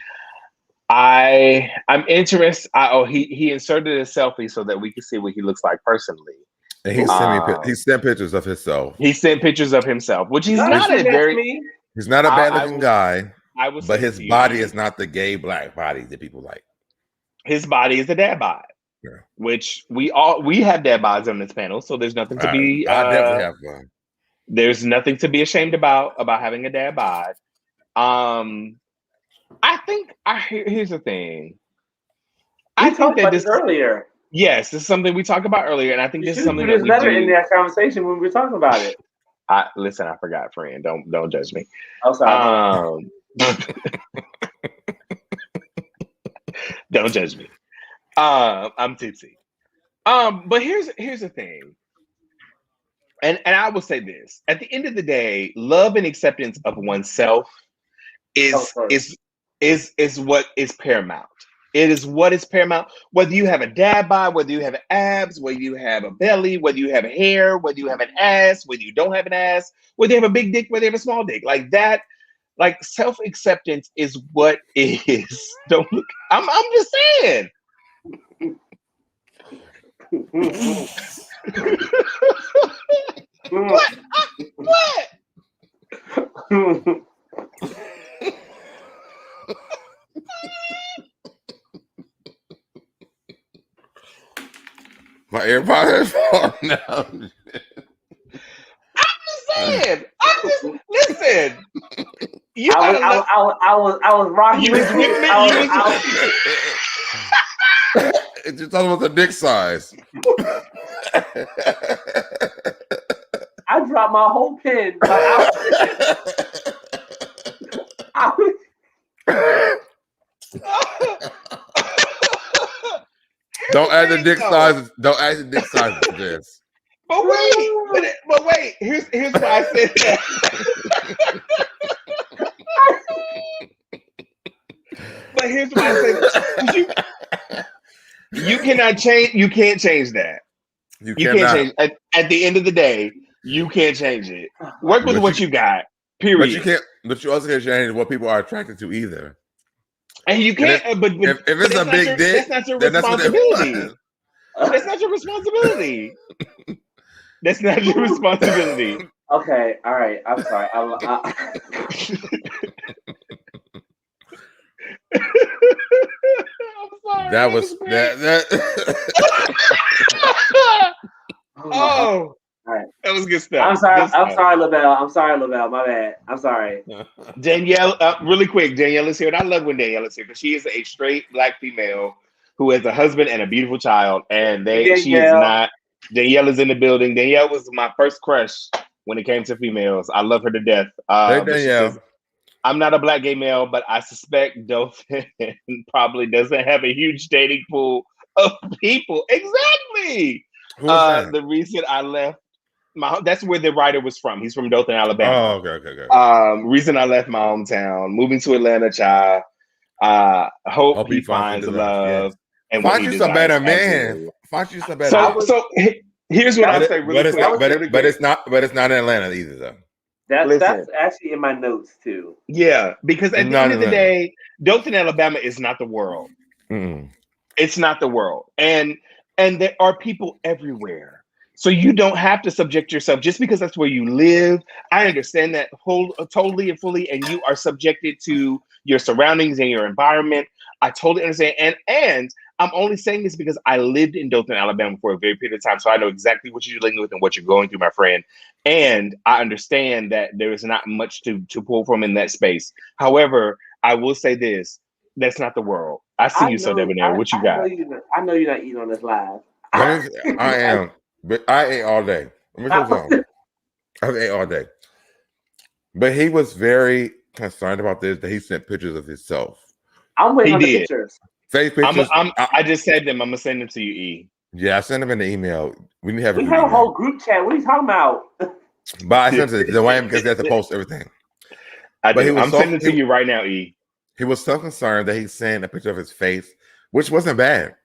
I'm interested. He inserted a selfie so that we can see what he looks like personally. And he sent pictures of himself. He sent pictures of himself, which he's not a bad looking guy. But his body is not the gay Black body that people like. His body is a dad bod, which we have dad bods on this panel, so there's nothing to be. I definitely have one. There's nothing to be ashamed about having a dad bod. I think here's the thing. I talked about this earlier. Yes, this is something we talked about earlier, and I think this is something that we do in that conversation when we were talking about it. Listen, I forgot, friend. Don't judge me. I'm sorry. Don't judge me. I'm tipsy. But here's the thing. And I will say this. At the end of the day, love and acceptance of oneself is what is paramount. It is what is paramount. Whether you have a dad bod, whether you have abs, whether you have a belly, whether you have hair, whether you have an ass, whether you don't have an ass, whether you have a big dick, whether you have a small dick, like that. Like self-acceptance is what is. Don't look. I'm just saying. What? My AirPod is falling down. I'm just saying. Listen. I was rocking with you. It's just talking about the dick size. I dropped my whole pen. Don't add the dick size. Don't add the dick size to this. But wait. Here's why I said that. But here's why I said that. You cannot change. You can't change that. You can't change. At the end of the day, you can't change it. Work with what you got. Period. But you can't. But you also can't change what people are attracted to either. And you can't. But if it's a big dick, that's not your responsibility. That's not your responsibility. That's not your responsibility. Okay. All right. I'm sorry. I'm sorry. That was that. Oh, all right. That was was good stuff. I'm sorry. Good stuff. I'm sorry, Lavelle. I'm sorry, Lavelle. My bad. I'm sorry. Danielle, really quick, Danielle is here, and I love when Danielle is here because she is a straight Black female who has a husband and a beautiful child, and she is not. Danielle is in the building. Danielle was my first crush when it came to females. I love her to death. Hey, But she says, I'm not a Black gay male, but I suspect Dothan probably doesn't have a huge dating pool of people. Exactly. Who was that? The reason I left that's where the writer was from. He's from Dothan, Alabama. Oh, okay. Reason I left my hometown, moving to Atlanta, child. Hope he finds love. Yes. And find you some better man. Find you some better man. So here's what I'll say really quick. But it's not in Atlanta either, though. That's actually in my notes too. Yeah, because at the end of the day, Dothan, Alabama is not the world. Mm. It's not the world. And there are people everywhere. So you don't have to subject yourself just because that's where you live. I understand that totally and fully, and you are subjected to your surroundings and your environment. I totally understand. And I'm only saying this because I lived in Dothan, Alabama for a very period of time. So I know exactly what you're dealing with and what you're going through, my friend. And I understand that there is not much to pull from in that space. However, I will say this. That's not the world. I see you, SoDebNair. What you got? I know you're not eating on this live. I am. But I ate all day. I ate all day. But he was very concerned about this, that he sent pictures of himself. I'm waiting on the pictures. Fake pictures. I just said them. I'm going to send them to you, E. Yeah, I sent them in the email. We have a whole group chat. What are you talking about? But I sent it to Dwayne because they have to post everything. I'm sending it to you right now, E. He was so concerned that he sent a picture of his face, which wasn't bad.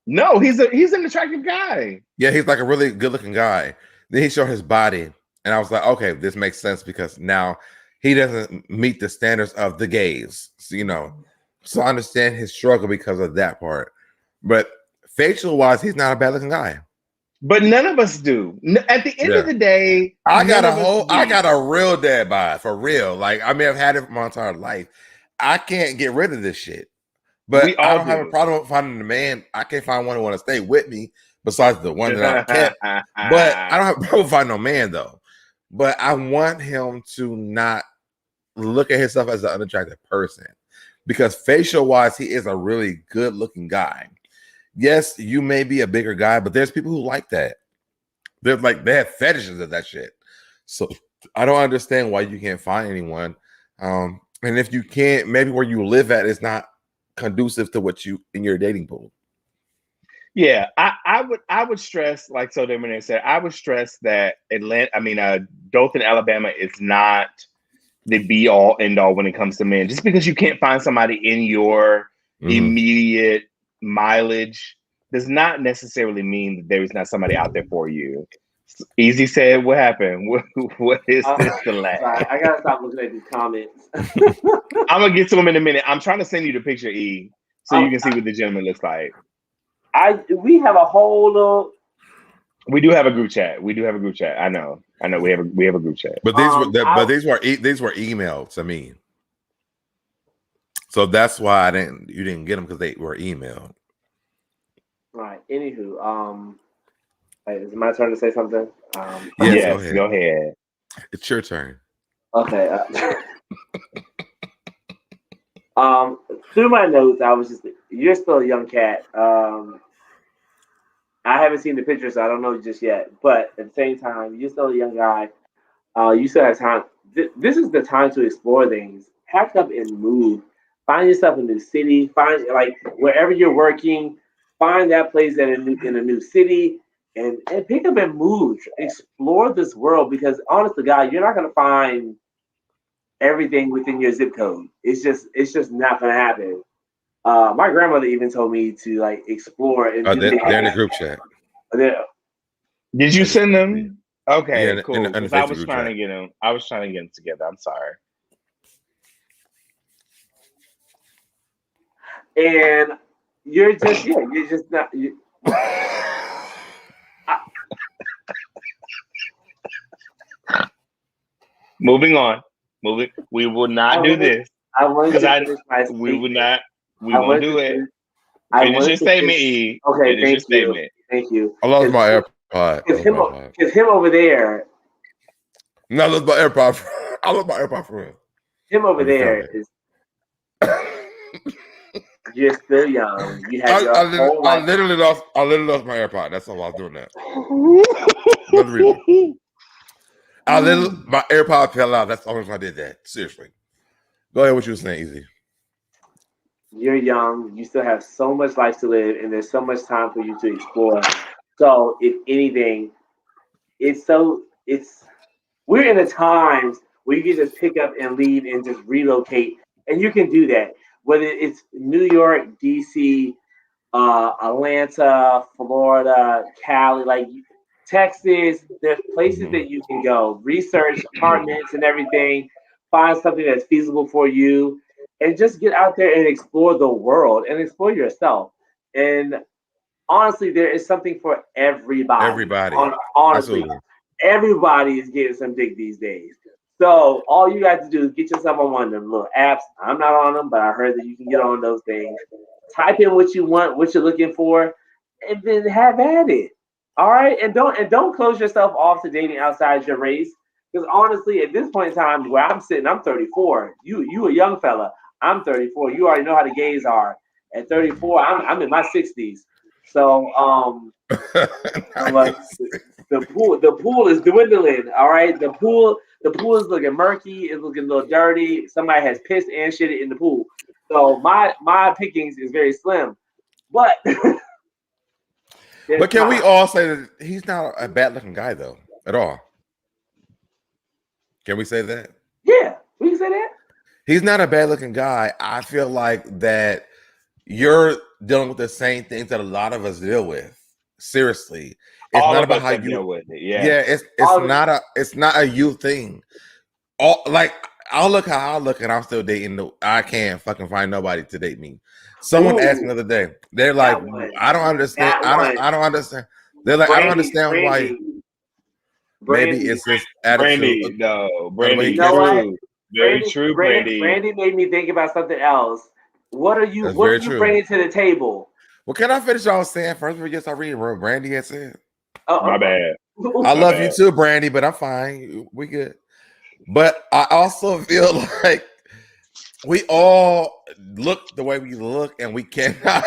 No, he's an attractive guy. Yeah, he's like a really good-looking guy. Then he showed his body, and I was like, okay, this makes sense because now he doesn't meet the standards of the gays, So I understand his struggle because of that part. But facial-wise, he's not a bad-looking guy. But none of us do. At the end of the day, I got a real dad bod for real. Like I may have had it for my entire life. I can't get rid of this shit. But I don't have a problem with finding a man. I can't find one who want to stay with me besides the one that I kept. But I don't have a problem with finding no man though. But I want him to not look at himself as an unattractive person because facial wise, he is a really good looking guy. Yes, you may be a bigger guy, but there's people who like that. They have fetishes of that shit. So I don't understand why you can't find anyone. And if you can't, maybe where you live at is not conducive to what you in your dating pool. Yeah, I would stress, like SoDebNair said, I would stress that Dothan, Alabama is not the be all end all when it comes to men. Just because you can't find somebody in your immediate mileage does not necessarily mean that there is not somebody out there for you. Easy said, what happened? What is this delay? Sorry, I gotta stop looking at these comments. I'm gonna get to them in a minute. I'm trying to send you the picture, E, so you can see what the gentleman looks like. We have a whole little. We do have a group chat. I know. We have a group chat. But these were emailed to me. So that's why you didn't get them because they were emailed. Right. Anywho, is it my turn to say something? Yes, go ahead. It's your turn. Okay. Through my notes, I was you're still a young cat. I haven't seen the picture, so I don't know just yet. But at the same time, you're still a young guy. You still have time. This is the time to explore things. Pack up and move. Find yourself a new city. Find wherever you're working. Find that place in a new city, and pick up and move. Explore this world because, honest to God, you're not gonna find everything within your zip code. It's just not gonna happen. My grandmother even told me to explore. And they're in the group chat. Did you send them? Okay, yeah, cool. In I was trying to get them. I was trying to get them together. I'm sorry. And you're just not. Moving on. We will not do this. We will not. We won't do it. Finish your statement, E. Okay, thank you. I lost my AirPods. Because him over there. No, I love my AirPod. I love my AirPod for real. Him over there is. You're still young. You have your whole life. I literally lost my AirPod. That's all I was doing that. Another reason. My AirPod fell out. That's the only reason I did that. Seriously. Go ahead. What you were saying, Easy. You're young. You still have so much life to live, and there's so much time for you to explore. So, if anything, we're in a times where you can just pick up and leave and just relocate, and you can do that. Whether it's New York, DC, Atlanta, Florida, Cali, like Texas, there's places that you can go. Research apartments and everything. Find something that's feasible for you, and just get out there and explore the world and explore yourself. And honestly, there is something for everybody. Honestly, absolutely. Everybody is getting some dick these days. So all you got to do is get yourself on one of them little apps. I'm not on them, but I heard that you can get on those things. Type in what you want, what you're looking for, and then have at it. All right, and don't close yourself off to dating outside your race. Because honestly, at this point in time, where I'm sitting, I'm 34. You a young fella. I'm 34. You already know how the gays are. At 34, I'm in my 60s. So like, the pool is dwindling. All right, the pool is looking murky. It's looking a little dirty. Somebody has pissed and shitted in the pool. So my pickings is very slim. But but can we all say that he's not a bad looking guy though at all? Can we say that? Yeah, we can say that. He's not a bad looking guy. I feel like that you're dealing with the same things that a lot of us deal with. Seriously. It's all not about how you deal with it. Yeah. It's not a you thing. I'll look how I look and I'm still dating. I can't fucking find nobody to date me. Someone asked me the other day. They're like, I don't understand. I don't understand. They're like, I don't understand why. Maybe it's this attitude. Brandy, you know what? Very true, Brandy. Brandy made me think about something else. What are you bringing to the table? Well, can I finish what I was saying first? Before you start reading what Brandy had said. My bad. I love you too, Brandy, but I'm fine. We good. But I also feel like we all look the way we look, and we cannot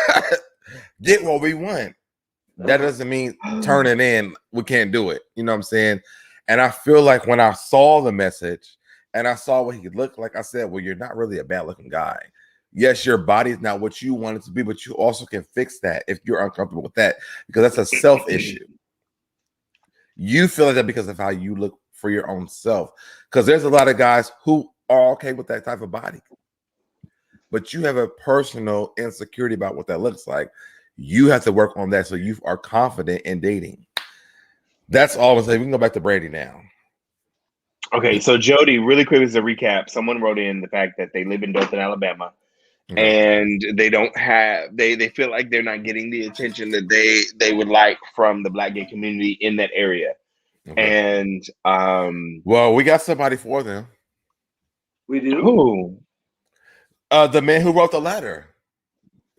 get what we want. That doesn't mean turning in. We can't do it. You know what I'm saying? And I feel like when I saw the message and I saw what he looked like, I said, well, you're not really a bad looking guy. Yes, your body is not what you want it to be, but you also can fix that if you're uncomfortable with that, because that's a self issue. You feel like that because of how you look for your own self. Because there's a lot of guys who are okay with that type of body, but you have a personal insecurity about what that looks like. You have to work on that so you are confident in dating. That's all I'm saying. We can go back to Brandy now. Okay, so Jody, really quick as a recap, someone wrote in the fact that they live in Dothan, Alabama, and they don't have they feel like they're not getting the attention that they would like from the Black gay community in that area. And well, we got somebody for them. We do. Who? The man who wrote the letter,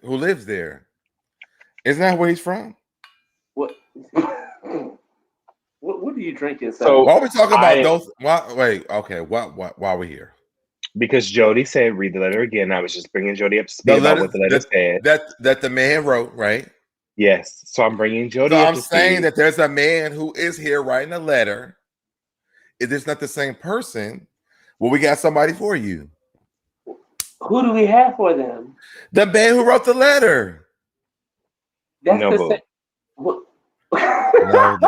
who lives there. Isn't that where he's from? What are you drinking? So why are we talking about those? Why are we here? Because Jody said, read the letter again. I was just bringing Jody up to speed about what the letter said. That the man wrote, right? Yes. So I'm bringing Jody up to speed. I'm saying that there's a man who is here writing a letter. If it's not the same person, well, we got somebody for you. Who do we have for them? The man who wrote the letter. That's the same. No,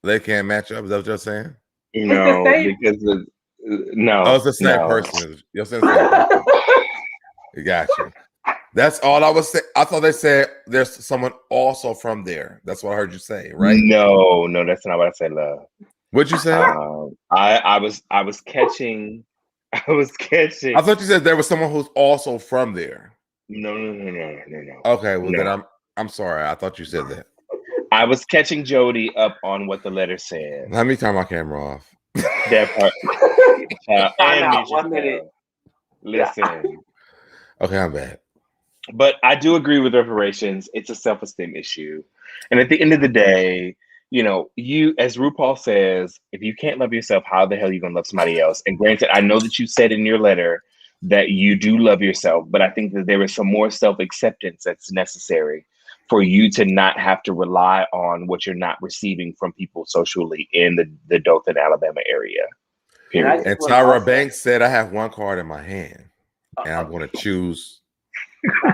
they can't match up. Is that what you're saying? No, because no. Oh, it's the same person. You're saying the same person. You got you. That's all I was saying. I thought they said there's someone also from there. That's what I heard you say, right? No, that's not what I said, love. What'd you say? I was catching. I thought you said there was someone who's also from there. No. Okay, well then I'm sorry. I thought you said that. I was catching Jody up on what the letter said. Let me turn my camera off. That part. And 1 minute. Listen. Okay, I'm bad. But I do agree with reparations. It's a self-esteem issue. And at the end of the day, you know, you, as RuPaul says, if you can't love yourself, how the hell are you going to love somebody else? And granted, I know that you said in your letter that you do love yourself, but I think that there is some more self-acceptance that's necessary for you to not have to rely on what you're not receiving from people socially in the Dothan, Alabama area. Period. And Tyra Banks said, I have one card in my hand, and I'm going to choose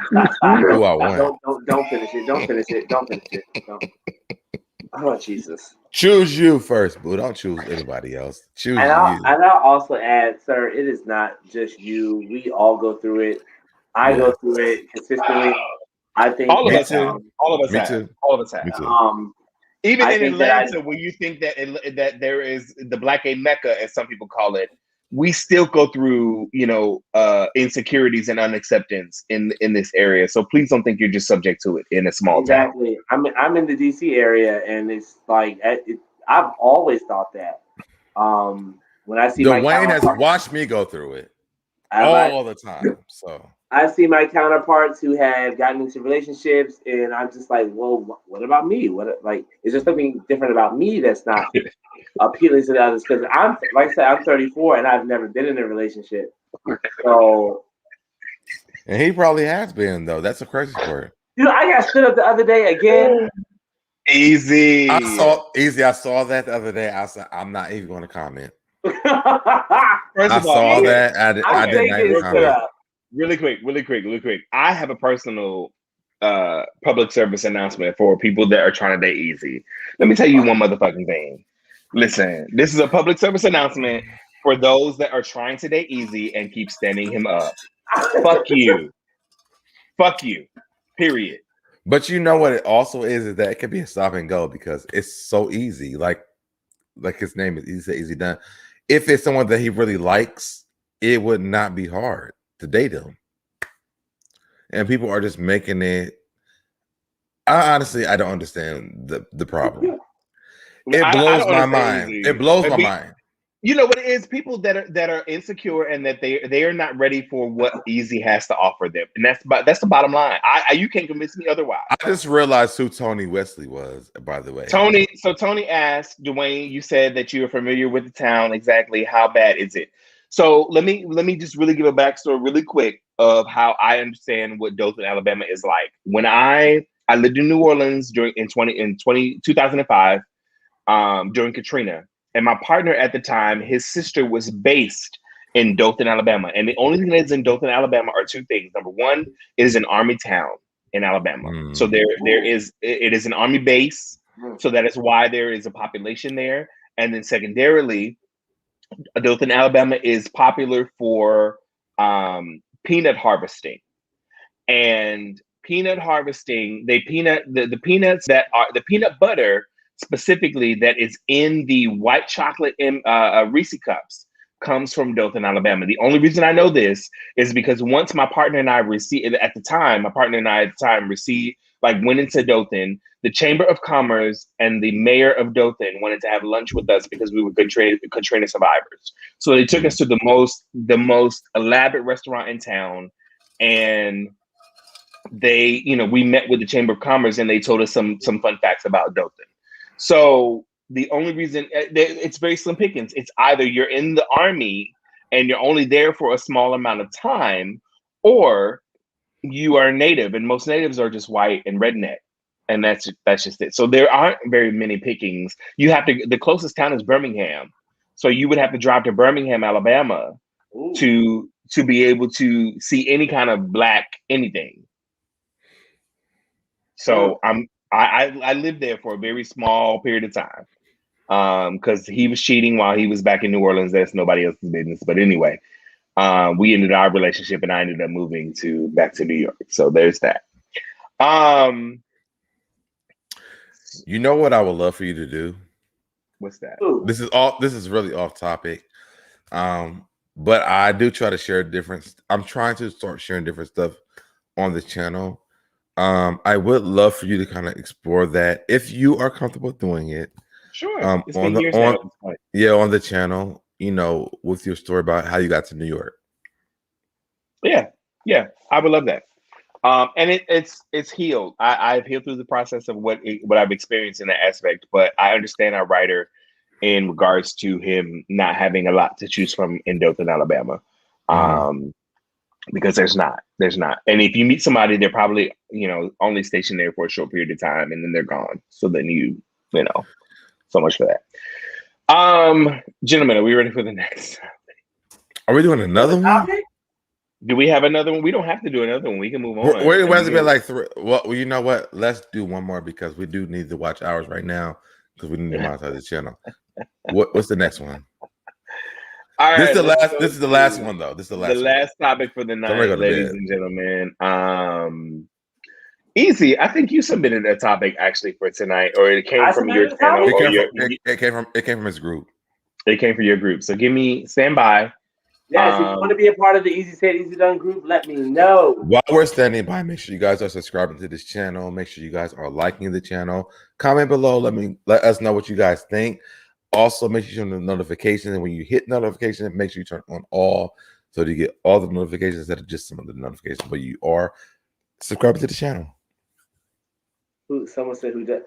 Stop. who I want. Don't finish it. Don't finish it. Don't finish it. Don't. Oh, Jesus. Choose you first, boo. Don't choose anybody else. Choose And you. I'll also add, sir, it is not just you. We all go through it. I go through it consistently. I think all of us have. All of us Me have. too. All of us have. Me too. Even in Atlanta, where you think that there is the Black gay Mecca, as some people call it, we still go through, you know, insecurities and unacceptance in this area. So please don't think you're just subject to it in a small town. Exactly. I'm in the DC area, and it's like I've always thought that. When I see Dwayne has watched me go through it all the time. So I see my counterparts who have gotten into relationships, and I'm just like, well, what about me? Is there something different about me that's not appealing to the others? Because I'm, like I said, I'm 34 and I've never been in a relationship. So, and he probably has been, though. That's a crazy part. You know, I got stood up the other day again. Easy. I saw that the other day. I said, I'm not even going to comment. I saw that. I did not even comment. Really quick. I have a personal public service announcement for people that are trying to date easy. Let me tell you one motherfucking thing. Listen, this is a public service announcement for those that are trying to date easy and keep standing him up. Fuck you. Fuck you. Period. But you know what it also is that it can be a stop and go because it's so easy. Like his name is Easy Done. If it's someone that he really likes, it would not be hard to date him. And people are just making it. I don't understand the problem. It blows my mind. Easy. It blows my mind. You know what it is? People that are insecure and that they are not ready for what Easy has to offer them, and that's the bottom line. You can't convince me otherwise. I just realized who Tony Wesley was, by the way. Tony asked Dwayne. You said that you are familiar with the town. Exactly, how bad is it? So let me just really give a backstory really quick of how I understand what Dothan, Alabama is like. When I lived in New Orleans in 2005 during Katrina. And my partner at the time, his sister was based in Dothan, Alabama. And the only thing that's in Dothan, Alabama are two things. Number one, it is an army town in Alabama. So it is an army base. So that is why there is a population there. And then secondarily, Dothan, Alabama is popular for peanut harvesting. And peanut harvesting, the peanuts that are the peanut butter specifically that is in the white chocolate Reese cups comes from Dothan, Alabama. The only reason I know this is because once my partner and I went into Dothan, the Chamber of Commerce and the mayor of Dothan wanted to have lunch with us because we were Katrina survivors. So they took us to the most elaborate restaurant in town, and we met with the Chamber of Commerce and they told us some fun facts about Dothan. So the only reason it's very slim pickings. It's either you're in the army and you're only there for a small amount of time, or you are native, and most natives are just white and redneck, and that's just it. So there aren't very many pickings. The closest town is Birmingham, so you would have to drive to Birmingham, Alabama, to be able to see any kind of black anything. So I lived there for a very small period of time because he was cheating while he was back in New Orleans. That's nobody else's business. But anyway, we ended our relationship and I ended up moving back to New York. So there's that. You know what I would love for you to do? What's that? This is really off topic. But I do try to share I'm trying to start sharing different stuff on the channel. I would love for you to kind of explore that if you are comfortable doing it. Sure. On the channel, with your story about how you got to New York. Yeah, I would love that. And it's healed. I've healed through the process of what I've experienced in that aspect, but I understand our writer in regards to him not having a lot to choose from in Dothan, Alabama. Because there's not. And if you meet somebody, they're probably, only stationed there for a short period of time and then they're gone. So then so much for that. Gentlemen, are we ready for the next? Are we doing another one? Do we have another one? We don't have to do another one. We can move on. Where has it been like three? Well, you know what? Let's do one more because we do need to watch ours right now because we need to monetize the channel. What's the next one? All right, this is the last one though. This is the last topic for the night, ladies and gentlemen. Easy. I think you submitted a topic actually for tonight, or it came from your channel. It came from his group. It came from your group. So stand by. Yes, if you want to be a part of the Easy Said, Easy Done group, let me know. While we're standing by, make sure you guys are subscribing to this channel. Make sure you guys are liking the channel. Comment below. Let us know what you guys think. Also, make sure you turn on the notifications. And when you hit notifications, make sure you turn on all so that you get all the notifications instead of just some of the notifications. But you are subscribing to the channel. Someone said who does.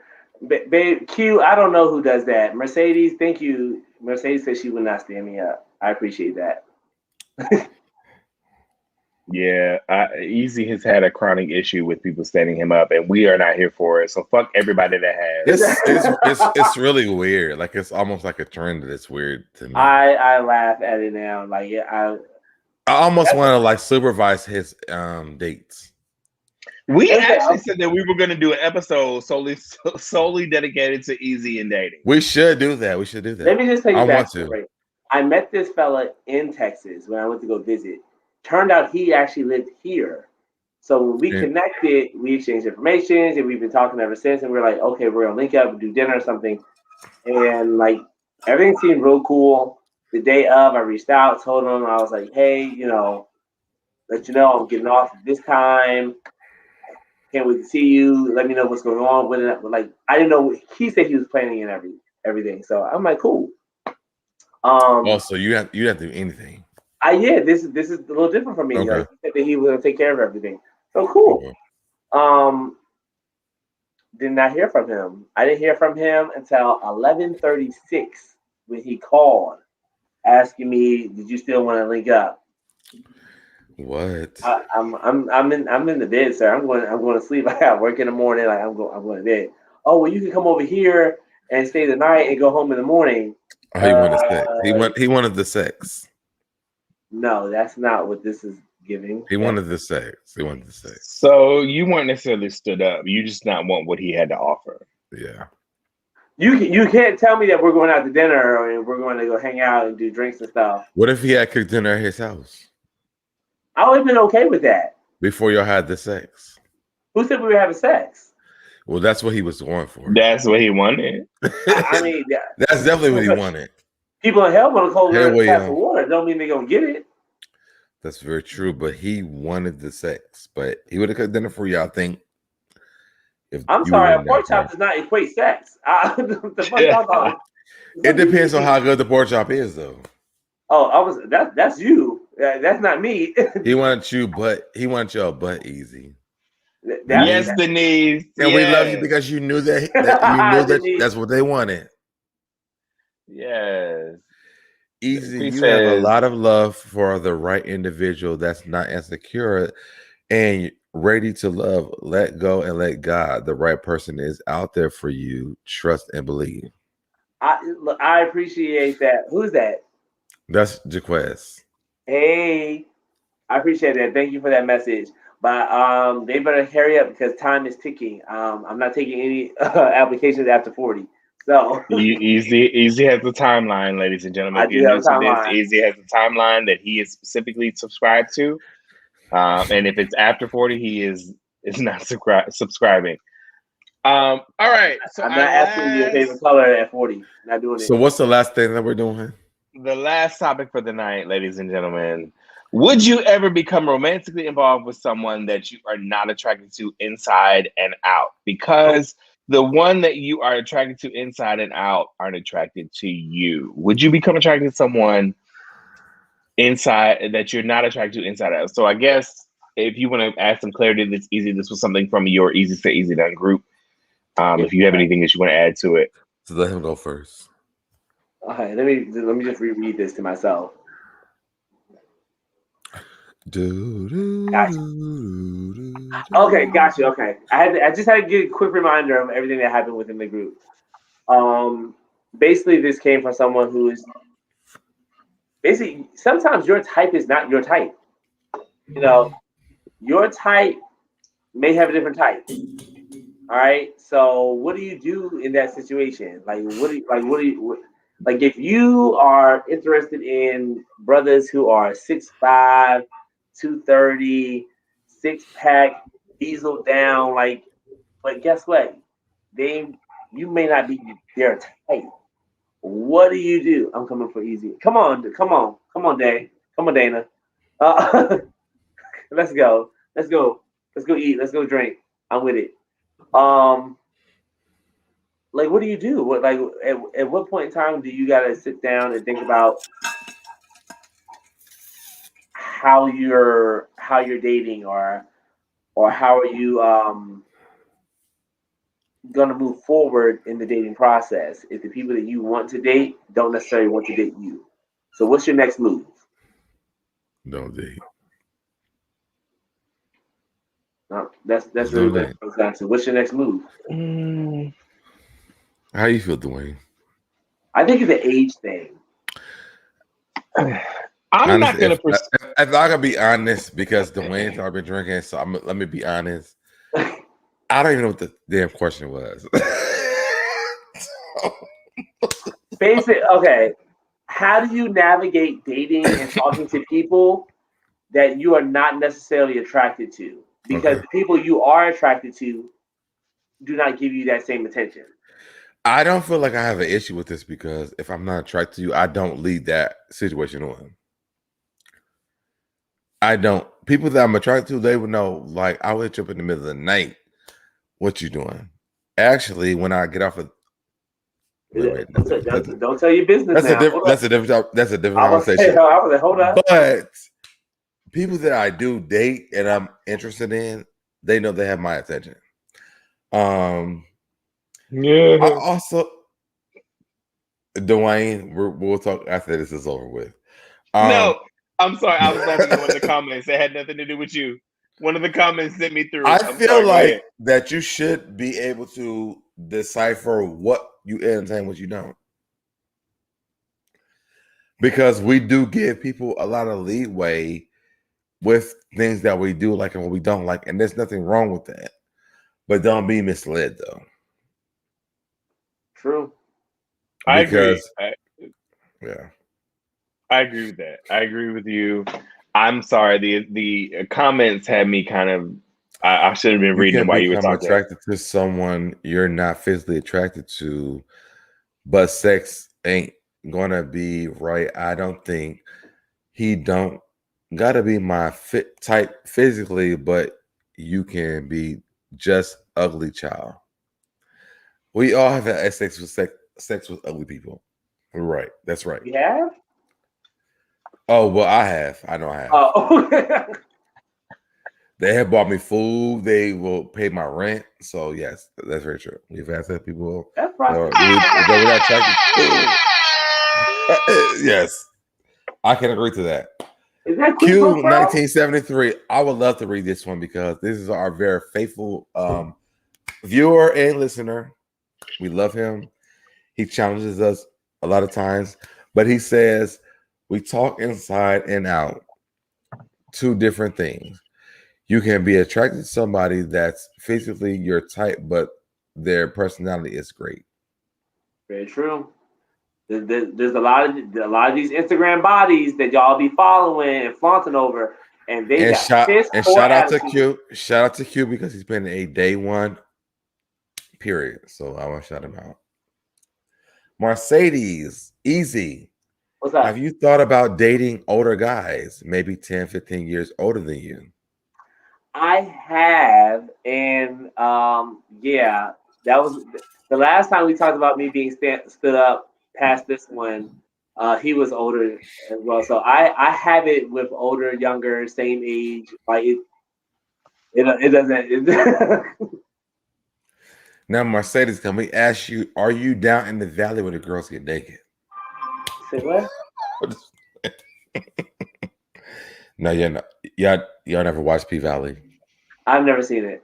Babe, Q, I don't know who does that. Mercedes, thank you. Mercedes said she would not stand me up. I appreciate that. Yeah, Easy has had a chronic issue with people standing him up, and we are not here for it. So fuck everybody that has. It's really weird. Like it's almost like a trend that's weird to me. I laugh at it now. Like I almost want to like supervise his dates. We actually said that we were going to do an episode solely dedicated to Easy and dating. We should do that. Let me just tell you, I want to. I met this fella in Texas when I went to go visit. Turned out he actually lived here. So when we connected, we exchanged information, and we've been talking ever since. And we're like, okay, we're gonna link up and do dinner or something. And like everything seemed real cool. The day of, I reached out, told him, I was like, hey, let you know I'm getting off at this time. Can't wait to see you. Let me know what's going on with it. Like I didn't know. He said he was planning and everything. So I'm like, cool. Also, you have to do anything. This is a little different from me. Okay. Like, he said that he was gonna take care of everything. So cool. Okay. Did not hear from him. I didn't hear from him until 11:36 when he called, asking me, "Did you still want to link up?" What? I'm in the bed, sir. I'm going to sleep. I got work in the morning. Like I'm going to bed. Oh well, you can come over here and stay the night and go home in the morning. Oh, he wanted sex. He wanted the sex. No, that's not what this is giving. He wanted the sex. So you weren't necessarily stood up. You just not want what he had to offer. Yeah. You can't tell me that we're going out to dinner or we're going to go hang out and do drinks and stuff. What if he had cooked dinner at his house? I would have been okay with that. Before y'all had the sex. Who said we were having sex? Well, that's what he was going for. That's what he wanted. I mean, that's definitely what he wanted. People in hell want to cold glass of water. Don't mean they're going to get it. That's very true, but he wanted the sex. But he would have cooked dinner for y'all, I think. I'm sorry, a pork chop does not equate sex. It depends on how good the pork chop is, though. Oh, that's you. That's not me. He wanted you, but he wanted your butt easy. Yes, Denise. And we love you because you knew that that's what they wanted. Yes. Easy. You have a lot of love for the right individual that's not insecure and ready to love. Let go and let God. The right person is out there for you. Trust and believe. I appreciate that. Who's that? That's Jaquez. Hey, I appreciate that. Thank you for that message. But they better hurry up because time is ticking. I'm not taking any applications after 40. So Easy has the timeline, ladies and gentlemen. Easy has the timeline that he is specifically subscribed to. And if it's after 40, he is not subscribing. All right. So I'm not asking you your favorite color at 40. Not doing it. So what's the last thing that we're doing? The last topic for the night, ladies and gentlemen. Would you ever become romantically involved with someone that you are not attracted to inside and out? Because the one that you are attracted to inside and out aren't attracted to you. Would you become attracted to someone inside that you're not attracted to inside out? So I guess if you want to add some clarity, that's easy. This was something from your Easy Say Easy Done group. If you have anything that you want to add to it, So let him go first. Okay, let me just reread this to myself. Gotcha. Okay, gotcha. Okay, I just had to get a quick reminder of everything that happened within the group. Basically, this came from someone who is basically sometimes your type is not your type. You know, your type may have a different type. All right. So what do you do in that situation? Like like if you are interested in brothers who are 6'5", 230, 6-pack, diesel down, like, but guess what? You may not be their type. What do you do? I'm coming for easy. Come on, Dave. Come on, Dana. Let's go. Let's go. Let's go eat. Let's go drink. I'm with it. Um, like, what do you do? What like at what point in time do you gotta sit down and think about how you're dating or how are you gonna move forward in the dating process if the people that you want to date don't necessarily want to date you? So what's your next move? Don't date. No, that's really what it comes down to. What's your next move? How you feel, Dwayne? I think it's an age thing. I'm not gonna. If I gotta be honest, because Dwayne's already been drinking, so let me be honest. I don't even know what the damn question was. Okay. How do you navigate dating and talking to people that you are not necessarily attracted to? Because the people you are attracted to do not give you that same attention. I don't feel like I have an issue with this because if I'm not attracted to you, I don't lead that situation on. I don't. People that I'm attracted to, they would know. Like, I'll hit you up in the middle of the night. What you doing? Actually, when I get off of, Don't tell your business now. That's a different conversation. I was like, hold up. But people that I do date and I'm interested in, they know they have my attention. Yeah. I also, Dwayne, we'll talk after this is over with. No, I'm sorry. I was laughing at one of the comments that had nothing to do with you. One of the comments sent me through. I feel like that you should be able to decipher what you entertain, what you don't. Because we do give people a lot of leeway with things that we do like and what we don't like. And there's nothing wrong with that. But don't be misled, though. True. I agree. Yeah. I agree with that. I agree with you. I'm sorry. The comments had me kind of. I should have been reading while you were talking. Attracted to someone you're not physically attracted to, but sex ain't gonna be right. I don't think he don't gotta be my fit type physically, but you can be just ugly child. We all have had sex with ugly people. Right. That's right. You have? Oh, well, I have. I know I have. Oh. They have bought me food. They will pay my rent. So, yes, that's very true. We've had some people that were not attracted to. Yes, I can agree to that. Is that Q 1973. I would love to read this one because this is our very faithful viewer and listener. We love him. He challenges us a lot of times, but he says we talk inside and out. Two different things. You can be attracted to somebody that's physically your type, but their personality is great. Very true. There's a lot of these Instagram bodies that y'all be following and flaunting over, and they shout out to Q. Shout out to Q because he's been a day one. Period. So I want to shout him out. Mercedes, easy. What's up? Have you thought about dating older guys, maybe 10, 15 years older than you? I have, and yeah, that was the last time we talked about me being stood up past this one. He was older as well, so I have it with older, younger, same age. Like It doesn't. Now, Mercedes, can we ask you, are you down in the valley where the girls get naked? Say what? No, you're not. Y'all never watched P Valley? I've never seen it.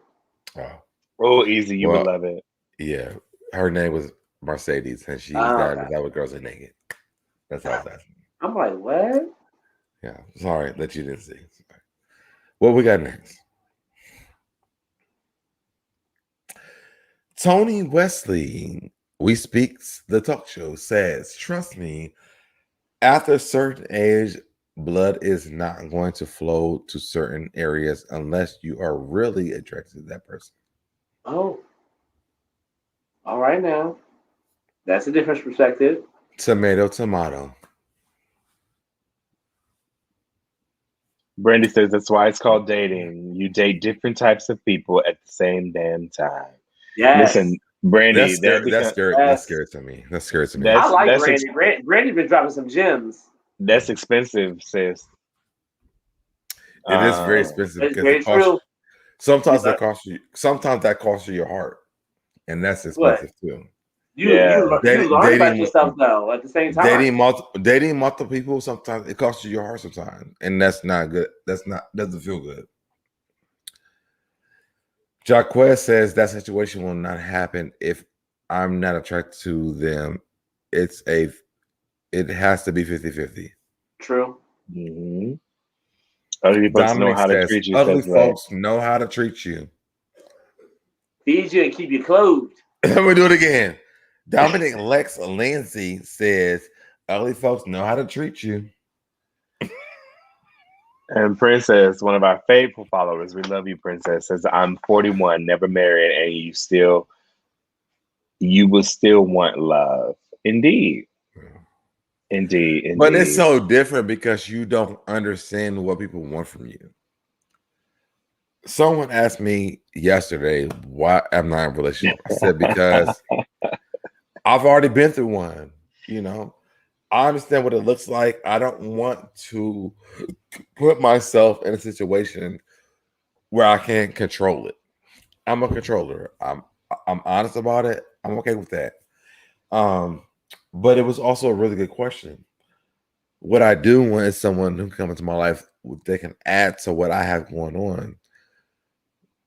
Oh, easy. You would love it. Yeah. Her name was Mercedes, and she's down in the valley where girls are naked. That's how I was asking. I'm like, what? Yeah. Sorry that you didn't see. Sorry. What we got next? Tony Wesley, We Speaks, the talk show, says, trust me, after a certain age, blood is not going to flow to certain areas unless you are really attracted to that person. Oh. All right now. That's a different perspective. Tomato. Brandy says that's why it's called dating. You date different types of people at the same damn time. Yes. Listen, Brandy, that's scary. That's scary to me. That's scary to me. I like Brandy. Brandy's been dropping some gems. That's expensive, sis. It is very expensive it's because very it costs true. Sometimes that costs you. Sometimes that costs you your heart, and that's expensive too. You learn about yourself though. At the same time, dating multiple people, sometimes it costs you your heart sometimes, and that's not good. Doesn't feel good. Jaquez says that situation will not happen if I'm not attracted to them. It has to be 50-50. True. Mm-hmm. Ugly folks know how to treat you. Ugly folks know how to treat you. Feed you and keep you clothed. Let me do it again. Dominic Lex Lindsay says, ugly folks know how to treat you. And Princess, one of our faithful followers, we love you, Princess, says, I'm 41, never married, and you will still want love. Indeed. Indeed. But it's so different because you don't understand what people want from you. Someone asked me yesterday why I'm not in a relationship. I said, because I've already been through one. I understand what it looks like. I don't want to put myself in a situation where I can't control it. I'm a controller. I'm honest about it. I'm okay with that. But it was also a really good question. What I do want is someone who comes into my life, they can add to what I have going on.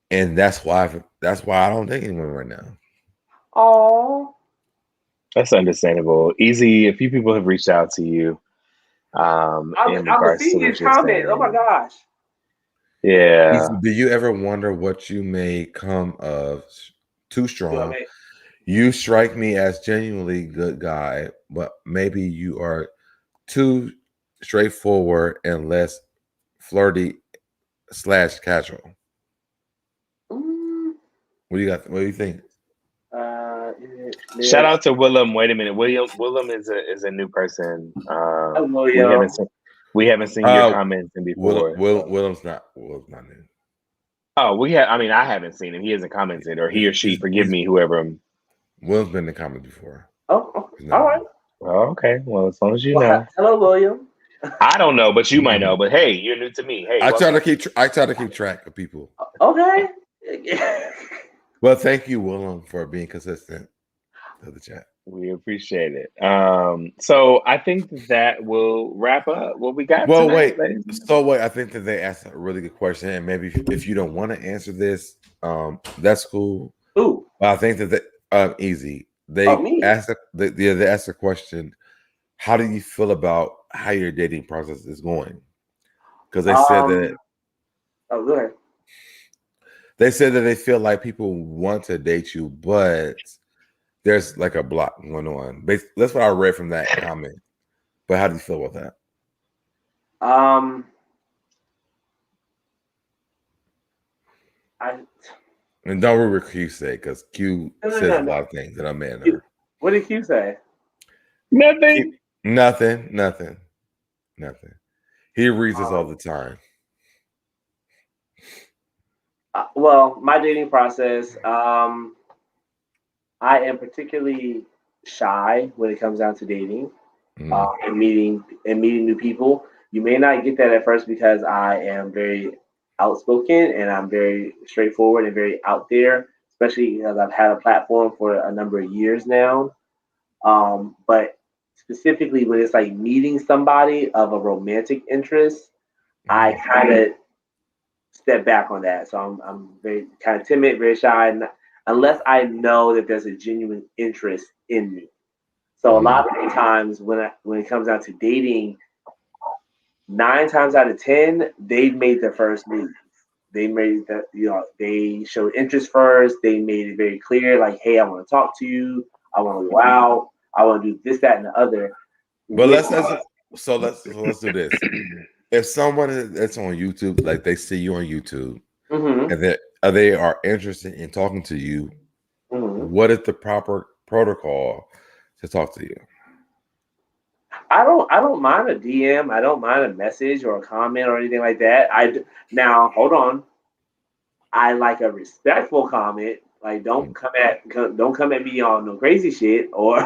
And that's why I don't date anyone right now. Oh, that's understandable. Easy. A few people have reached out to you. I'm seeing these comments. Oh my gosh. Yeah. Do you ever wonder what you may come of? Too strong. You strike me as genuinely good guy, but maybe you are too straightforward and less flirty / casual. What do you got? What do you think? Shout out to Willem. Wait a minute, Willem is a new person. We haven't seen your comments in before. Willem's not new. Oh, I haven't seen him. He hasn't commented, or he or she. Forgive me, whoever. Willem's been in the comments before. Oh, all right. Oh, okay. Well, as long as you know. Hello, William. I don't know, but you might know. But hey, you're new to me. Hey, I try to keep track of people. Okay. Well, thank you, Willem, for being consistent to the chat. We appreciate it. So I think that will wrap up what we got. Well, tonight, wait. I think that they asked a really good question, and maybe if you don't want to answer this, that's cool. Ooh. But I think that easy. They asked they asked the question, how do you feel about how your dating process is going? Because they said that. Oh, go ahead. They said that they feel like people want to date you, but there's like a block going on. That's what I read from that comment. But how do you feel about that? And don't remember what Q said, because Q says a lot of things that I'm mad at her. What did Q say? Nothing. Nothing. He reads us all the time. Well, my dating process, I am particularly shy when it comes down to dating and meeting new people. You may not get that at first because I am very outspoken and I'm very straightforward and very out there, especially because I've had a platform for a number of years now. But specifically when it's like meeting somebody of a romantic interest, I kind of step back on that. So I'm very kind of timid, very shy, unless I know that there's a genuine interest in me. So a lot of the times when it comes down to dating, 9 times out of 10, they've made their first move. They made that, they showed interest first. They made it very clear, like, hey, I want to talk to you. I want to go out. I want to do this, that, and the other. But let's do this. If someone that's on YouTube, like they see you on YouTube, and they are interested in talking to you, what is the proper protocol to talk to you? I don't mind a DM. I don't mind a message or a comment or anything like that. Now hold on. I like a respectful comment. Like don't come at me on no crazy shit or.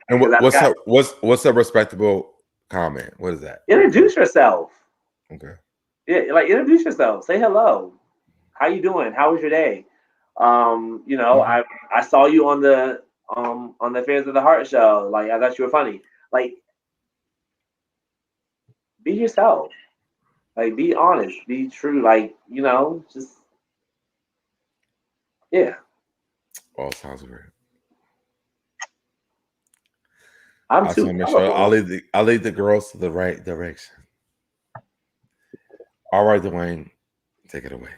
And what's a respectable comment? What is that? Introduce yourself. Okay. Yeah, like introduce yourself. Say hello. How you doing? How was your day? I saw you on the Affairs of the Heart show. Like I thought you were funny. Like be yourself. Like be honest. Be true. Like just yeah. All sounds great. I'm too. Make sure I'll lead the girls to the right direction. All right, Dwayne, take it away.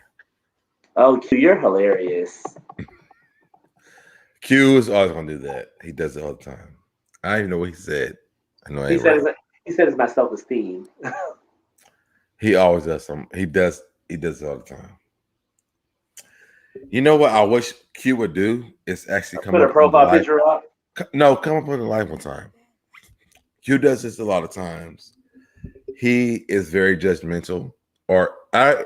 Oh, Q, you're hilarious. Q is always gonna do that. He does it all the time. I don't even know what he said. I know he said it's my self-esteem. He always does something. He does it all the time. You know what I wish Q would do is actually come put up a profile picture up. No, come up with a live one time. Q does this a lot of times. He is very judgmental. Let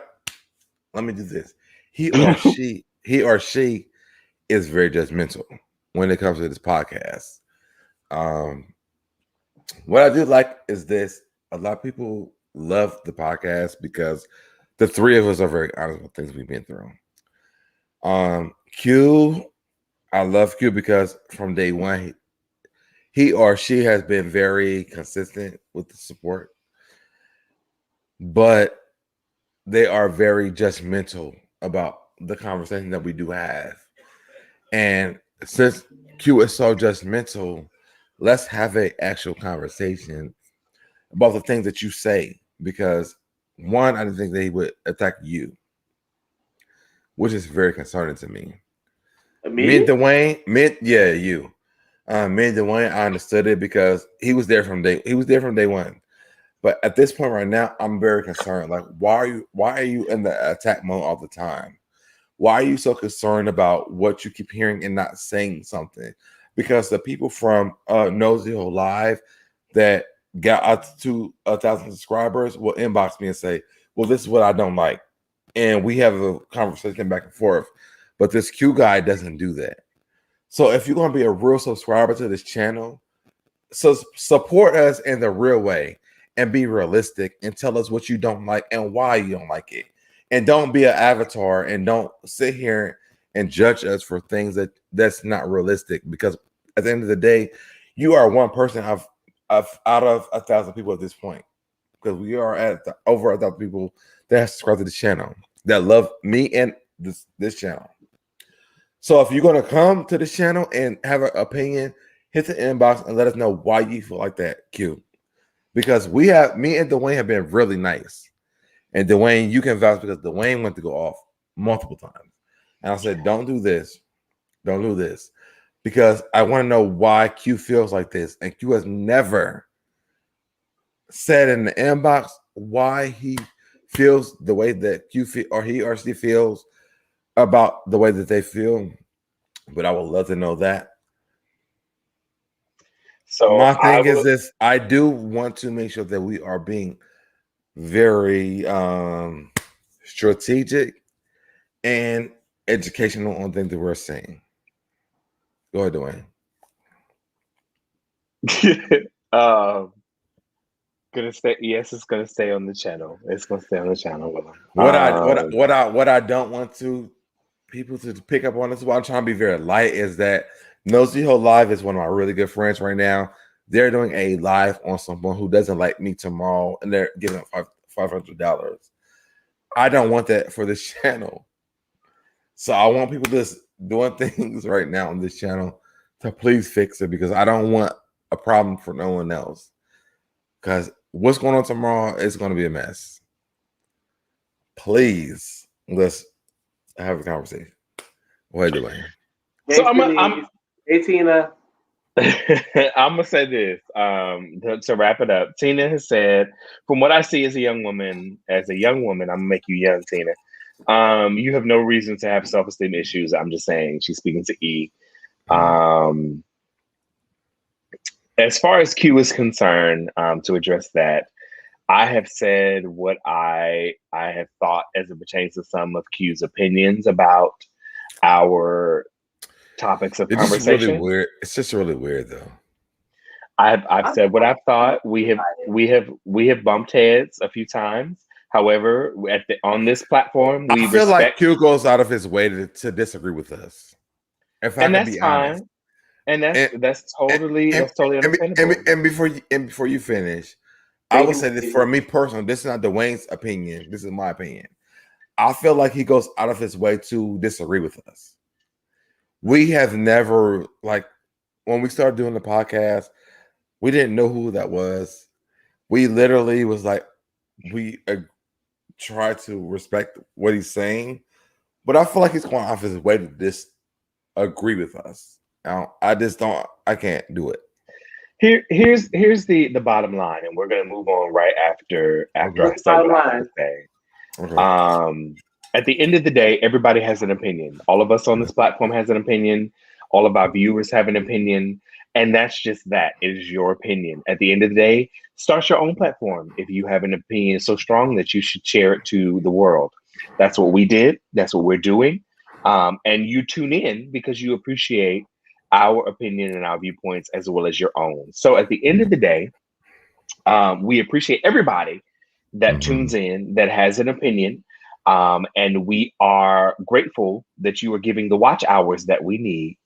me do this. He or she is very judgmental when it comes to this podcast. What I do like is this. A lot of people love the podcast because the three of us are very honest with things we've been through. Q, I love Q because from day one, he or she has been very consistent with the support, but they are very judgmental about the conversation that we do have. And since Q is so judgmental, let's have an actual conversation about the things that you say. Because one, I didn't think they would attack you, which is very concerning to me. Me and Dwayne, you. Me and Dwayne, I understood it because he was there from day one. But at this point right now, I'm very concerned. Like, why are you in the attack mode all the time? Why are you so concerned about what you keep hearing and not saying something? Because the people from Nosey Heaux Live that got up to 1,000 subscribers will inbox me and say, well, this is what I don't like. And we have a conversation back and forth. But this Q guy doesn't do that. So if you're going to be a real subscriber to this channel, so support us in the real way and be realistic and tell us what you don't like and why you don't like it. And don't be an avatar and don't sit here and judge us for things that's not realistic. Because at the end of the day, you are one person out of 1,000 people at this point. Because we are at over 1,000 people that subscribe to this channel that love me and this channel. So if you're going to come to this channel and have an opinion, hit the inbox and let us know why you feel like that, Q. Because me and Dwayne have been really nice. And Dwayne, you can vouch because Dwayne went to go off multiple times. And I said, don't do this. Don't do this. Because I want to know why Q feels like this. And Q has never said in the inbox why he feels the way that Q feel, or he or she feels about the way that they feel. But I would love to know that. So my thing is this: I do want to make sure that we are being very strategic and educational on things that we're saying. Go ahead, Dwayne. Gonna stay. Yes, it's gonna stay on the channel. It's gonna stay on the channel. What I don't want people to pick up on this, while I'm trying to be very light, is that Nosey Heaux Live is one of my really good friends right now. They're doing a live on someone who doesn't like me tomorrow, and they're giving $500. I don't want that for this channel. So I want people just doing things right now on this channel to please fix it, because I don't want a problem for no one else. Because what's going on tomorrow is going to be a mess. Please, let's have a conversation. What are you doing? So I'm Hey, Tina. I'm gonna say this to wrap it up. Tina has said, from what I see as a young woman, I'm gonna make you young, Tina. You have no reason to have self-esteem issues. I'm just saying. She's speaking to E. As far as Q is concerned, to address that, I have said what I have thought as it pertains to some of Q's opinions about our topics of conversation. It's just really weird. It's just really weird, though. I've said what I've thought. We have bumped heads a few times. However, on this platform, I feel like Q goes out of his way to disagree with us. If I can be honest. And that's totally understandable. And before you finish, I will say this for me personally. This is not Dwayne's opinion. This is my opinion. I feel like he goes out of his way to disagree with us. We have never, like, when we started doing the podcast, we didn't know who that was. We literally was like, we try to respect what he's saying, but I feel like he's going off his way to disagree with us. I can't do it. Here's the bottom line, and we're gonna move on right after I say what I have to say. Okay. At the end of the day, everybody has an opinion. All of us on this platform has an opinion. All of our viewers have an opinion, and that's just that. It is your opinion. At the end of the day, start your own platform. If you have an opinion so strong that you should share it to the world, that's what we did. That's what we're doing. And you tune in because you appreciate our opinion and our viewpoints as well as your own. So at the end of the day, we appreciate everybody that tunes in, that has an opinion. And we are grateful that you are giving the watch hours that we need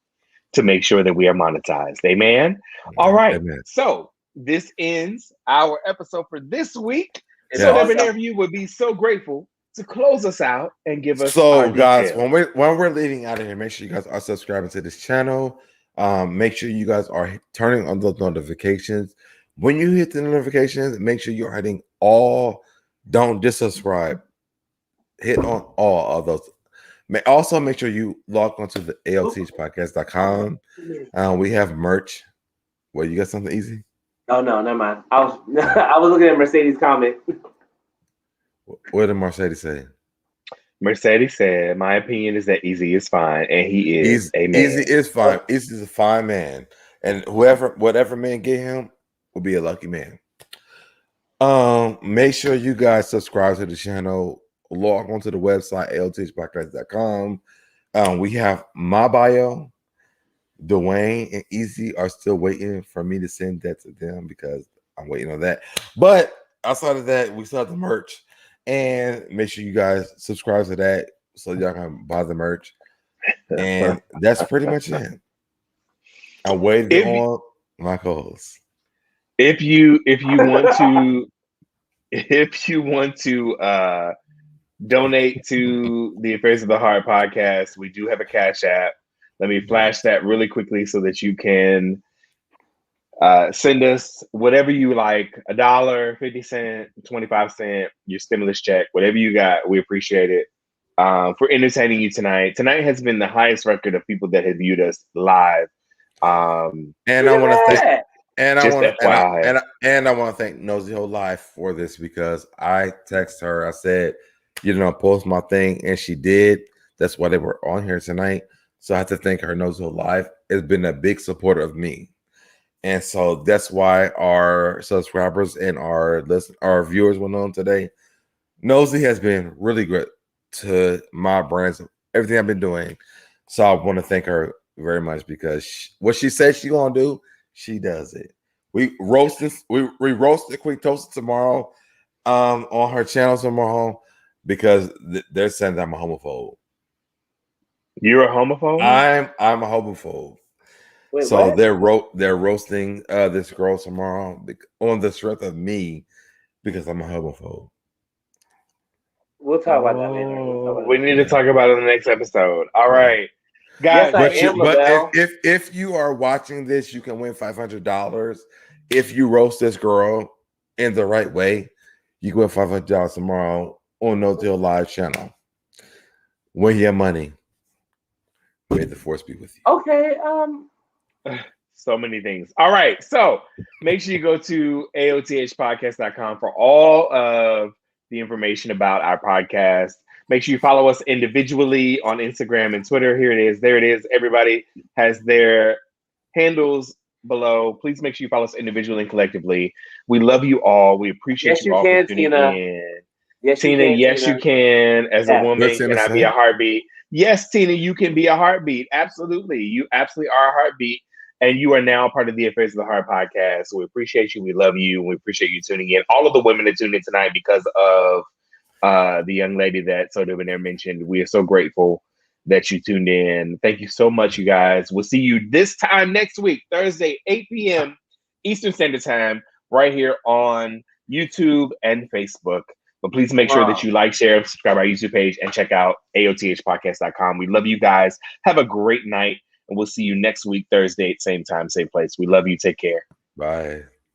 to make sure that we are monetized. Amen. All right. Amen. So this ends our episode for this week. So SoDebNair you would be so grateful to close us out and give us. So guys, when we're leaving out of here, make sure you guys are subscribing to this channel. Make sure you guys are turning on those notifications. When you hit the notifications, make sure you're hitting all. Don't disubscribe. Hit on all of those. Also, make sure you log onto the althpodcast.com. We have merch. Well, you got something easy? Oh no, never mind. I was looking at Mercedes' comment. What did Mercedes say? Mercedes said, "My opinion is that Easy is fine, and he is a man. Easy is fine. Easy is a fine man, and whatever man get him will be a lucky man." Make sure you guys subscribe to the channel. Log onto the website althpodcast.com. We have my bio. Dwayne and Easy are still waiting for me to send that to them because I'm waiting on that. But outside of that, we still have the merch. And make sure you guys subscribe to that so y'all can buy the merch. And that's pretty much it. I'm waiting on my calls. If you want to donate to the Affairs of the Heart podcast, we do have a Cash App. Let me flash that really quickly so that you can send us whatever you like, $1, 50 cents, 25 cents, your stimulus check, whatever you got. We appreciate it for entertaining you tonight. Tonight has been the highest record of people that have viewed us live. And I want to thank. And I want to thank Nosey Heaux Live for this because I texted her. I said, post my thing, and she did. That's why they were on here tonight. So I have to thank her. Nosey Heaux Live has been a big supporter of me, and so that's why our subscribers and our viewers went on today. Nosey has been really good to my brands, everything I've been doing. So I want to thank her very much because what she said she's gonna do, she does it. We roasted Quick Toasted tomorrow on her channel tomorrow because they're saying that I'm a homophobe. You're a homophobe? I'm a homophobe. Wait, So what? they're roasting this girl tomorrow on the strength of me because I'm a homophobe. We'll talk about that later. We'll talk about We need to talk about it in the next episode. All right. Guys, Yes, I am, Lavelle. if you are watching this, you can win $500 if you roast this girl in the right way. You can win $500 tomorrow on No Deal Live channel. Win your money. May the force be with you. Okay. So many things. All right. So make sure you go to aothpodcast.com for all of the information about our podcast. Make sure you follow us individually on Instagram and Twitter. Here it is. There it is. Everybody has their handles below. Please make sure you follow us individually and collectively. We love you all. We appreciate Yes, you you all can, for tuning Tina. in. Yes, Tina, you can. yes, Tina. you can. As a woman, What's can I be a heartbeat? Yes, Tina, you can be a heartbeat. Absolutely. You absolutely are a heartbeat. And you are now part of the Affairs of the Heart podcast. So we appreciate you. We love you. We appreciate you tuning in. All of the women that tuned in tonight because of the young lady that SoDebNair mentioned. We are so grateful that you tuned in. Thank you so much, you guys. We'll see you this time next week, Thursday, 8 p.m. Eastern Standard Time, right here on YouTube and Facebook. But please make sure that you like, share, subscribe our YouTube page, and check out aothpodcast.com. We love you guys. Have a great night. And we'll see you next week, Thursday, same time, same place. We love you. Take care. Bye.